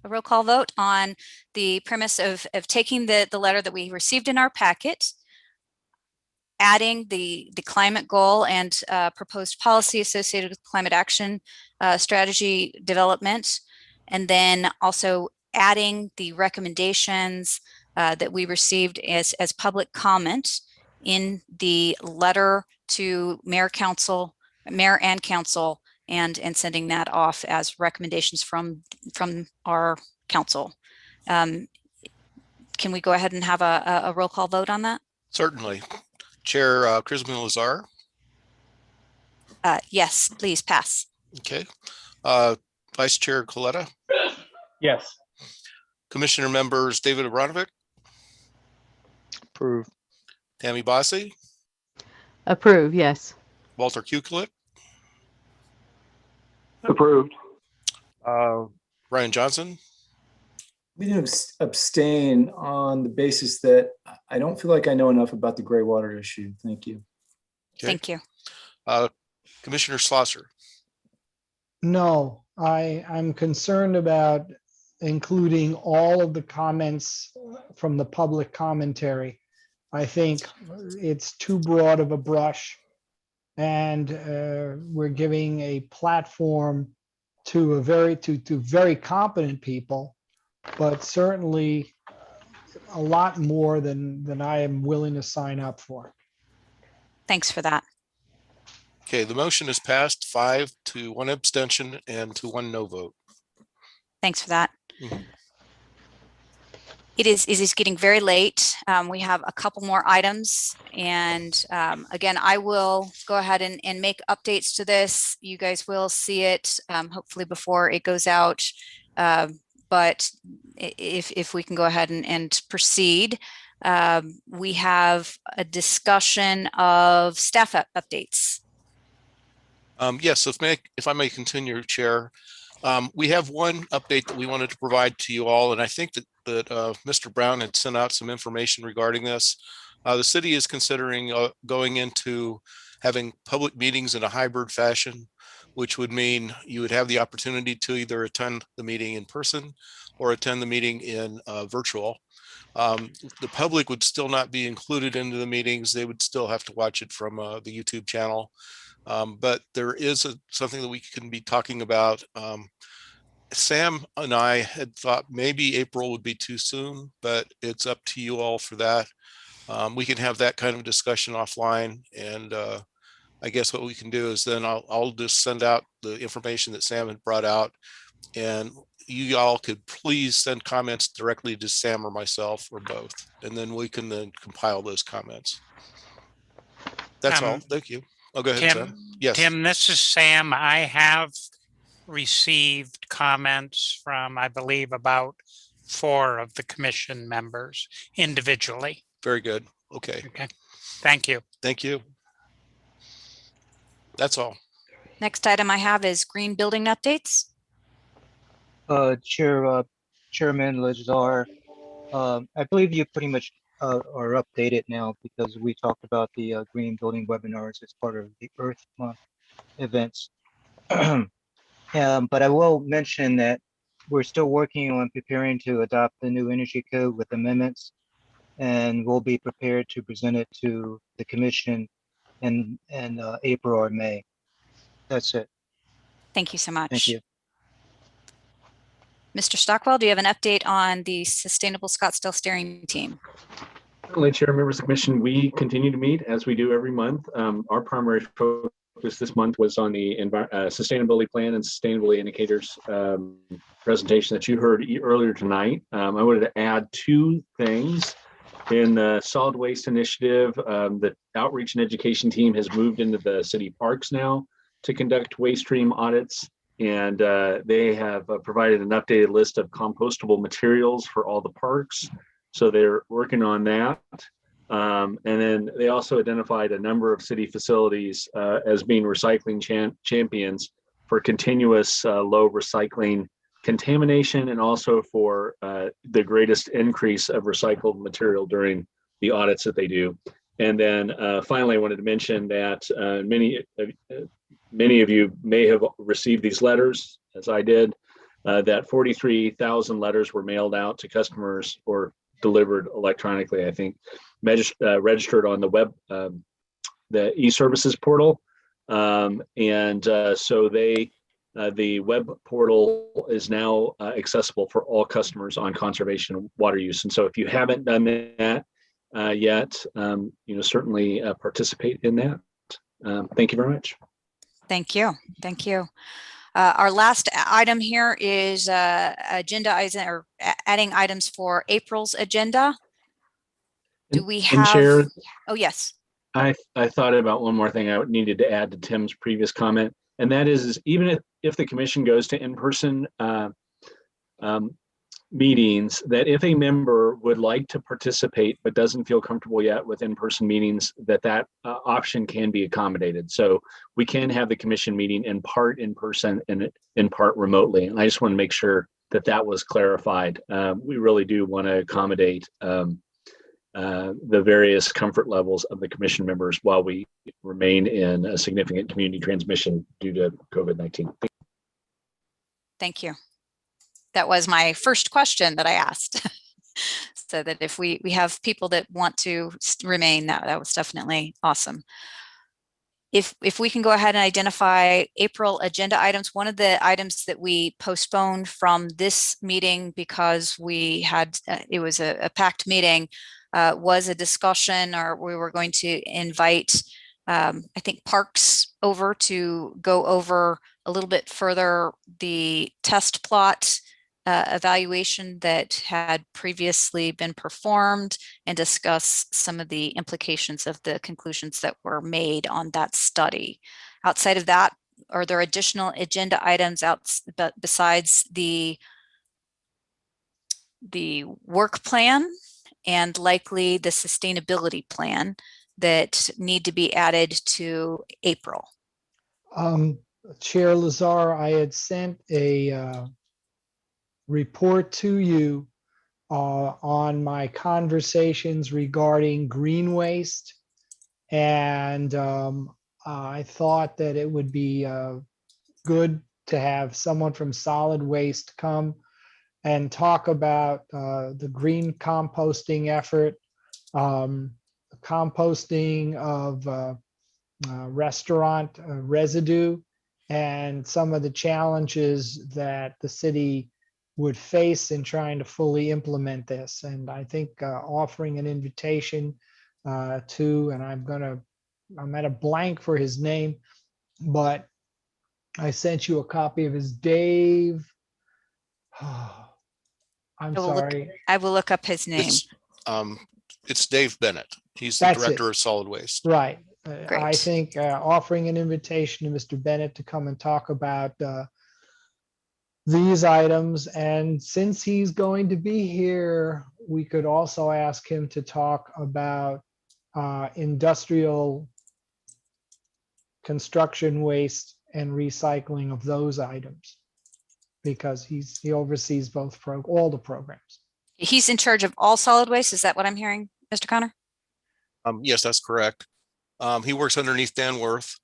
a roll call vote on the premise of taking the letter that we received in our packet, adding the climate goal and proposed policy associated with climate action strategy development, and then also adding the recommendations that we received as public comment in the letter to mayor and council, and sending that off as recommendations from our council. Can we go ahead and have a roll call vote on that? Certainly. Chair Krisman Lazar. Yes, please pass. Okay. Vice Chair Coletta. Yes. Commissioner members David Abranovich. Approve. Tammy Bossi. Approve, yes. Walter Kukelik. Approved. Ryan Johnson. I'm going to abstain on the basis that I don't feel like I know enough about the gray water issue. Thank you. Okay. Thank you. Commissioner Schlosser. No, I'm concerned about including all of the comments from the public commentary. I think it's too broad of a brush, and we're giving a platform to very competent people, but certainly a lot more than I am willing to sign up for. Thanks for that. Okay, the motion is passed 5 to 1 abstention and to 1 no vote. Thanks for that. It is getting very late. We have a couple more items, and again, I will go ahead and make updates to this. You guys will see it hopefully before it goes out, but but if we can go ahead and proceed, we have a discussion of staff updates. Yes, if I may continue, Chair. We have one update that we wanted to provide to you all, and I think that Mr. Brown had sent out some information regarding this. The city is considering going into having public meetings in a hybrid fashion, which would mean you would have the opportunity to either attend the meeting in person or attend the meeting in virtual. The public would still not be included into the meetings. They would still have to watch it from the YouTube channel. But there is something that we can be talking about. Sam and I had thought maybe April would be too soon, but it's up to you all for that. We can have that kind of discussion offline, and I guess what we can do is then I'll just send out the information that Sam had brought out, and you all could please send comments directly to Sam or myself or both, and then we can then compile those comments. That's all. Thank you. Oh, go ahead, Sam. Yes. Tim, this is Sam. I have received comments from, I believe, about 4 of the commission members individually. Very good. Okay. Okay. Thank you. Thank you. That's all. Next item I have is green building updates. Chairman Lazar, I believe you pretty much are updated now because we talked about the green building webinars as part of the Earth Month events. But I will mention that we're still working on preparing to adopt the new energy code with amendments, and we'll be prepared to present it to the commission in April or May. That's it. Thank you so much. Thank you. Mr. Stockwell, do you have an update on the Sustainable Scottsdale Steering Team? Certainly, Chair, members of the commission, we continue to meet as we do every month. Our primary focus this month was on the sustainability plan and sustainability indicators presentation that you heard earlier tonight. I wanted to add 2 things. In the solid waste initiative, the outreach and education team has moved into the city parks now to conduct waste stream audits. And they have provided an updated list of compostable materials for all the parks. So they're working on that. And then they also identified a number of city facilities as being recycling champions for continuous low recycling contamination, and also for the greatest increase of recycled material during the audits that they do. And then finally, I wanted to mention that many of you may have received these letters, as I did, that 43,000 letters were mailed out to customers or delivered electronically, I think, registered on the web, the e-services portal. So the web portal is now accessible for all customers on conservation of water use. And so if you haven't done that yet, certainly participate in that. Thank you very much. Thank you. Thank you. Our last item here is agenda items, or adding items for April's agenda. Do we have? Chair, oh, yes. I thought about one more thing I needed to add to Tim's previous comment, and that is even if the commission goes to in-person meetings, that if a member would like to participate but doesn't feel comfortable yet with in-person meetings, that option can be accommodated. So we can have the commission meeting in part in person and in part remotely. And I just want to make sure that was clarified. We really do want to accommodate the various comfort levels of the commission members while we remain in a significant community transmission due to COVID-19. Thank you. That was my first question that I asked. So that if we have people that want to remain, that was definitely awesome. If we can go ahead and identify April agenda items, one of the items that we postponed from this meeting because we had, it was a packed meeting, was a discussion, or we were going to invite, I think, Parks over to go over a little bit further the test plot evaluation that had previously been performed and discuss some of the implications of the conclusions that were made on that study. Outside of that, are there additional agenda items besides the the work plan and likely the sustainability plan that need to be added to April? Chair Lazar, I had sent a report to you on my conversations regarding green waste. And I thought that it would be good to have someone from solid waste come and talk about the green composting effort, composting of restaurant residue, and some of the challenges that the city would face in trying to fully implement this. And I think offering an invitation to, and I'm at a blank for his name, but I sent you a copy of his Dave. I'm sorry. I will look up his name. It's Dave Bennett. He's the That's director it. of solid waste. Right. I Great. think offering an invitation to Mr. Bennett to come and talk about these items. And since he's going to be here, we could also ask him to talk about industrial construction waste and recycling of those items, because he oversees all the programs. He's in charge of all solid waste. Is that what I'm hearing, Mr. Connor? Yes, that's correct. He works underneath Dan Worth,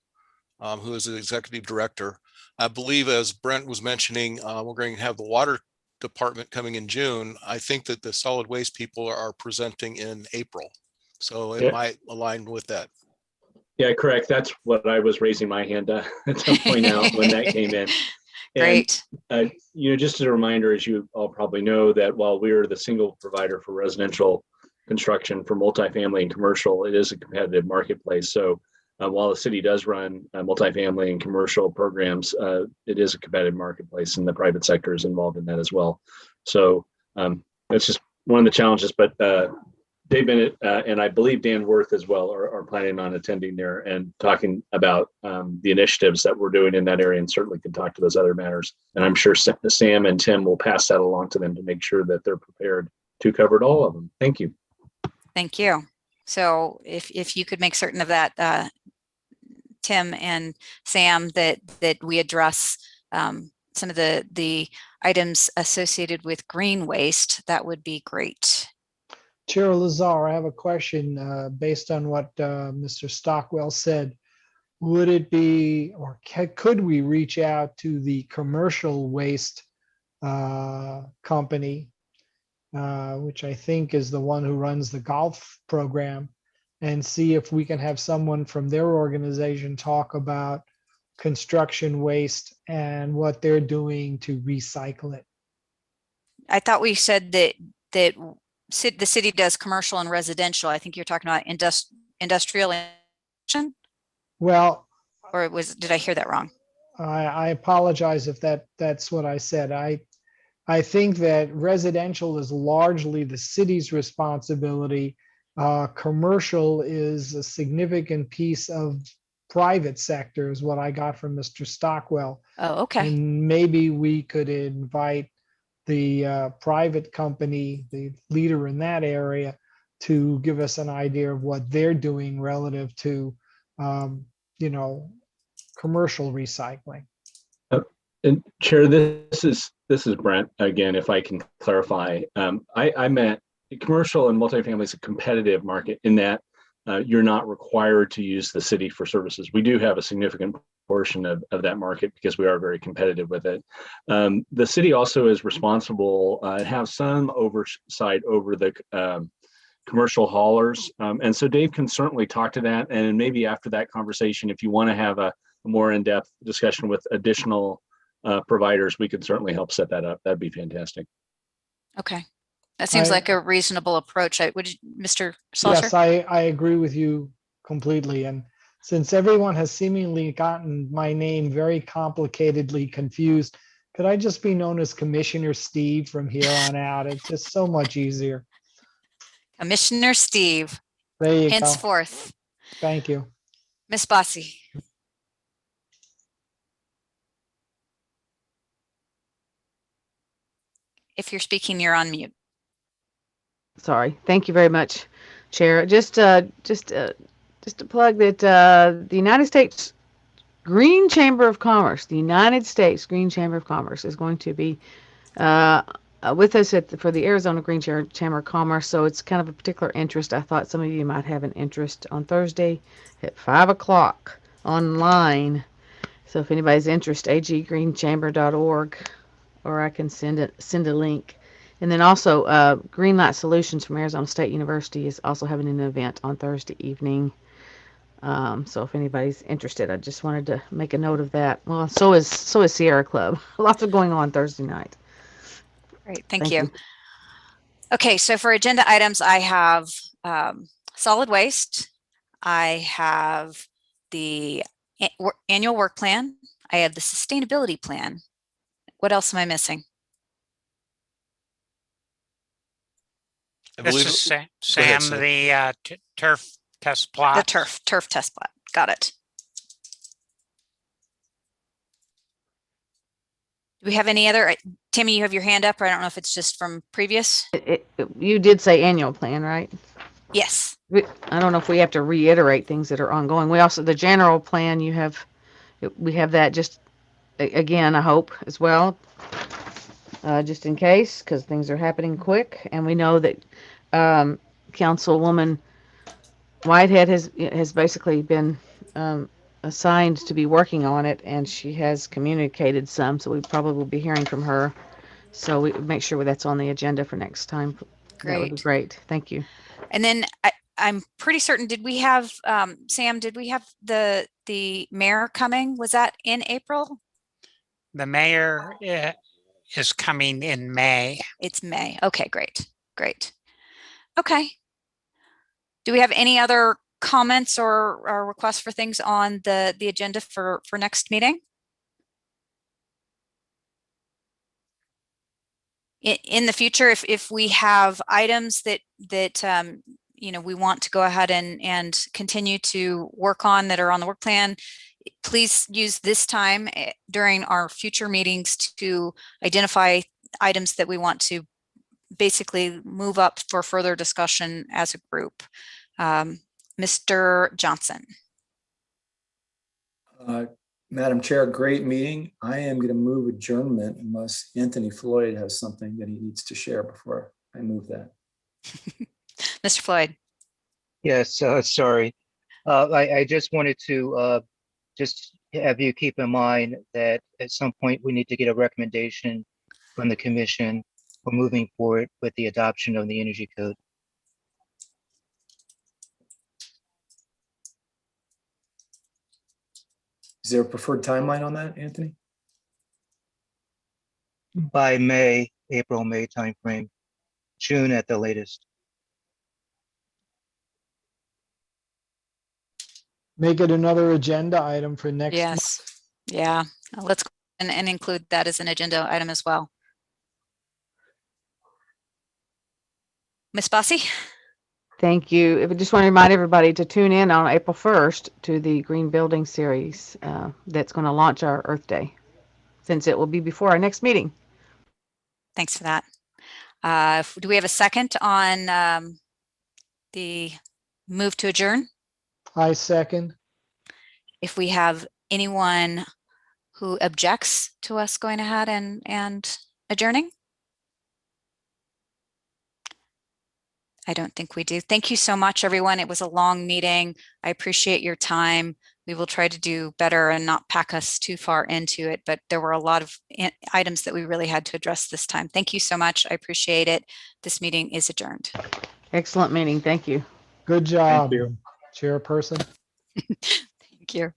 who is the executive director. I believe, as Brent was mentioning, we're going to have the water department coming in June. I think that the solid waste people are presenting in April. So it might align with that. Yeah, correct. That's what I was raising my hand to point out when that came in. Great. And, just as a reminder, as you all probably know, that while we're the single provider for residential construction for multifamily and commercial, it is a competitive marketplace. So while the city does run multifamily and commercial programs, it is a competitive marketplace, and the private sector is involved in that as well. So that's just one of the challenges. But Dave Bennett and I believe Dan Worth as well are planning on attending there and talking about the initiatives that we're doing in that area, and certainly can talk to those other matters. And I'm sure Sam and Tim will pass that along to them to make sure that they're prepared to cover all of them. Thank you. Thank you. So if you could make certain of that, Tim and Sam, that we address some of the items associated with green waste, that would be great. Chair Lazar, I have a question based on what Mr. Stockwell said. Would it be, or could we reach out to the commercial waste company, which I think is the one who runs the golf program, and see if we can have someone from their organization talk about construction waste and what they're doing to recycle it? I thought we said that the city does commercial and residential. I think you're talking about industrial. Well, or did I hear that wrong? I apologize if that's what I said. I think that residential is largely the city's responsibility. Commercial is a significant piece of private sector, is what I got from Mr. Stockwell. Oh, okay. And maybe we could invite the private company, the leader in that area, to give us an idea of what they're doing relative to, commercial recycling. And Chair, this is Brent again. If I can clarify, I meant commercial and multifamily is a competitive market in that you're not required to use the city for services. We do have a significant portion of that market because we are very competitive with it. The city also is responsible and have some oversight over the commercial haulers. And so Dave can certainly talk to that. And maybe after that conversation, if you want to have a more in-depth discussion with additional providers, we could certainly help set that up. That'd be fantastic. Okay. That seems like a reasonable approach. Mr. Salter? Yes, I agree with you completely. And since everyone has seemingly gotten my name very complicatedly confused, could I just be known as Commissioner Steve from here on out? It's just so much easier. Commissioner Steve. There you go. Henceforth. Thank you. Ms. Bossy. If you're speaking, you're on mute. Sorry. Thank you very much, Chair. Just to plug that the United States Green Chamber of Commerce, the United States Green Chamber of Commerce, is going to be with us for the Arizona Green Chamber of Commerce. So it's kind of a particular interest. I thought some of you might have an interest on Thursday at 5 o'clock online. So if anybody's interested, aggreenchamber.org, or I can send a link. And then also, Greenlight Solutions from Arizona State University is also having an event on Thursday evening. So if anybody's interested, I just wanted to make a note of that. Well, so is Sierra Club. Lots of going on Thursday night. Great, thank you. Okay, so for agenda items, I have solid waste. I have the annual work plan. I have the sustainability plan. What else am I missing? I This believe is Go ahead, Sam, Sam. the turf test plot. The turf test plot. Got it. Do we have any other? Tammy, you have your hand up, or I don't know if it's just from previous. You did say annual plan, right? Yes. I don't know if we have to reiterate things that are ongoing. We also, the general plan, we have that just, again, I hope, as well, just in case, because things are happening quick. And we know that Councilwoman Whitehead has basically been assigned to be working on it, and she has communicated some, so we probably will be hearing from her. So we make sure that's on the agenda for next time. Great. That would be great. Thank you. And then I'm pretty certain, did we have, Sam, did we have the mayor coming? Was that in April? The mayor is coming in May. It's May. Okay, great. Great. Okay. Do we have any other comments or requests for things on the agenda for next meeting? In the future, if we have items that we want to go ahead and continue to work on that are on the work plan, please use this time during our future meetings to identify items that we want to basically move up for further discussion as a group. Mr. Johnson. Madam Chair, great meeting. I am going to move adjournment unless Anthony Floyd has something that he needs to share before I move that. Mr. Floyd. Yes, sorry. I just wanted to just have you keep in mind that at some point we need to get a recommendation from the commission for moving forward with the adoption of the energy code. Is there a preferred timeline on that, Anthony? By April, May timeframe, June at the latest. Make it another agenda item for next month. Yes. Yeah. Let's go and include that as an agenda item as well. Ms. Bossy? Thank you. I just want to remind everybody to tune in on April 1st to the Green Building Series that's going to launch our Earth Day, since it will be before our next meeting. Thanks for that. Do we have a second on the move to adjourn? I second. If we have anyone who objects to us going ahead and adjourning? I don't think we do. Thank you so much, everyone. It was a long meeting. I appreciate your time. We will try to do better and not pack us too far into it, but there were a lot of items that we really had to address this time. Thank you so much. I appreciate it. This meeting is adjourned. Excellent meeting. Thank you. Good job, Thank you. Chairperson. Thank you.